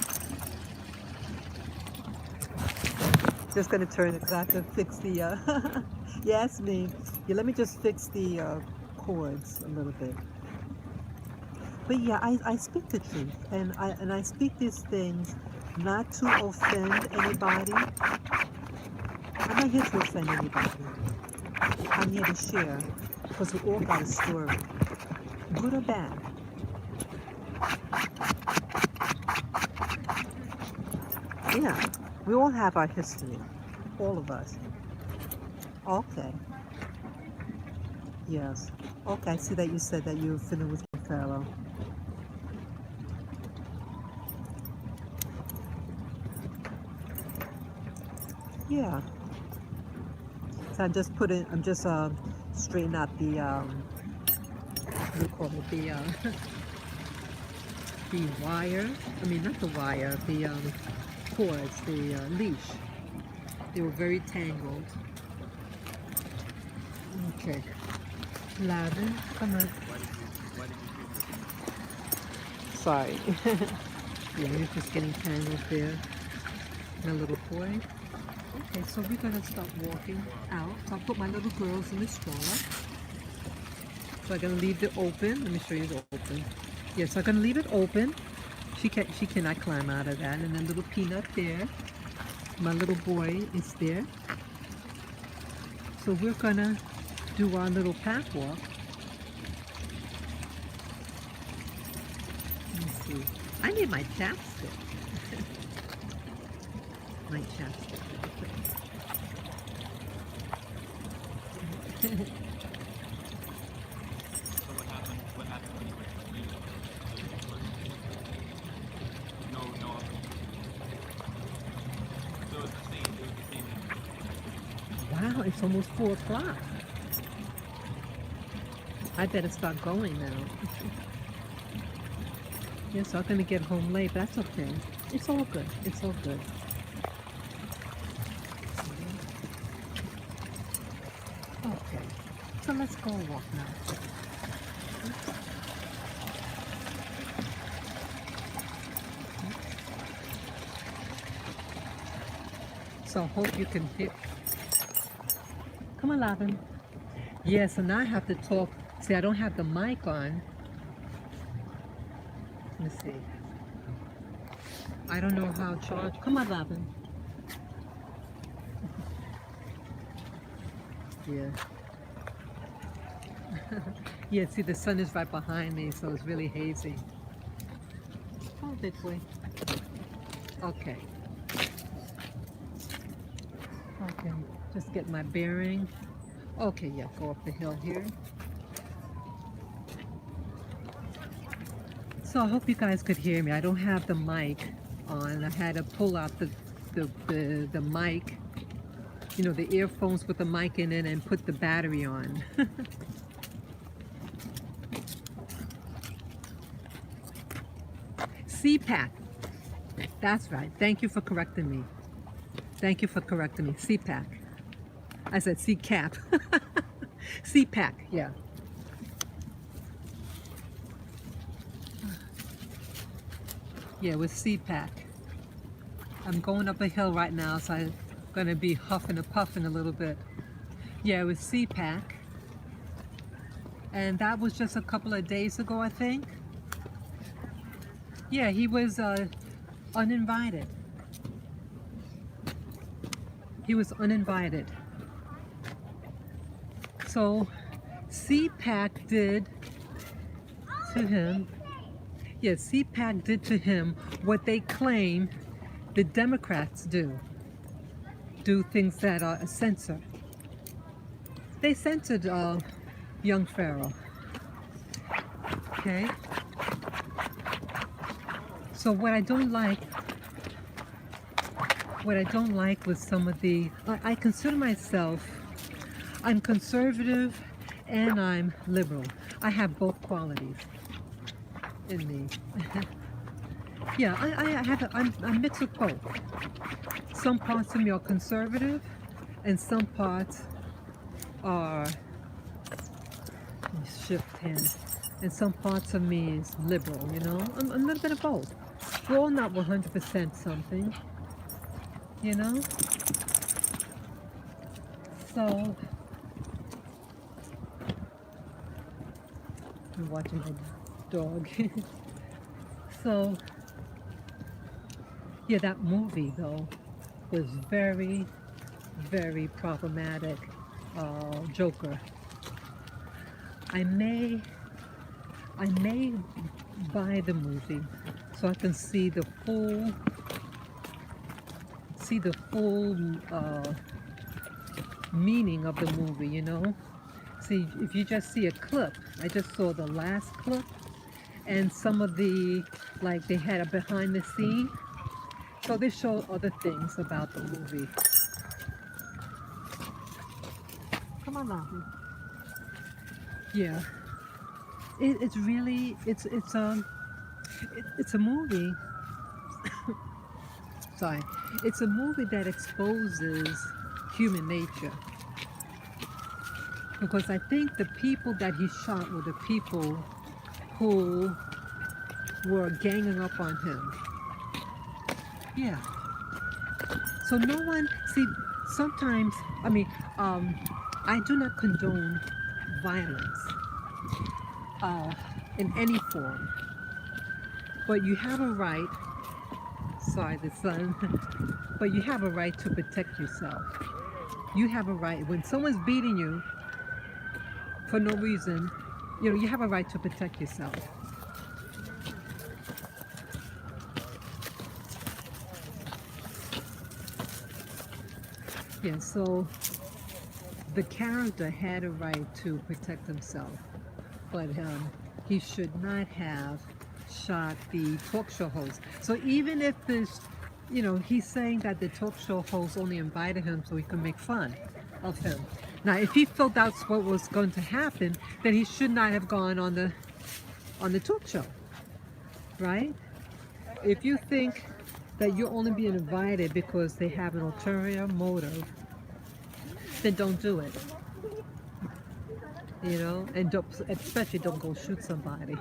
Just going to turn it because I have to fix the, yes, me. Yeah, let me just fix the cords a little bit. But yeah, I speak the truth, and I speak these things not to offend anybody. I'm not here to offend anybody. I'm here to share because we all got a story, good or bad. Yeah, we all have our history, all of us. Okay. Yes. Okay, I see that you said that you were finished with your fellow. Yeah. So I'm just straightening out the what do you call it, the wire. I mean, not the wire, the cords, the leash. They were very tangled. Okay. Lavin, come on. Sorry. Yeah, you're just getting tangled there. My little boy. Okay, so we're gonna start walking out. So I'll put my little girls in the stroller. So I'm gonna leave it open. Let me show you the open. Yes, so I'm gonna leave it open. She cannot climb out of that. And then little Peanut there. My little boy is there. So we're gonna do our little path walk. Let me see. I need my chapstick. My chapstick. Wow, it's almost 4 o'clock. I better start going now. Yes, I'm gonna get home late, but that's okay. It's all good. It's all good. Okay, so let's go walk now. So I hope you can hear. Come on, Lavin. Yeah, so now I have to talk. See, I don't have the mic on. Let me see. I don't know how charge. Come on, Robin. Yeah. Yeah, see, the sun is right behind me, so it's really hazy. Oh, big boy. Okay. Okay, just get my bearing. Okay, yeah, go up the hill here. So I hope you guys could hear me. I don't have the mic on. I had to pull out the mic, you know, the earphones with the mic in it and put the battery on. CPAC. That's right. Thank you for correcting me. Thank you for correcting me. CPAC. I said CCAP. CPAC, yeah. Yeah, with CPAC. I'm going up a hill right now, so I'm going to be huffing and puffing a little bit. Yeah, with CPAC. And that was just a couple of days ago, I think. Yeah, he was uninvited. He was uninvited. So CPAC did to him, yes, CPAC did to him what they claim the Democrats do things that are censored. They censored young Pharaoh. Okay. So what I don't like was some of the, I consider myself, I'm conservative and I'm liberal. I have both qualities in me. Yeah, I'm mixed with both. Some parts of me are conservative and some parts are, let me shift hands, and some parts of me is liberal, you know? I'm a little bit of both. We're all not 100% something, you know? So, I'm watching the dog. So, yeah, that movie though was very, very problematic. Joker. I may buy the movie so I can see the full meaning of the movie, you know. See, if you just see a clip, I just saw the last clip and some of the, like they had a behind the scene, so they show other things about the movie. Come on, Lavi. Yeah, it's really, it's a movie. Sorry, it's a movie that exposes human nature. Because I think the people that he shot were the people who were ganging up on him. Yeah. So no one, see, sometimes, I mean, I do not condone violence in any form. But you have a right, sorry, the sun, but you have a right to protect yourself. You have a right, when someone's beating you for no reason, you know, you have a right to protect yourself. Yeah, so the character had a right to protect himself, but he should not have shot the talk show host. So even if this, you know, he's saying that the talk show host only invited him so he could make fun of him. Now, if he felt that's what was going to happen, then he should not have gone on the talk show, right? If you think that you're only being invited because they have an ulterior motive, then don't do it. You know, and especially don't go shoot somebody.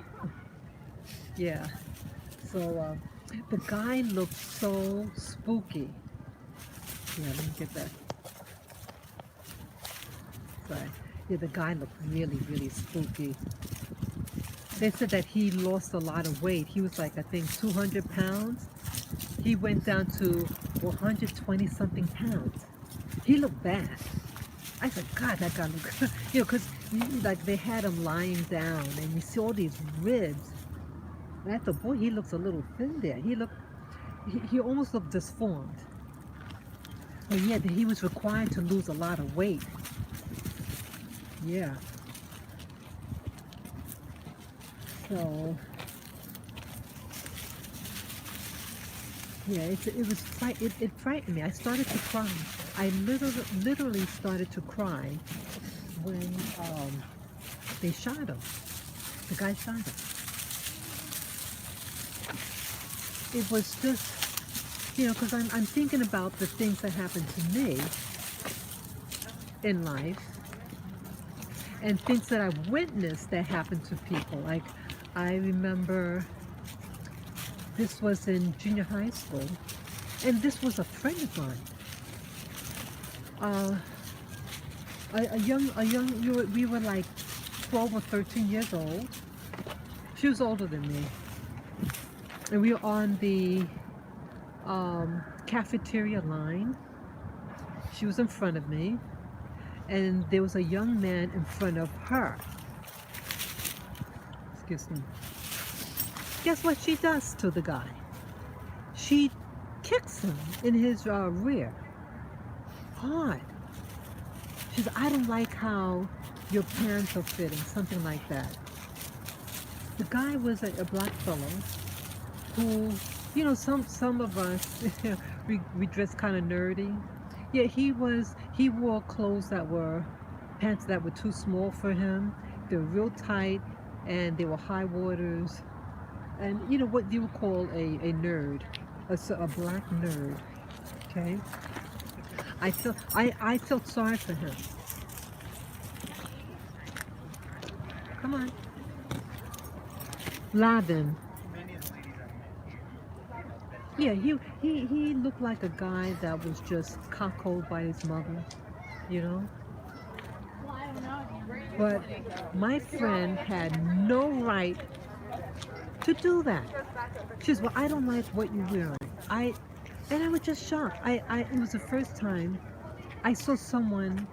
Yeah. So the guy looked so spooky. Yeah, let me get that. Sorry. Yeah, the guy looked really, really spooky. They said that he lost a lot of weight. He was like, I think, 200 pounds. he went down to 120 something pounds. He looked bad. I said, God, that guy looked, because like they had him lying down and you see all these ribs. And I thought, boy, he looks a little thin there. He almost looked disformed. But yeah, he was required to lose a lot of weight. Yeah. So, yeah, it frightened me. I started to cry. I literally started to cry when they shot him. The guy shot him. It was just, because I'm thinking about the things that happened to me in life and things that I've witnessed that happened to people. Like, I remember this was in junior high school, and this was a friend of mine. We were like 12 or 13 years old. She was older than me. And we were on the cafeteria line. She was in front of me, and there was a young man in front of her. Excuse me. Guess what she does to the guy? She kicks him in his rear. Hard. She said, I don't like how your pants are fitting, something like that. The guy was a black fellow who, some of us, we dress kind of nerdy. Yeah, he wore clothes pants that were too small for him. They were real tight, and they were high waters. And what you would call a nerd, a black nerd, okay? I felt sorry for him. Come on. Lavin. Yeah, he looked like a guy that was just cuckolded by his mother, But my friend had no right to do that. She says, well, I don't like what you're wearing. And I was just shocked. It was the first time I saw someone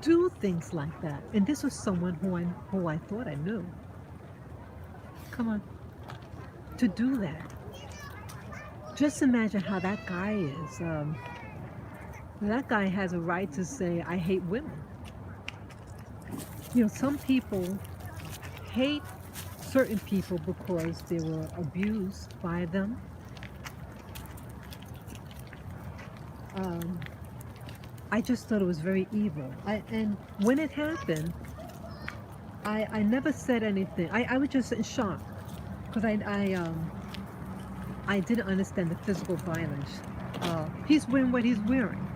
do things like that. And this was someone who I thought I knew. Come on. To do that. Just imagine how that guy is. That guy has a right to say, I hate women. Some people hate certain people because they were abused by them. I just thought it was very evil. And when it happened, I never said anything. I was just in shock because I didn't understand the physical violence. He's wearing what he's wearing,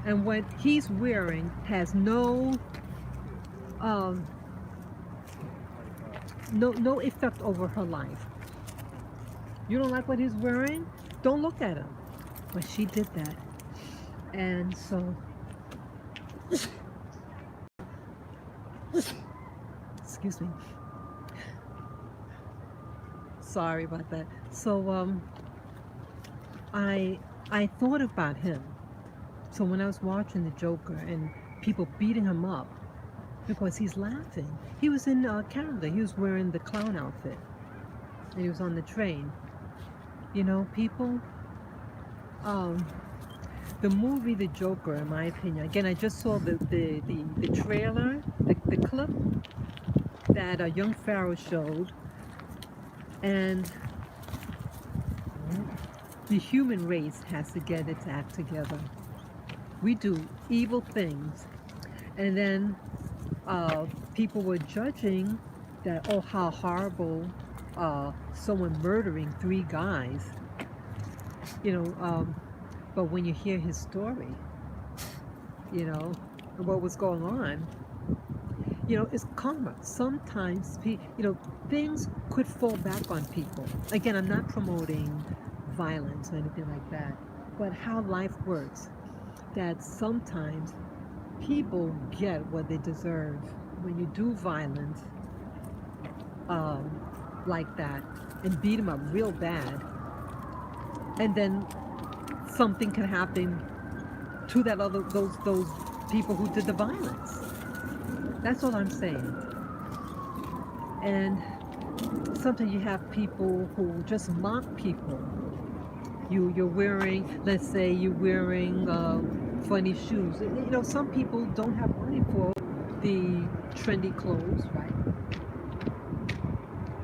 and what he's wearing has no effect over her life. You don't like what he's wearing? Don't look at him. But she did that. And so, excuse me. Sorry about that. So, I thought about him. So when I was watching the Joker and people beating him up because he's laughing. He was in Canada. He was wearing the clown outfit. And he was on the train. People, the movie The Joker, in my opinion, again, I just saw the trailer, the clip that Young Pharaoh showed, and the human race has to get its act together. We do evil things, and then people were judging that, oh, how horrible someone murdering 3 guys, but when you hear his story, what was going on, it's karma. Sometimes, things could fall back on people. Again, I'm not promoting violence or anything like that, but how life works, that sometimes people get what they deserve. When you do violence like that and beat them up real bad, and then something can happen to that other those people who did the violence. That's all I'm saying. And sometimes you have people who just mock people. You're wearing, let's say you're wearing funny shoes. You know, some people don't have money for the trendy clothes, right?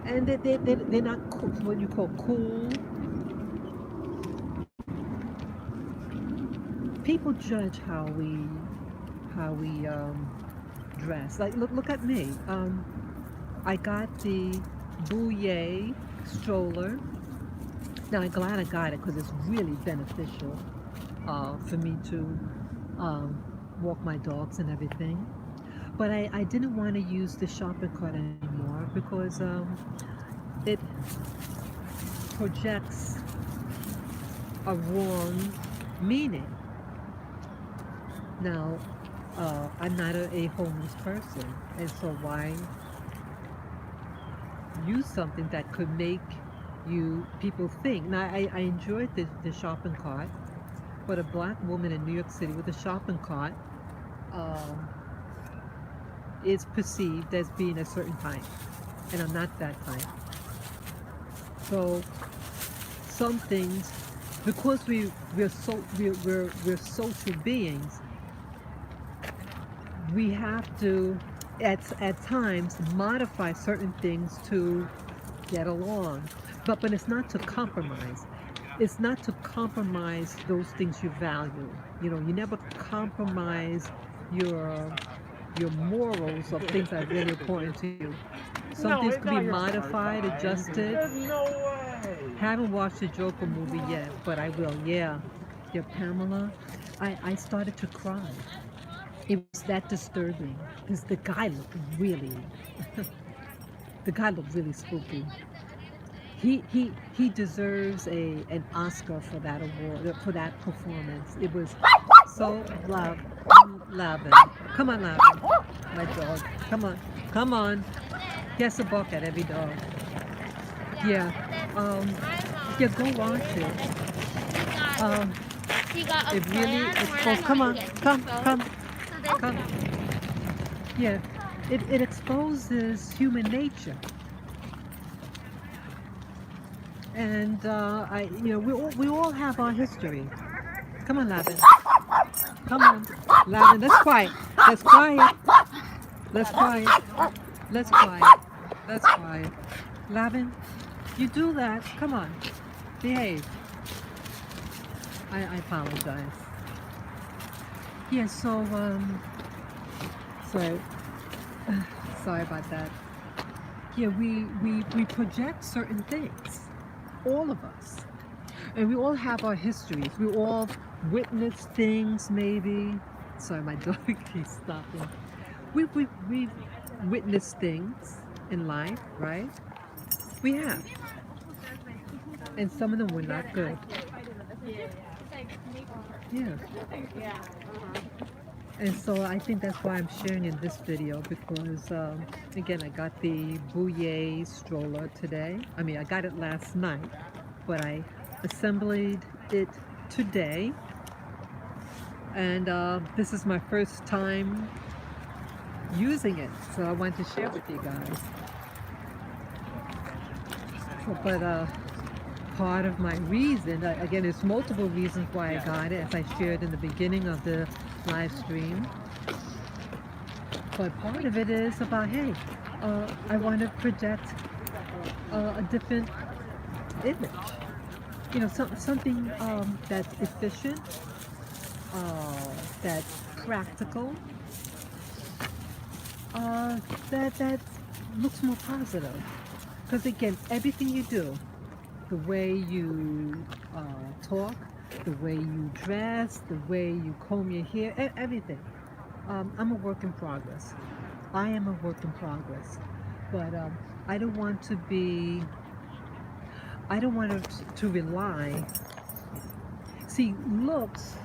And they're not cool, what you call cool. People judge how we dress. Like look at me. I got the BOOYAH stroller. Now I'm glad I got it because it's really beneficial for me to walk my dogs and everything. But I didn't want to use the shopping cart anymore because it projects a wrong meaning. Now, I'm not a homeless person, and so why use something that could make people think? Now, I enjoyed the shopping cart, but a black woman in New York City with a shopping cart is perceived as being a certain type, and I'm not that type. So some things, because we're social beings, we have to at times modify certain things to get along. But it's not to compromise. It's not to compromise those things you value. You know, you never compromise your morals of things that are really important to you. Some things can be modified, adjusted. There's no way. Haven't watched the Joker movie yet, but I will. Yeah, Pamela. I started to cry. It was that disturbing because the guy looked really, spooky. He deserves an Oscar for that award, for that performance. It was so Lavin. Come on, Lavin, my dog. Come on. He has to bark at every dog. Yeah. Go watch it. It really exposed. Come on, come. Yeah, it exposes human nature. And we all have our history. Come on, Lavin. Come on, Lavin. Let's quiet. Let's quiet. Let's quiet. Let's quiet. Let's quiet. Lavin, you do that. Come on, behave. I apologize. Yeah. So sorry. Sorry about that. Yeah, we project certain things. All of us. And we all have our histories. We all witness things, maybe. Sorry, my dog keeps stopping. We've witnessed things in life, right? We have. And some of them were not good. Yeah. And so I think that's why I'm sharing in this video because, again, I got the BOOYAH stroller today. I mean, I got it last night, but I assembled it today. And this is my first time using it, so I wanted to share with you guys. But part of my reason, again, there's multiple reasons why I got it, as I shared in the beginning of the live stream. But part of it is about, hey, I want to project a different image. You know, something that's efficient, that's practical, that looks more positive. Because again, everything you do, the way you talk, the way you dress, the way you comb your hair, everything. I'm a work in progress. I am a work in progress. But I don't want to rely. See, looks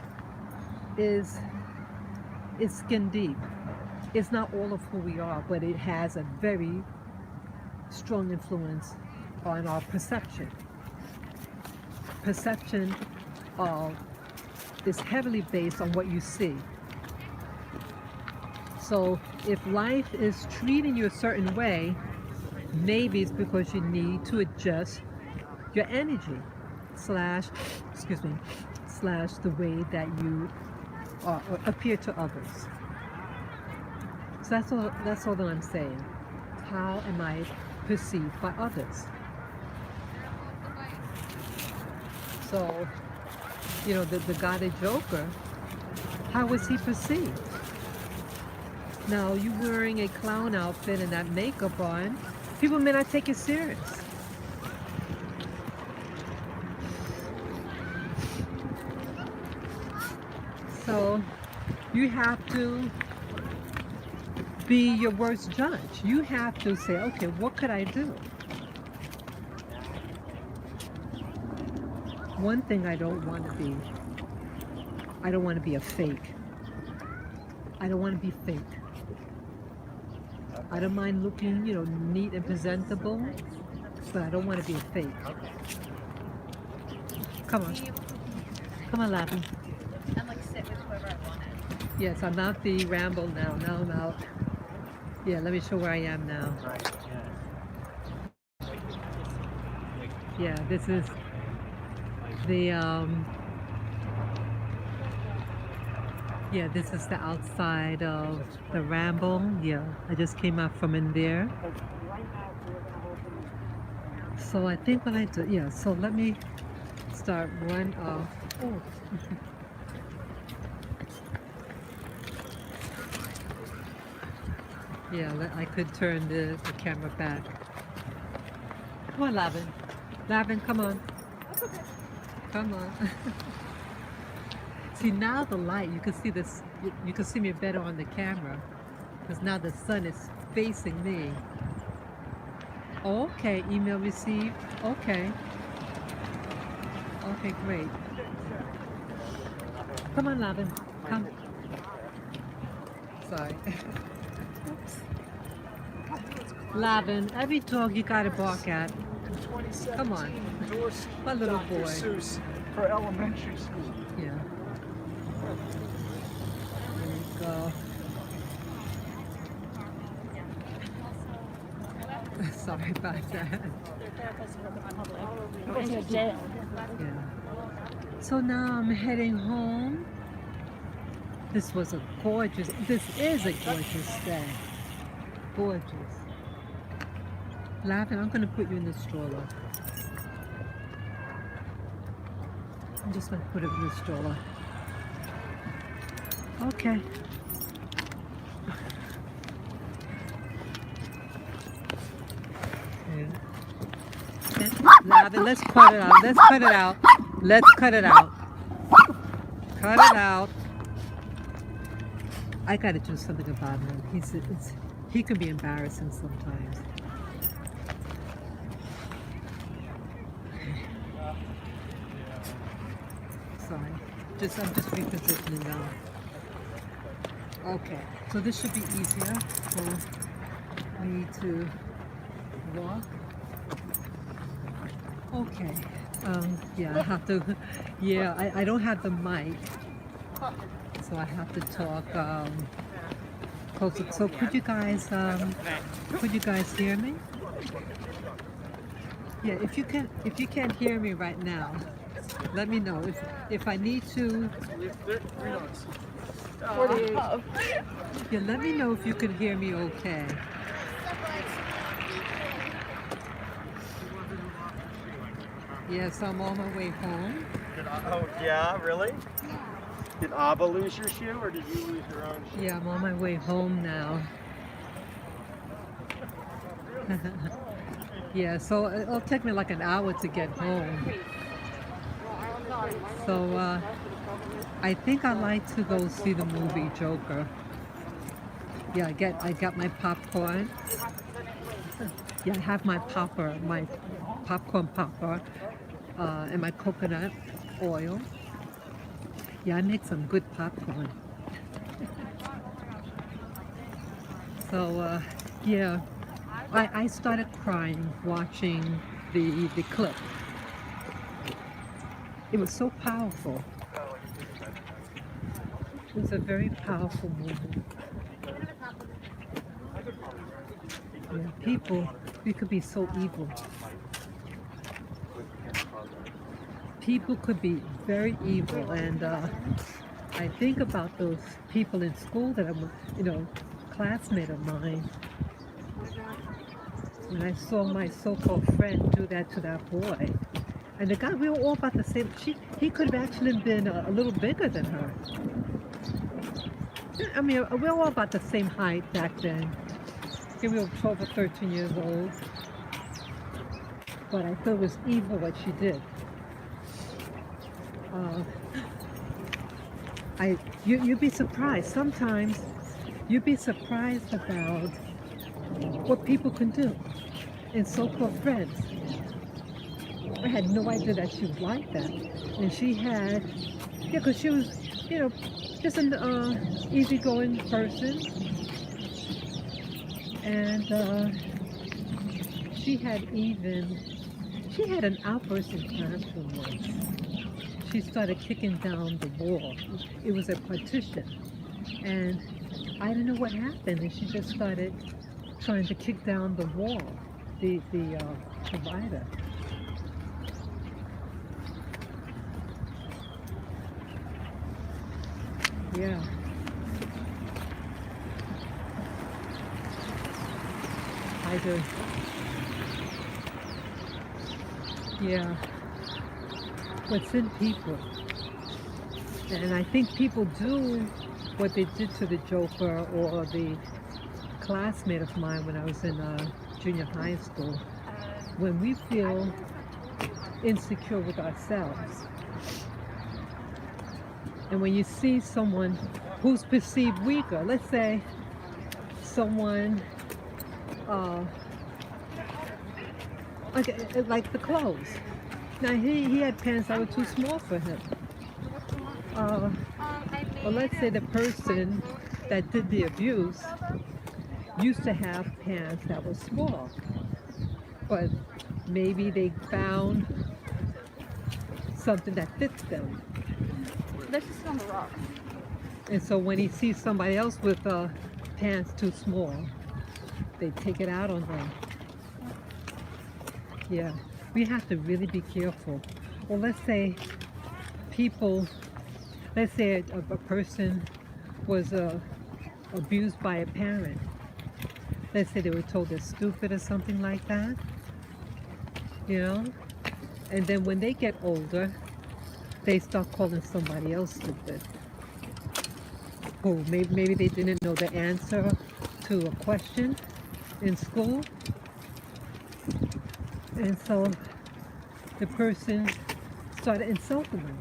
is skin deep. It's not all of who we are, but it has a very strong influence on our perception. perception of is heavily based on what you see. So if life is treating you a certain way, maybe it's because you need to adjust your energy slash the way that you appear to others. So that's all that I'm saying. How am I perceived by others? So, you know, the guy, the Joker, how was he perceived? Now, you wearing a clown outfit and that makeup on, people may not take you serious. So, you have to be your worst judge. You have to say, okay, what could I do? One thing I don't want to be a fake. I don't want to be fake. I don't mind looking, you know, neat and presentable, but I don't want to be a fake. Come on. Come on, Lappy. And like sit with whoever I wanted. Yes, I'm not the ramble now. Now I'm out. Yeah, let me show where I am now. Yeah, this is the this is the outside of the ramble. Yeah, I just came out from in there. So I think what I do, yeah, so let me start one off. Oh. Yeah, I could turn the camera back. Come on, Lavin. Lavin, come on. Come on. See, now the light, you can see this, you can see me better on the camera because now the sun is facing me. Okay, email received. Okay. Okay, great. Come on, Lavin. Come. Sorry. Oops. Lavin, every dog you gotta bark at. Come on. My little boy. For elementary school. Yeah. There you go. Sorry about that. Yeah. So now I'm heading home. This is a gorgeous day. Gorgeous. Lavin, I'm going to put you in the stroller. I'm just going to put it in the stroller. Okay. Lavin, let's cut it out. Let's cut it out. Let's cut it out. Cut it out. I got to do something about him. He can be embarrassing sometimes. Sorry. I'm just repositioning now. Okay. So this should be easier for me to walk. Okay. Yeah, I have to. Yeah, I don't have the mic, so I have to talk closer. So could you guys hear me? Yeah, if you can't hear me right now, let me know. If I need to. Yeah, let me know if you can hear me okay. Yes, I'm on my way home. Oh, yeah, really? Did Abba lose your shoe or did you lose your own shoe? Yeah, I'm on my way home now. Yeah, so it'll take me like an hour to get home. So I think I'd like to go see the movie Joker. Yeah, I got my popcorn. Yeah, I have my popcorn popper, and my coconut oil. Yeah, I make some good popcorn. So yeah, I started crying watching the clip. It was so powerful. It was a very powerful movie. Yeah, people, we could be so evil. People could be very evil, and I think about those people in school that I'm, classmate of mine. When I saw my so-called friend do that to that boy, and the guy, we were all about the same. He could have actually been a little bigger than her. I mean, we were all about the same height back then. We were 12 or 13 years old. But I thought it was evil what she did. You'd be surprised. Sometimes you'd be surprised about what people can do in so-called friends. I had no idea that she was like that. And she had, yeah, because she was, just an easygoing person. And she had an outburst in classroom once. She started kicking down the wall. It was a partition. And I don't know what happened. And she just started trying to kick down the wall, the divider. Yeah. I do. Yeah. What's in people. And I think people do what they did to the Joker or the classmate of mine when I was in junior high school. When we feel insecure with ourselves, and when you see someone who's perceived weaker, let's say someone like the clothes. Now he had pants that were too small for him. Well, let's say the person that did the abuse used to have pants that were small, but maybe they found something that fits them. Let's just sit on the rock. And so when he sees somebody else with pants too small, they take it out on them. Yeah, we have to really be careful. Well, let's say a person was abused by a parent. Let's say they were told they're stupid or something like that, and then when they get older, they start calling somebody else stupid. Who maybe they didn't know the answer to a question in school, and so the person started insulting them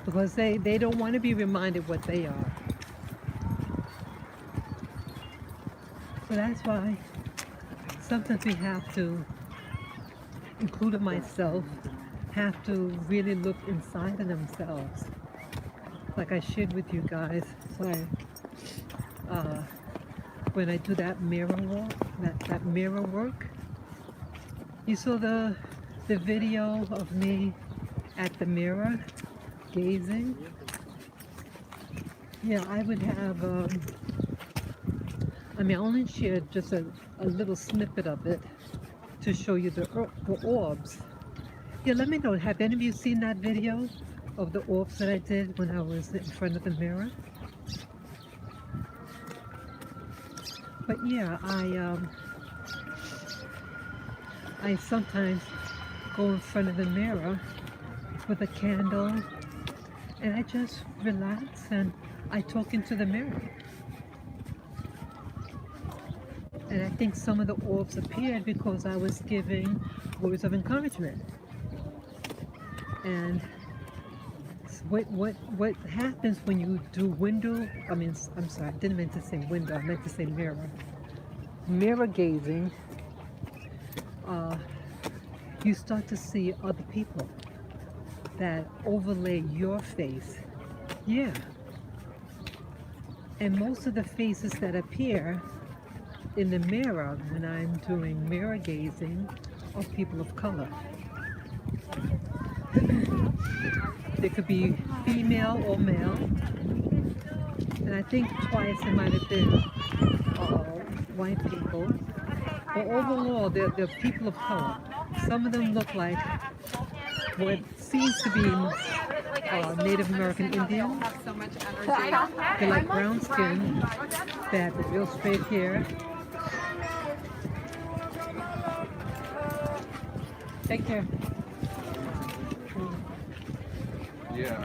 because they don't want to be reminded what they are. So that's why sometimes we have to, including myself, have to really look inside of themselves. Like I shared with you guys, so when I do that mirror walk, that mirror work, you saw the video of me at the mirror gazing. Yeah, I would have I only shared just a little snippet of it to show you the orbs. Yeah, let me know, have any of you seen that video of the orbs that I did when I was in front of the mirror? But yeah, I sometimes go in front of the mirror with a candle and I just relax and I talk into the mirror. And I think some of the orbs appeared because I was giving words of encouragement. And what happens when you do I'm sorry, I didn't mean to say window, I meant to say mirror. Mirror gazing, you start to see other people that overlay your face. Yeah. And most of the faces that appear in the mirror when I'm doing mirror gazing are people of color. They could be female or male. And I think twice it might have been white people. But overall, they're people of color. Some of them look like what seems to be Native American Indians. So much energy. They like brown skin, they have the real straight hair. Take care. Yeah.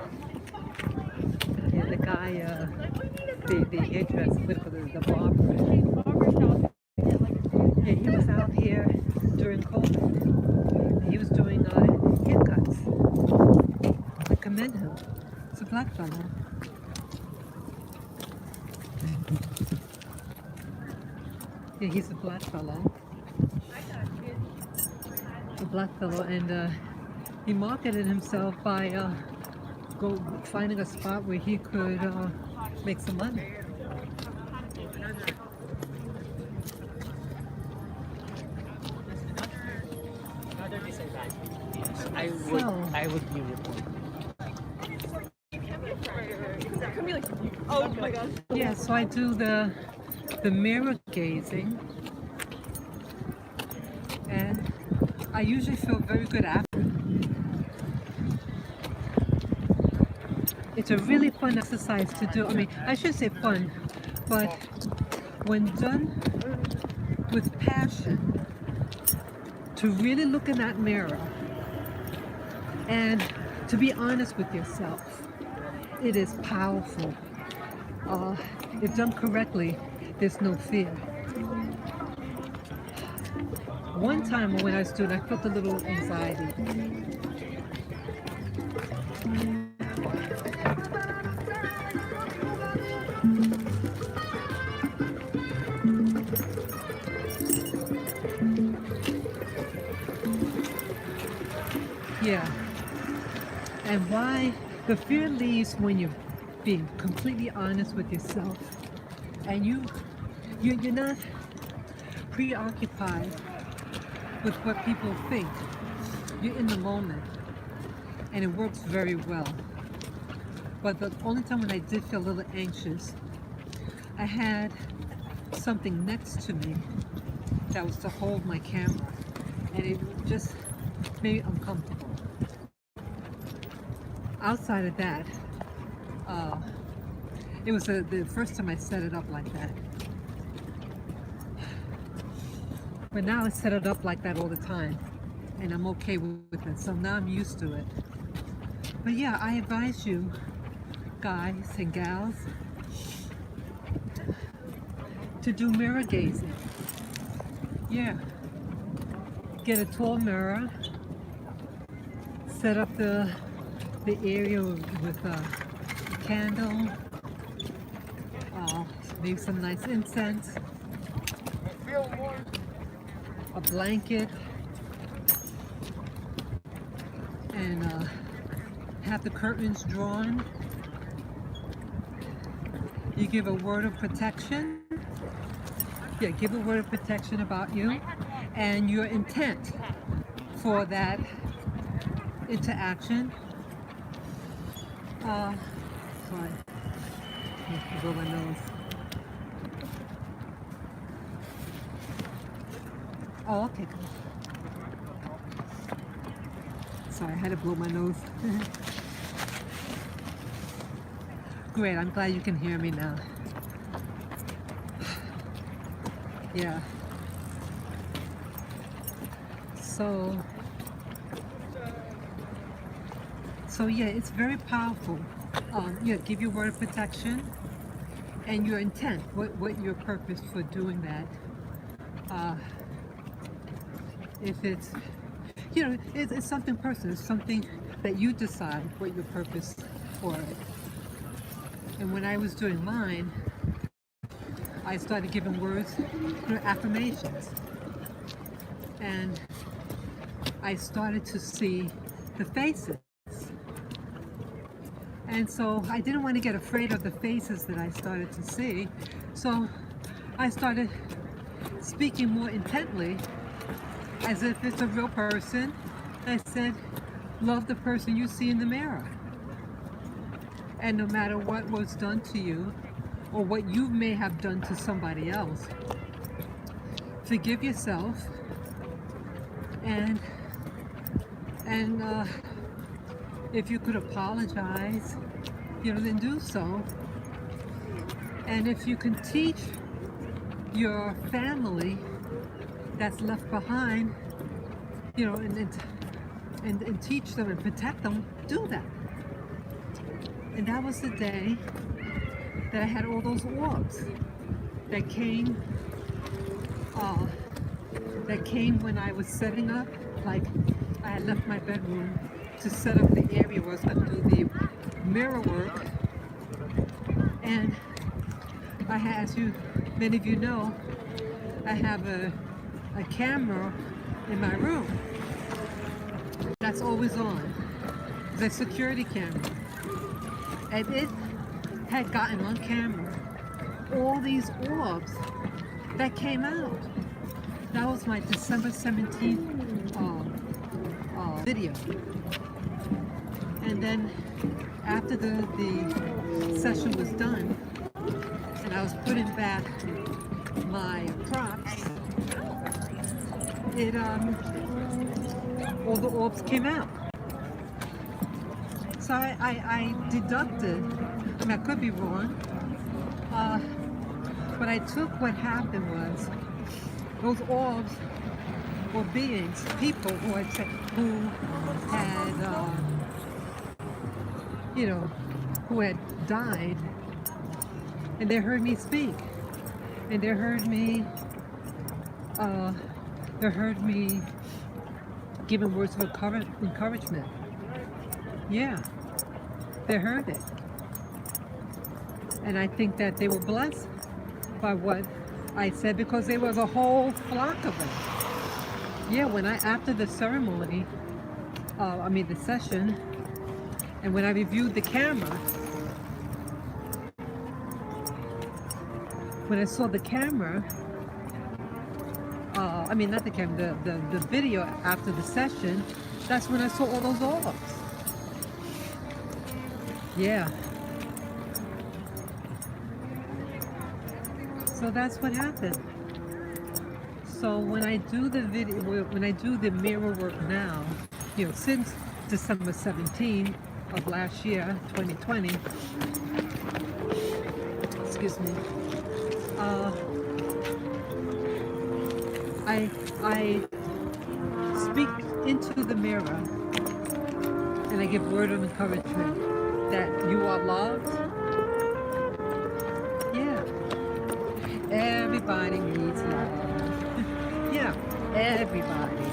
Yeah, the guy, the hairdresser, the barber. Yeah, he was out here during COVID. He was doing haircuts. I commend him. It's a black fellow. Yeah, he's a black fellow. A black fellow, and he marketed himself by finding a spot where he could make some money. I would be with you. Oh my gosh. Yeah, so I do the mirror gazing, and I usually feel very good after. It's a really fun exercise to do. I mean, I should say fun, but when done with passion, to really look in that mirror and to be honest with yourself, it is powerful. If done correctly, there's no fear. One time when I was doing it, I felt a little anxiety. Yeah. And why the fear leaves when you're being completely honest with yourself, and you're not preoccupied with what people think. You're in the moment, and it works very well. But the only time when I did feel a little anxious, I had something next to me that was to hold my camera, and it just made me uncomfortable. Outside of that, it was the first time I set it up like that. But now I set it up like that all the time, and I'm okay with it. So now I'm used to it. But yeah, I advise you, guys and gals, to do mirror gazing. Yeah. Get a tall mirror, set up the area with a candle, maybe some nice incense, a blanket, and have the curtains drawn. You give a word of protection. Yeah, give a word of protection about you and your intent for that interaction. Sorry, I blow my nose. Oh, okay, cool. Sorry, I had to blow my nose. Great, I'm glad you can hear me now. Yeah. So yeah, it's very powerful. Yeah, give your word of protection and your intent, what your purpose for doing that. If it's, you know, it's something personal, it's something that you decide what your purpose for it. And when I was doing mine, I started giving words, affirmations. And I started to see the faces. And so I didn't want to get afraid of the faces that I started to see. So I started speaking more intently, as if it's a real person. I said, love the person you see in the mirror. And no matter what was done to you, or what you may have done to somebody else, forgive yourself and if you could apologize, then do so. And if you can teach your family that's left behind, and teach them and protect them, do that. And that was the day that I had all those orbs that came when I was setting up. Like, I had left my bedroom to set up the area where I was going to do the mirror work. And I had, as many of you know, I have a camera in my room that's always on. It's a security camera. And it had gotten on camera all these orbs that came out. That was my December 17th video. And then after the session was done, and I was putting back my props, all the orbs came out. So I deducted, I could be wrong, but I took what happened was those orbs were beings, people who had who had died, and they heard me speak, and they heard me giving words of encouragement. Yeah, they heard it. And I think that they were blessed by what I said, because there was a whole flock of them. Yeah, after the ceremony, the session, and when I reviewed the camera, when I saw the camera, not the camera, the video after the session, that's when I saw all those orbs. Yeah. So that's what happened. So when I do the mirror work now, since December 17th of last year, 2020, excuse me, I speak into the mirror and I give word of encouragement that you are loved. Yeah. Everybody needs love. Yeah, everybody.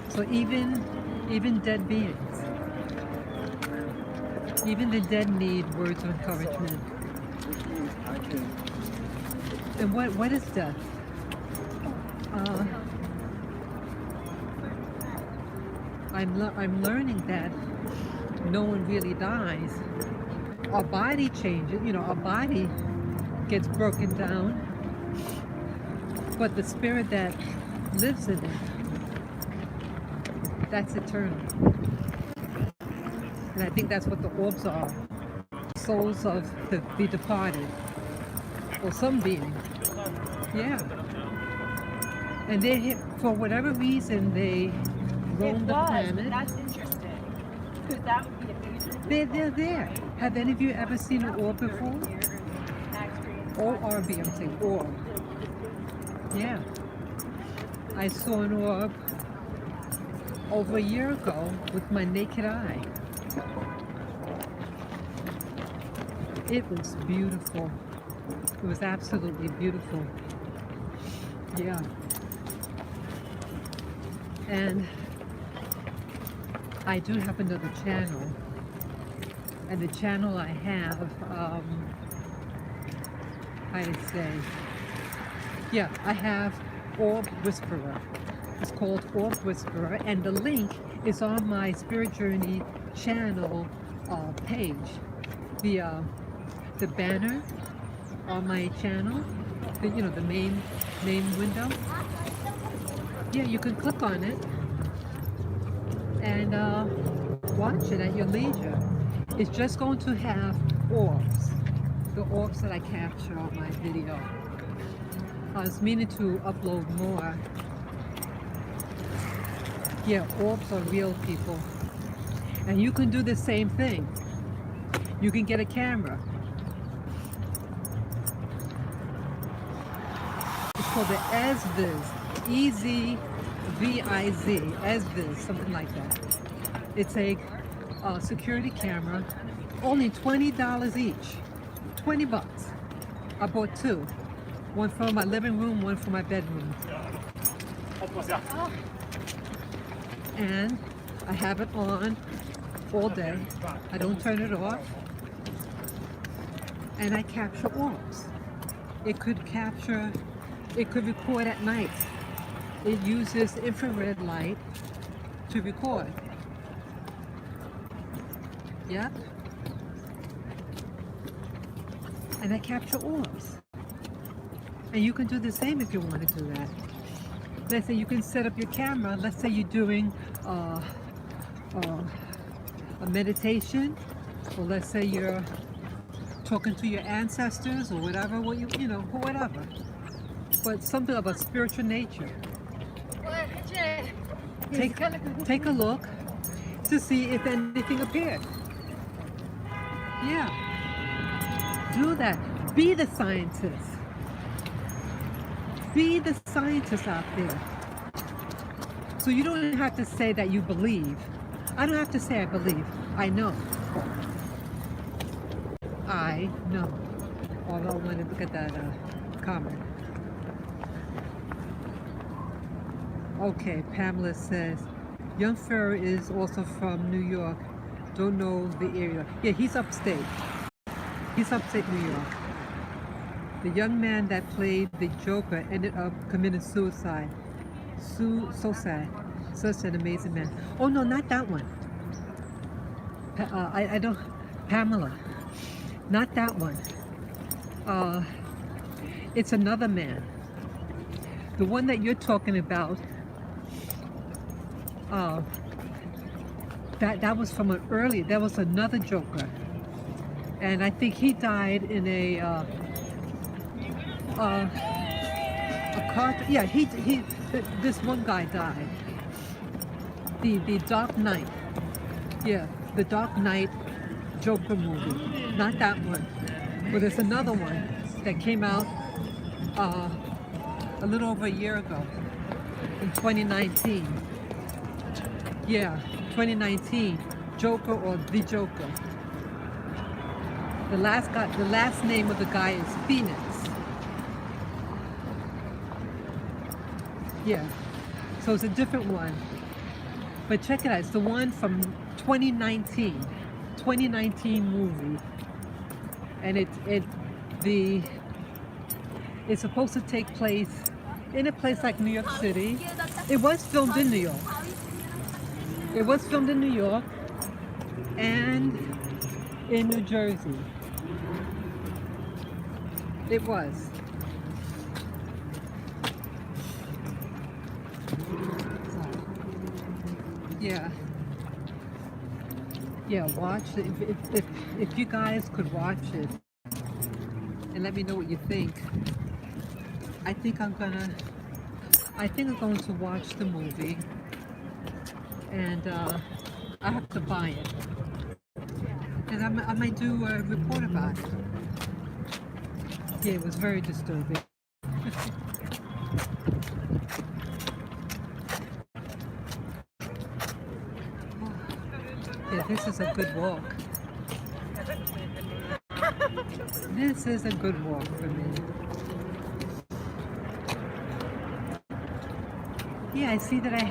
So even dead beings, even the dead need words of encouragement. And what is death? I'm learning that no one really dies. Our body changes, our body gets broken down, but the spirit that lives in it, that's eternal. And I think that's what the orbs are, souls of the departed, or some being. Yeah. And they're here, for whatever reason, they roam the planet. That's interesting. Because that would be amazing. They're there. Have any of you ever seen an orb before? O-R-B, I'm saying orb. Yeah. I saw an orb over a year ago with my naked eye. It was beautiful. It was absolutely beautiful. Yeah. And I do have another channel. And the channel I have, I have Orb Whisperer. It's called Orb Whisperer, and the link is on my Spirit Journey channel page. The banner on my channel, the main window. Yeah, you can click on it, and watch it at your leisure. It's just going to have orbs, the orbs that I capture on my video. I was meaning to upload more. Yeah, orbs are real, people. And you can do the same thing. You can get a camera. It's called the EZVIZ, E-Z-V-I-Z, EZVIZ, something like that. It's a security camera, only $20 each, 20 bucks. I bought two, one for my living room, one for my bedroom. And I have it on all day. I don't turn it off. And I capture orbs. It could record at night. It uses infrared light to record. Yep. And I capture orbs. And you can do the same if you want to do that. Let's say you can set up your camera. Let's say you're doing a meditation, or let's say you're talking to your ancestors or whatever, whatever. But something of a spiritual nature. Take a look to see if anything appeared. Yeah. Do that. Be the scientist. Be the scientist out there. So you don't have to say that you believe. I don't have to say I believe. I know. I know. Although I want to look at that comment. Okay, Pamela says, Young Ferrer is also from New York. Don't know the area. Yeah, he's upstate. He's upstate New York. The young man that played the Joker ended up committing suicide. So sad. Such an amazing man. Oh no, not that one. I don't. Pamela. Not that one. It's another man. The one that you're talking about. That was from an early. That was another Joker, and I think he died in a car. Yeah, this one guy died. The Dark Knight. Yeah, the Dark Knight Joker movie. Not that one. But there's another one that came out a little over a year ago, in 2019. Yeah, 2019. Joker or the Joker. The last name of the guy is Phoenix. Yeah, so it's a different one. But check it out, it's the one from 2019 movie. And it's supposed to take place in a place like New York City. It was filmed in New York. It was filmed in New York and in New Jersey. It was. Yeah. Yeah, watch it. If you guys could watch it and let me know what you think. I think I'm going to watch the movie, and I have to buy it. And I might do a report about it. Yeah, it was very disturbing. Yeah, this is a good walk. This is a good walk for me. Yeah, I see that I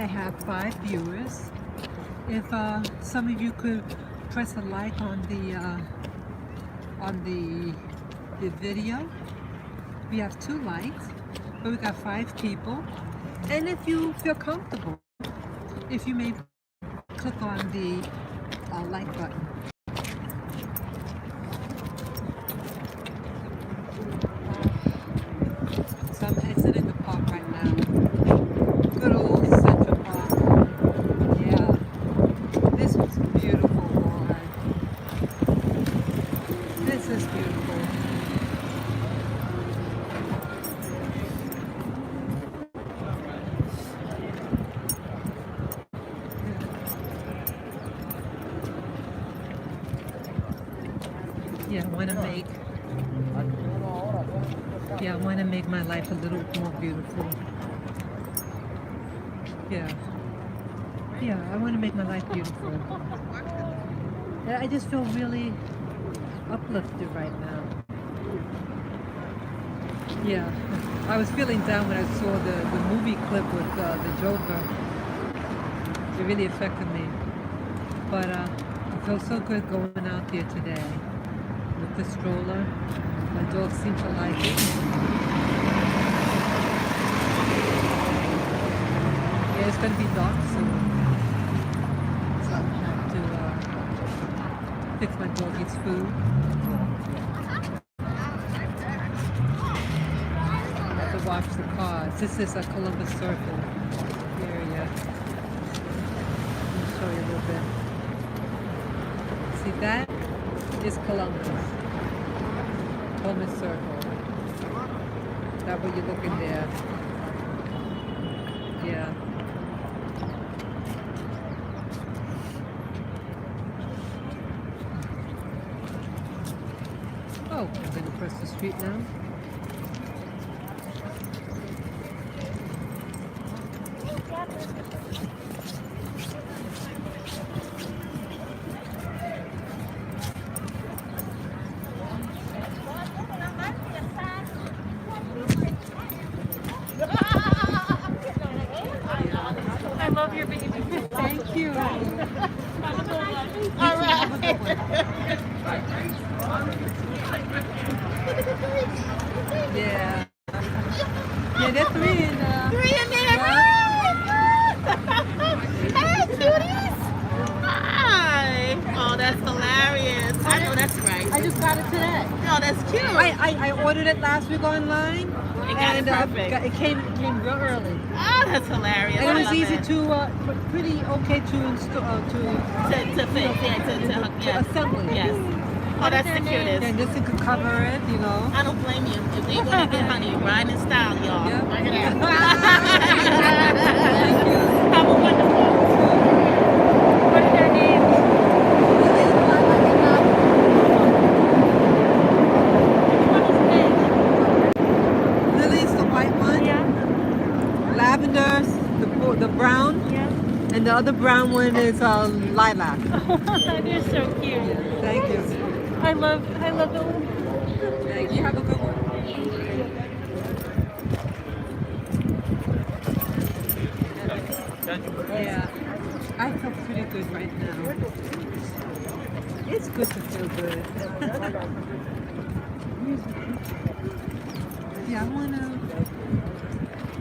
have 5 viewers. If some of you could press a like on the video. We have 2 likes, but we got 5 people. And if you feel comfortable, if you may click on the like button. So I'm exiting the park right now. Good old Central Yeah, I want to make my life a little more beautiful. Yeah. Yeah, I want to make my life beautiful. And I just feel really uplifted right now. Yeah. I was feeling down when I saw the movie clip with the Joker. It really affected me. But it felt so good going out there today with the stroller. My dog seemed to like it. Yeah, it's going to be dark soon. So I have to fix my doggy's food. I have to watch the cars. This is a Columbus Circle area. Let me show you a little bit. See, that is Columbus. Columbus Circle. That what you're looking there. Yeah. Oh, I'm going to cross the street now. I love your baby. Thank you. All Have a good one. Yeah. Yeah, they're three in Hey, cuties! Hi! Oh, that's hilarious. I know that's right. I just got it today. No, that's cute. I ordered it last week online. You got it perfect. It came real early. Oh, that's hilarious. And I it was love easy it. to, pretty okay to To fix, to yes. assemble. Yes. Oh, that's the cutest. And just to cover it, you know. I don't blame you. If they want to get honey, ride in style, y'all. Yeah. Look at that. Have a wonderful. What are their names? Lily's the white one. Yeah. Lavender's the brown. Yeah. And the other brown one is lilac. They're so cute. Yeah, thank you. I love the little. Thank you. Have a good one. Yeah, I feel pretty good right now. It's good to feel good. Yeah,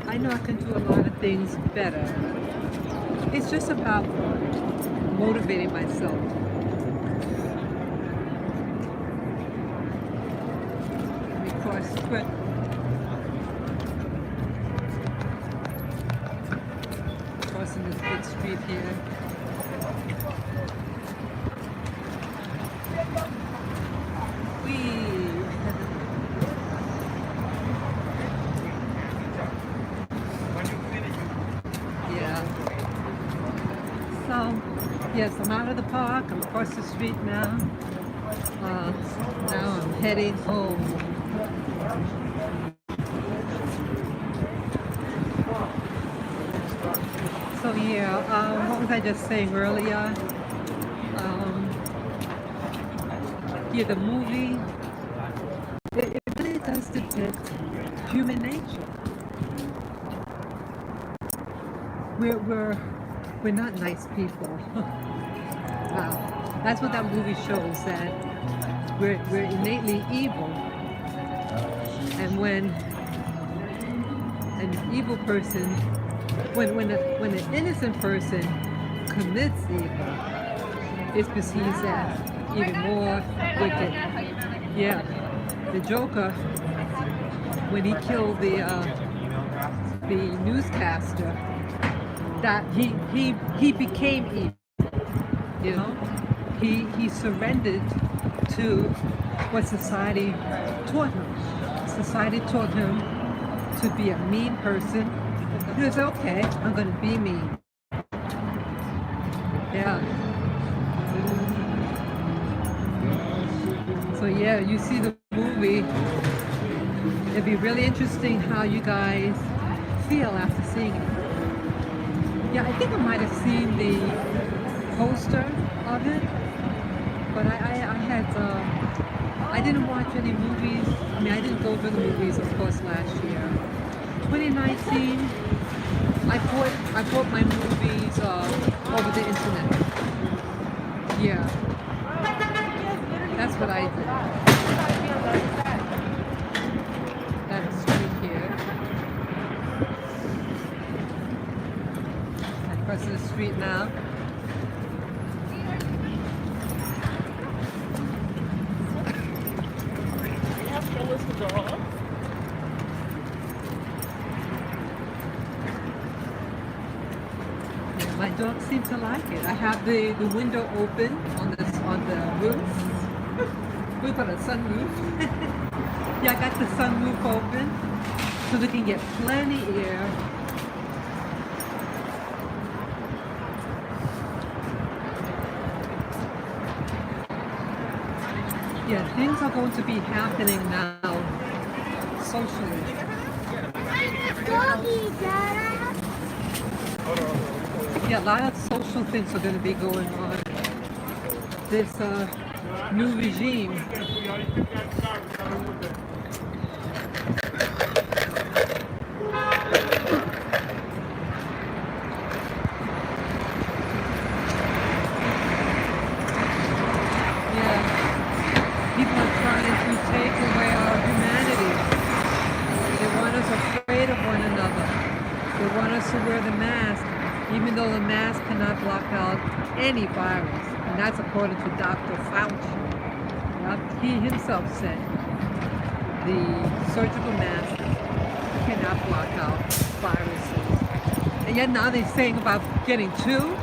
I know I can do a lot of things better. It's just about motivating myself. But crossing this big street here. Yeah. So, yes, I'm out of the park. I'm across the street now. Now I'm heading home. So yeah, what was I just saying earlier? Yeah, the movie, it really does depict human nature. We're not nice people. Wow, that's what that movie shows, that we're innately evil, and when an evil person, when an innocent person commits evil, it's perceived as even more wicked. Yeah, the Joker, when he killed the newscaster, that he became evil. You know, he surrendered to what society taught him. Society taught him to be a mean person. He was okay. I'm gonna be mean. Yeah. So yeah, you see the movie. It'd be really interesting how you guys feel after seeing it. Yeah, I think I might have seen the poster of it, but I didn't watch any movies. I mean, I didn't go to the movies, of course, last year. 2019, I bought my movies over the internet. Yeah, that's what I did. That's right here. I'm crossing the street now. We have strollers for dogs. My dogs seem to like it. I have the window open on the roof. We got a sunroof. Yeah, I got the sunroof open so we can get plenty air. Yeah, things are going to be happening now socially. Yeah, a lot of social things are going to be going on. This new regime. Yeah, people are trying to take away our humanity. They want us afraid of one another. They want us to wear the mask, even though the mask cannot block out any virus. And that's according to Dr. Fauci. He himself said the surgical mask cannot block out viruses. And yet now they're saying about getting two.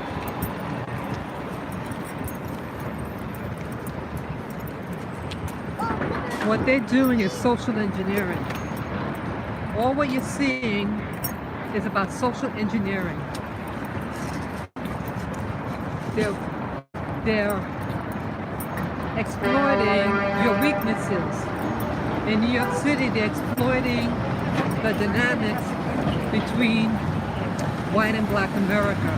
What they're doing is social engineering. All what you're seeing is about social engineering. They're exploiting your weaknesses. In New York City, they're exploiting the dynamics between white and black America.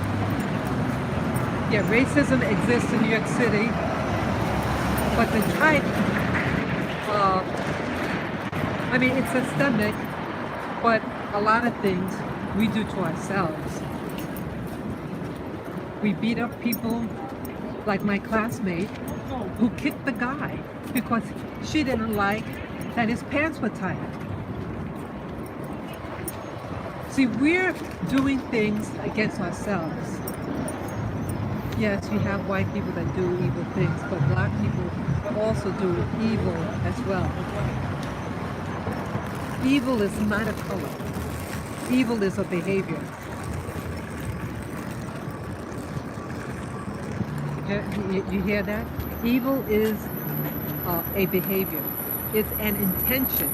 Yeah, racism exists in New York City, but the type of, I mean, it's systemic, but a lot of things we do to ourselves. We beat up people, like my classmate, who kicked the guy because she didn't like that his pants were tight. See, we're doing things against ourselves. Yes, you have white people that do evil things, but black people also do evil as well. Evil is not a color. Evil is a behavior. You hear that? Evil is a behavior. It's an intention.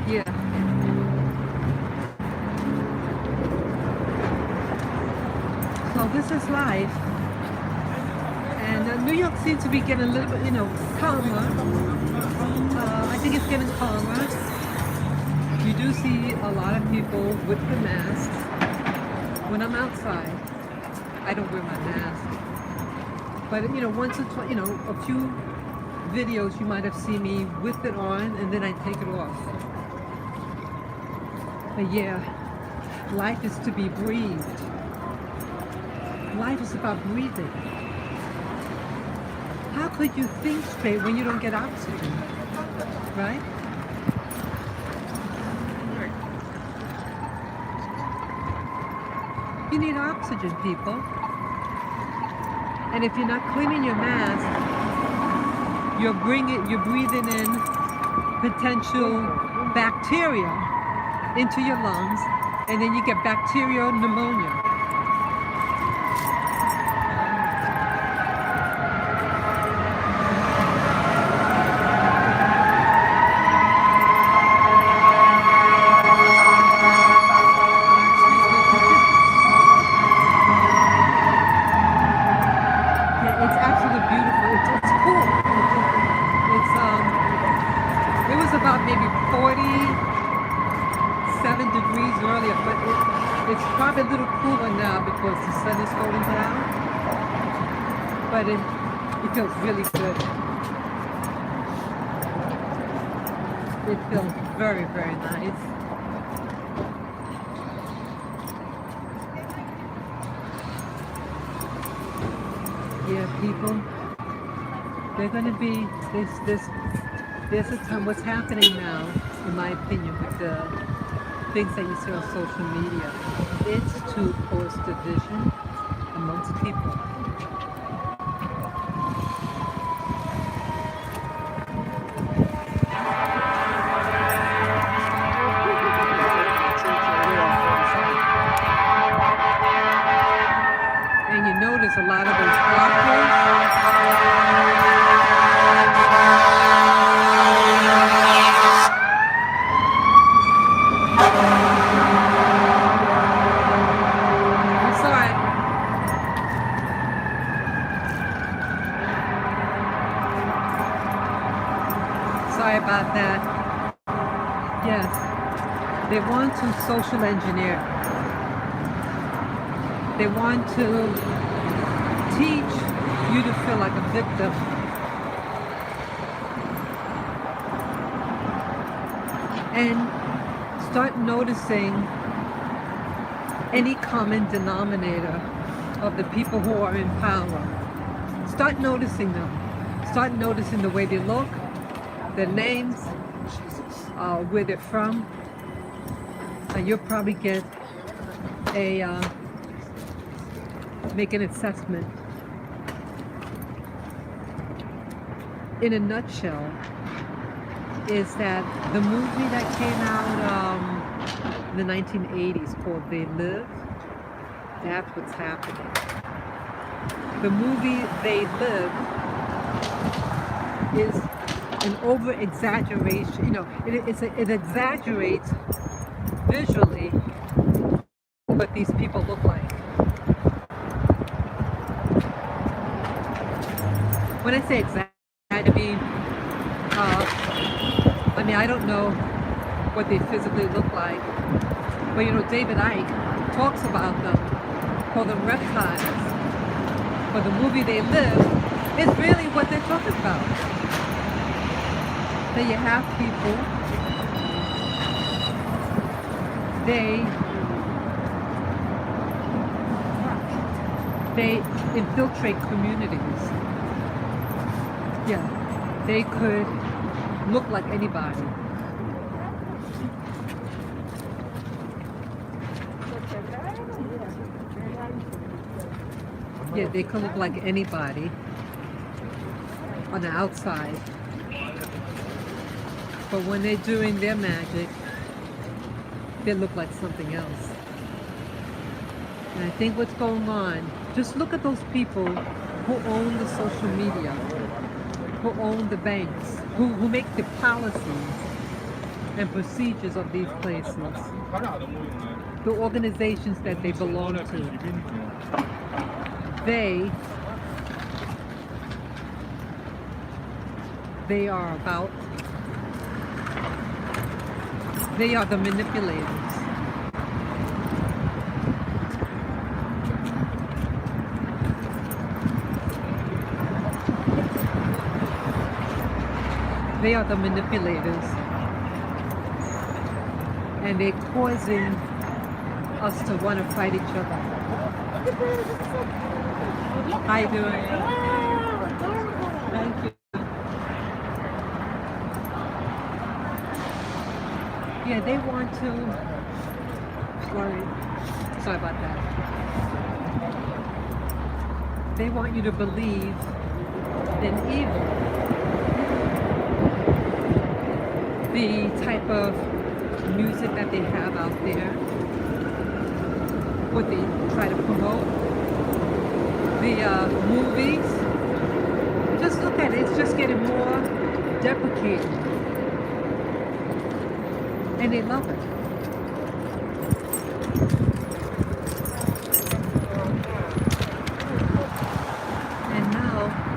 Yeah. So this is life. And New York seems to be getting a little bit, calmer. I think it's getting calmer. You do see a lot of people with the masks. When I'm outside, I don't wear my mask. But once or twice, a few videos you might have seen me with it on and then I take it off. But yeah, life is to be breathed. Life is about breathing. How could you think straight when you don't get oxygen, right? You need oxygen, people. And if you're not cleaning your mask, you're breathing in potential bacteria into your lungs, and then you get bacterial pneumonia. about maybe 47 degrees earlier, but it's probably a little cooler now because the sun is going down. But it feels really good. It feels very, very nice. Yeah, people, they're going to be, there's a time, what's happening now, in my opinion, with the things that you see on social media, it's to cause division amongst people. And you notice a lot of those blockers. I'm sorry. Sorry about that. Yes. They want to social engineer. They want to teach you to feel like a victim. And start noticing any common denominator of the people who are in power. Start noticing them. Start noticing the way they look, their names, where they're from. And you'll probably get a make an assessment. In a nutshell, is that the movie that came out in the 1980s called They Live, that's what's happening. The movie They Live is an over-exaggeration, you know, it exaggerates visually what these people look like. When I say exact, I mean, I don't know what they physically look like, but you know, David Icke talks about them, call them reptiles. But the movie They Live is really what they're talking about. That you have people, they infiltrate communities. Yeah, they could look like anybody. Yeah, they could look like anybody on the outside. But when they're doing their magic, they look like something else. And I think what's going on, just look at those people who own the social media, who own the banks, who make the policies and procedures of these places, the organizations that they belong to. They are the manipulators. They are the manipulators. And they're causing us to want to fight each other. How you doing? Thank you. Yeah, they want to. Sorry about that. They want you to believe in evil. The type of music that they have out there, what they try to promote, the movies. Just look at it, it's just getting more deprecating. And they love it. And now,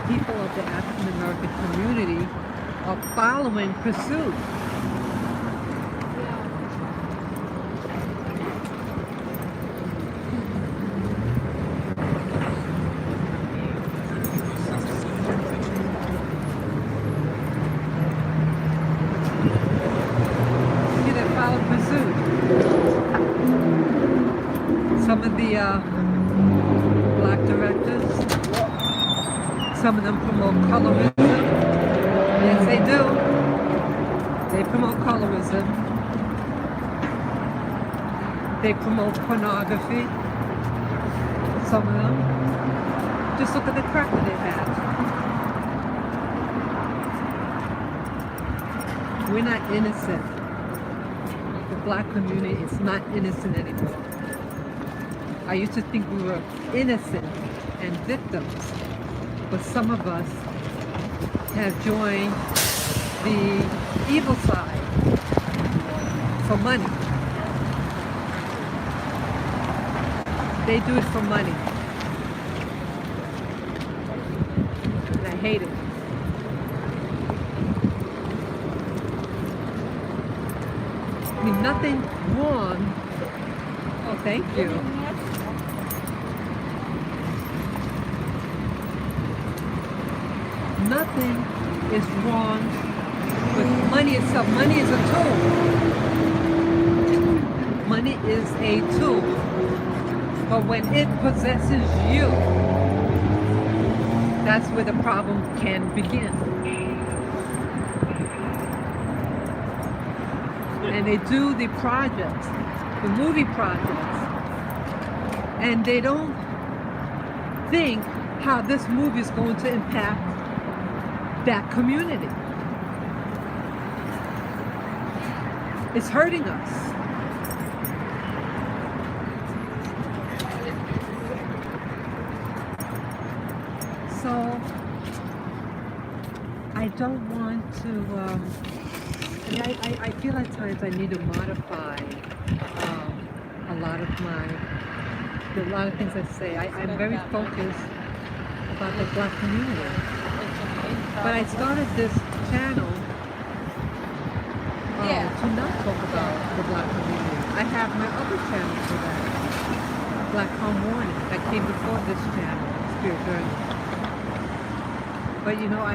people of the African American community of following pursuit. See, they follow pursuit. Some of the black directors, some of them promote colorism. Yes, they do. They promote colorism. They promote pornography. Some of them. Just look at the crap that they've had. We're not innocent. The black community is not innocent anymore. I used to think we were innocent and victims, but some of us have joined the evil side for money. They do it for money. And I hate it. I mean, nothing wrong. Oh, thank you. Nothing is wrong with money itself. Money is a tool. Money is a tool. But when it possesses you, that's where the problem can begin. And they do the projects, the movie projects, and they don't think how this movie is going to impact that community. It's hurting us. So I don't want to, I feel at times I need to modify a lot of things I say. I'm very focused about the black community. But I started this channel to not talk about the black community. I have my other channel for that, Black Calm Warning, that came before this channel, Spirit Journey. But you know,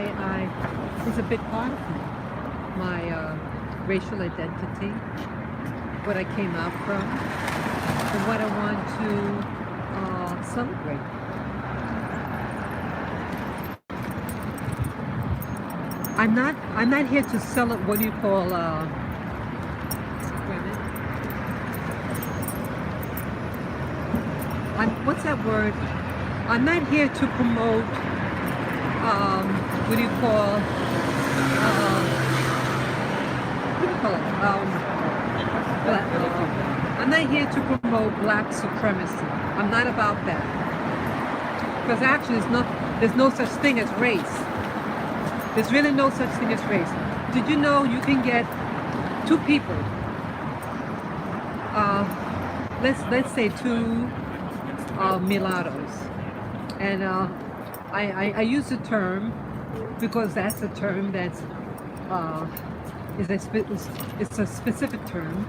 it's a big part of me, my racial identity, what I came out from, and what I want to celebrate. I'm not here to sell it. What do you call? Wait a minute. What's that word? I'm not here to promote. What do you call? What do you call it? I'm not here to promote black supremacy. I'm not about that. Because actually, there's no such thing as race. There's really no such thing as race. Did you know you can get two people, let's say two mulattoes, and I use the term because that's a term that's it's a specific term.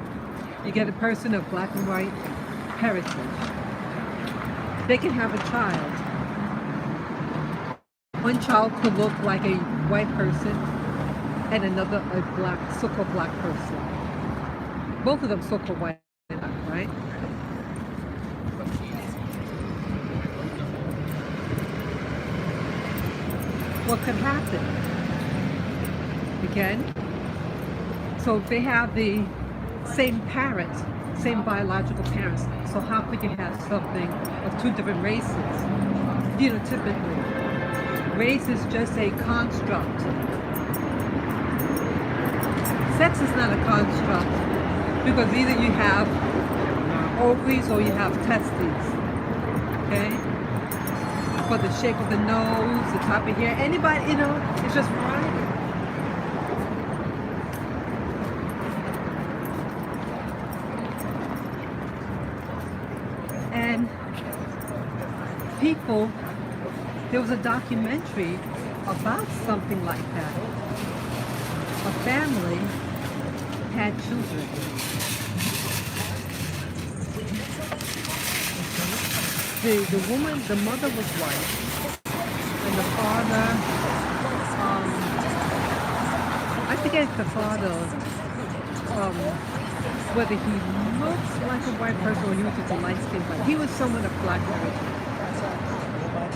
You get a person of black and white heritage. They can have a child. One child could look like a white person and another a black, so-called black person. Both of them so-called white, right? What could happen? Again, so they have the same parents, same biological parents. So how could you have something of two different races? Phenotypically. Race is just a construct. Sex is not a construct because either you have ovaries or you have testes. Okay? For the shape of the nose, the top of hair, anybody, you know, it's just variety. And people, there was a documentary about something like that. A family had children. The woman, the mother was white, and the father, I forget the father, whether he looks like a white person or he was just a light skinned white. He was somewhat of black origin.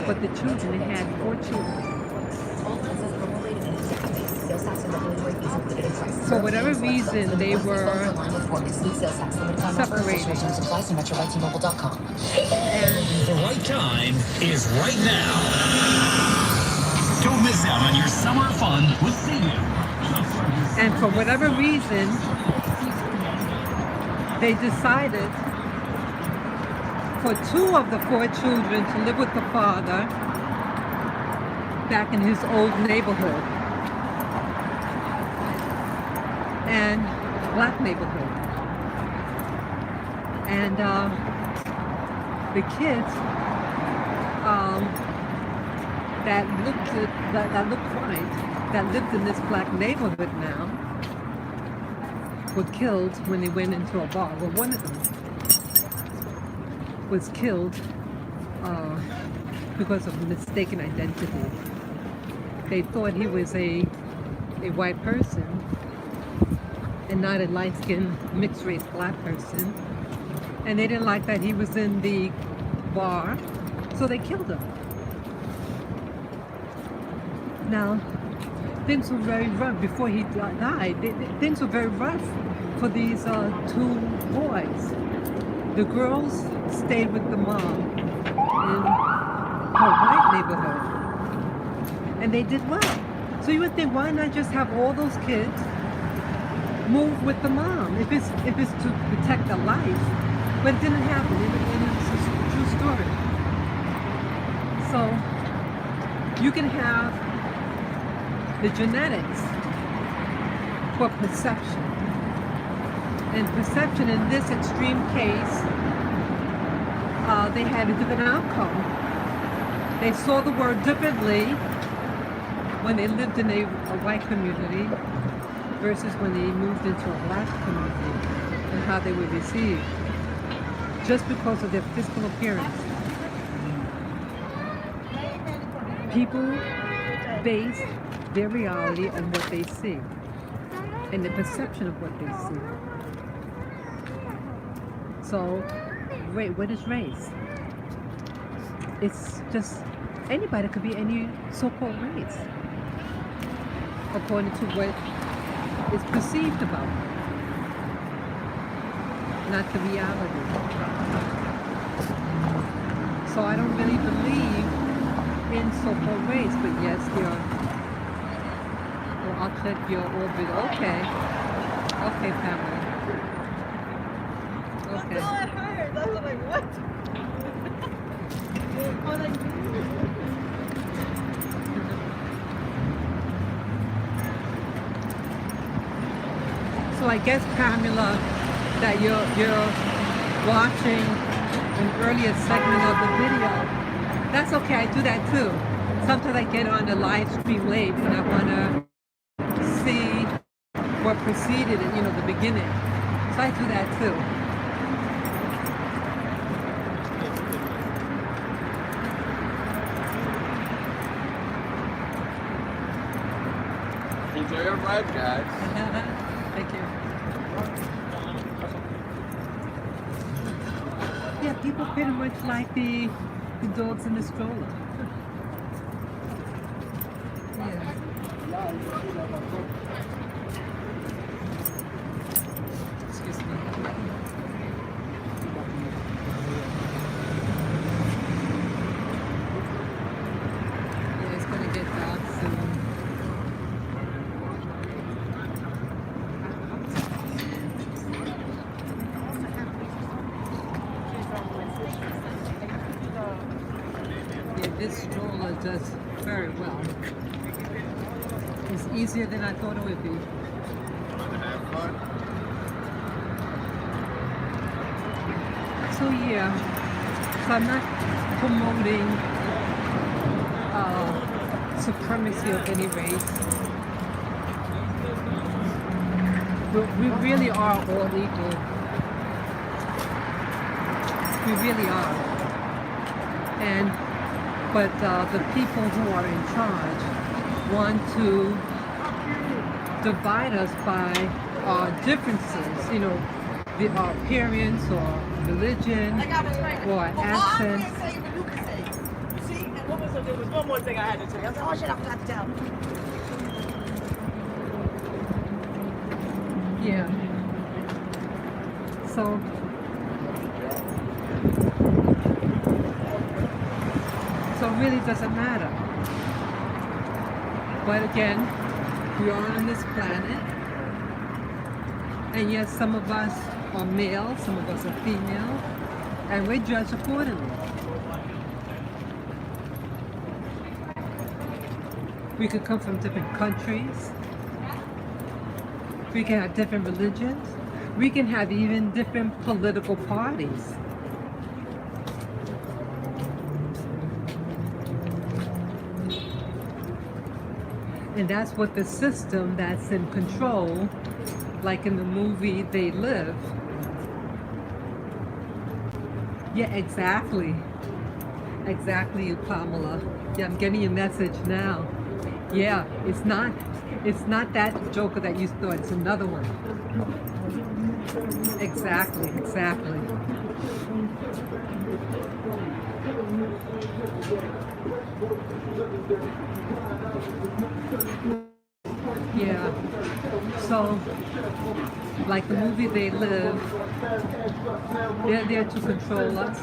But the children, they had 4 children. For whatever reason, they were separated. The right time is right now. Don't miss out on your summer fun with Sea-Doo. And for whatever reason, they decided for 2 of the 4 children to live with the father back in his old neighborhood and black neighborhood. And the kids that looked white, that lived in this black neighborhood now, were killed when they went into a bar. Well, one of them was killed because of mistaken identity. They thought he was a white person and not a light-skinned mixed-race black person. And they didn't like that he was in the bar, so they killed him. Now, things were very rough before he died. Things were very rough for these 2 boys. The girls stayed with the mom in her white neighborhood, and they did well. So you would think, why not just have all those kids move with the mom if it's to protect their life? But it didn't happen. It's a true story. So you can have the genetics for perception. And perception in this extreme case, they had a different outcome. They saw the world differently when they lived in a white community versus when they moved into a black community, and how they were received just because of their physical appearance. People base their reality on what they see and the perception of what they see. So, wait, what is race? It's just anybody could be any so-called race, according to what is perceived about them, not the reality. So I don't really believe in so-called race, but yes, I'll click your orbit. Okay, family. Okay. That's all I heard. I was like, what? I was like, So I guess, Pamela, that you're watching an earlier segment of the video. That's okay. I do that too. Sometimes I get on the live stream late and I want to see what preceded it, the beginning. So I do that too. Enjoy your ride, guys. Thank you. Yeah, people pretty much like the dogs in the stroller. Yeah. Excuse me. Yeah, it's gonna get dark soon. This stroller does very well. It's easier than I thought it would be. So yeah, so I'm not promoting supremacy of any race. We really are all equal. We really are. But the people who are in charge want to divide us by our differences, you know, our appearance or religion or accent. See, and there was one more thing I had to tell you. I was like, oh shit, I forgot to tell. Yeah. So it really doesn't matter. But again, we are on this planet, and yes, some of us are male, some of us are female, and we're judged accordingly. We could come from different countries. We can have different religions. We can have even different political parties. And that's what the system that's in control, like in the movie They Live. Yeah, exactly. Exactly, you Pamela. Yeah, I'm getting your message now. Yeah, it's not that Joker that you thought, it's another one. Exactly, exactly. Yeah. So, like the movie They Live, they're there to control us.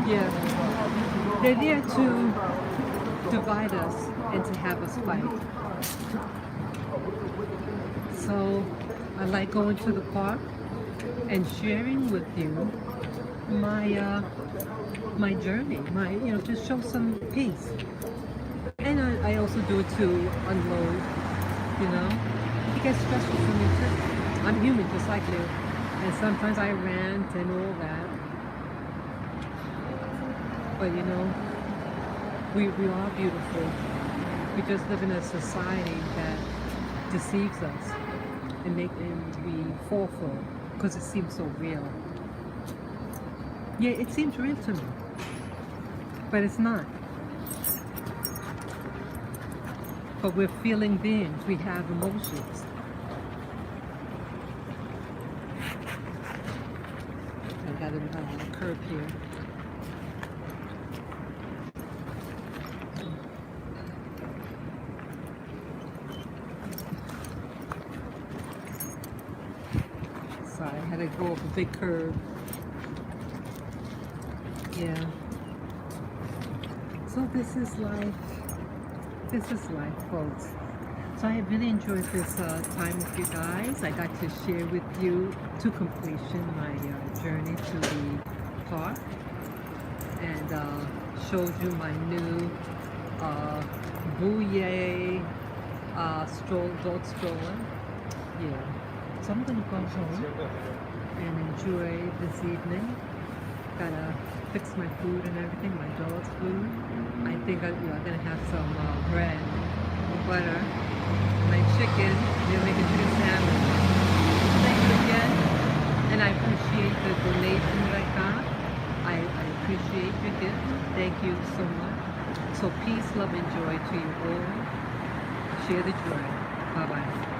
Yeah. They're there to divide us and to have us fight. So, I like going to the park and sharing with you my journey, just show some peace. And I also do it to unload, It gets stressful for me too. I'm human just like you. And sometimes I rant and all that. But we are beautiful. We just live in a society that deceives us and we fall for it because it seems so real. Yeah, it seems real to me, but it's not. But we're feeling beings. We have emotions. I got a curve here. Sorry, I had to go up a big curve. Yeah. So this is life. This is life, folks. So I really enjoyed this time with you guys. I got to share with you to completion my journey to the park and showed you my new BOOYAH dog stroller. Yeah. So I'm gonna go home and enjoy this evening. Gotta fix my food and everything, my dog's food. I think I'm gonna have some bread with butter, my chicken, make a chicken sandwich. Thank you again, and I appreciate the donation that I got. I appreciate your gift. Thank you so much. So peace, love, and joy to you all. Share the joy. Bye-bye.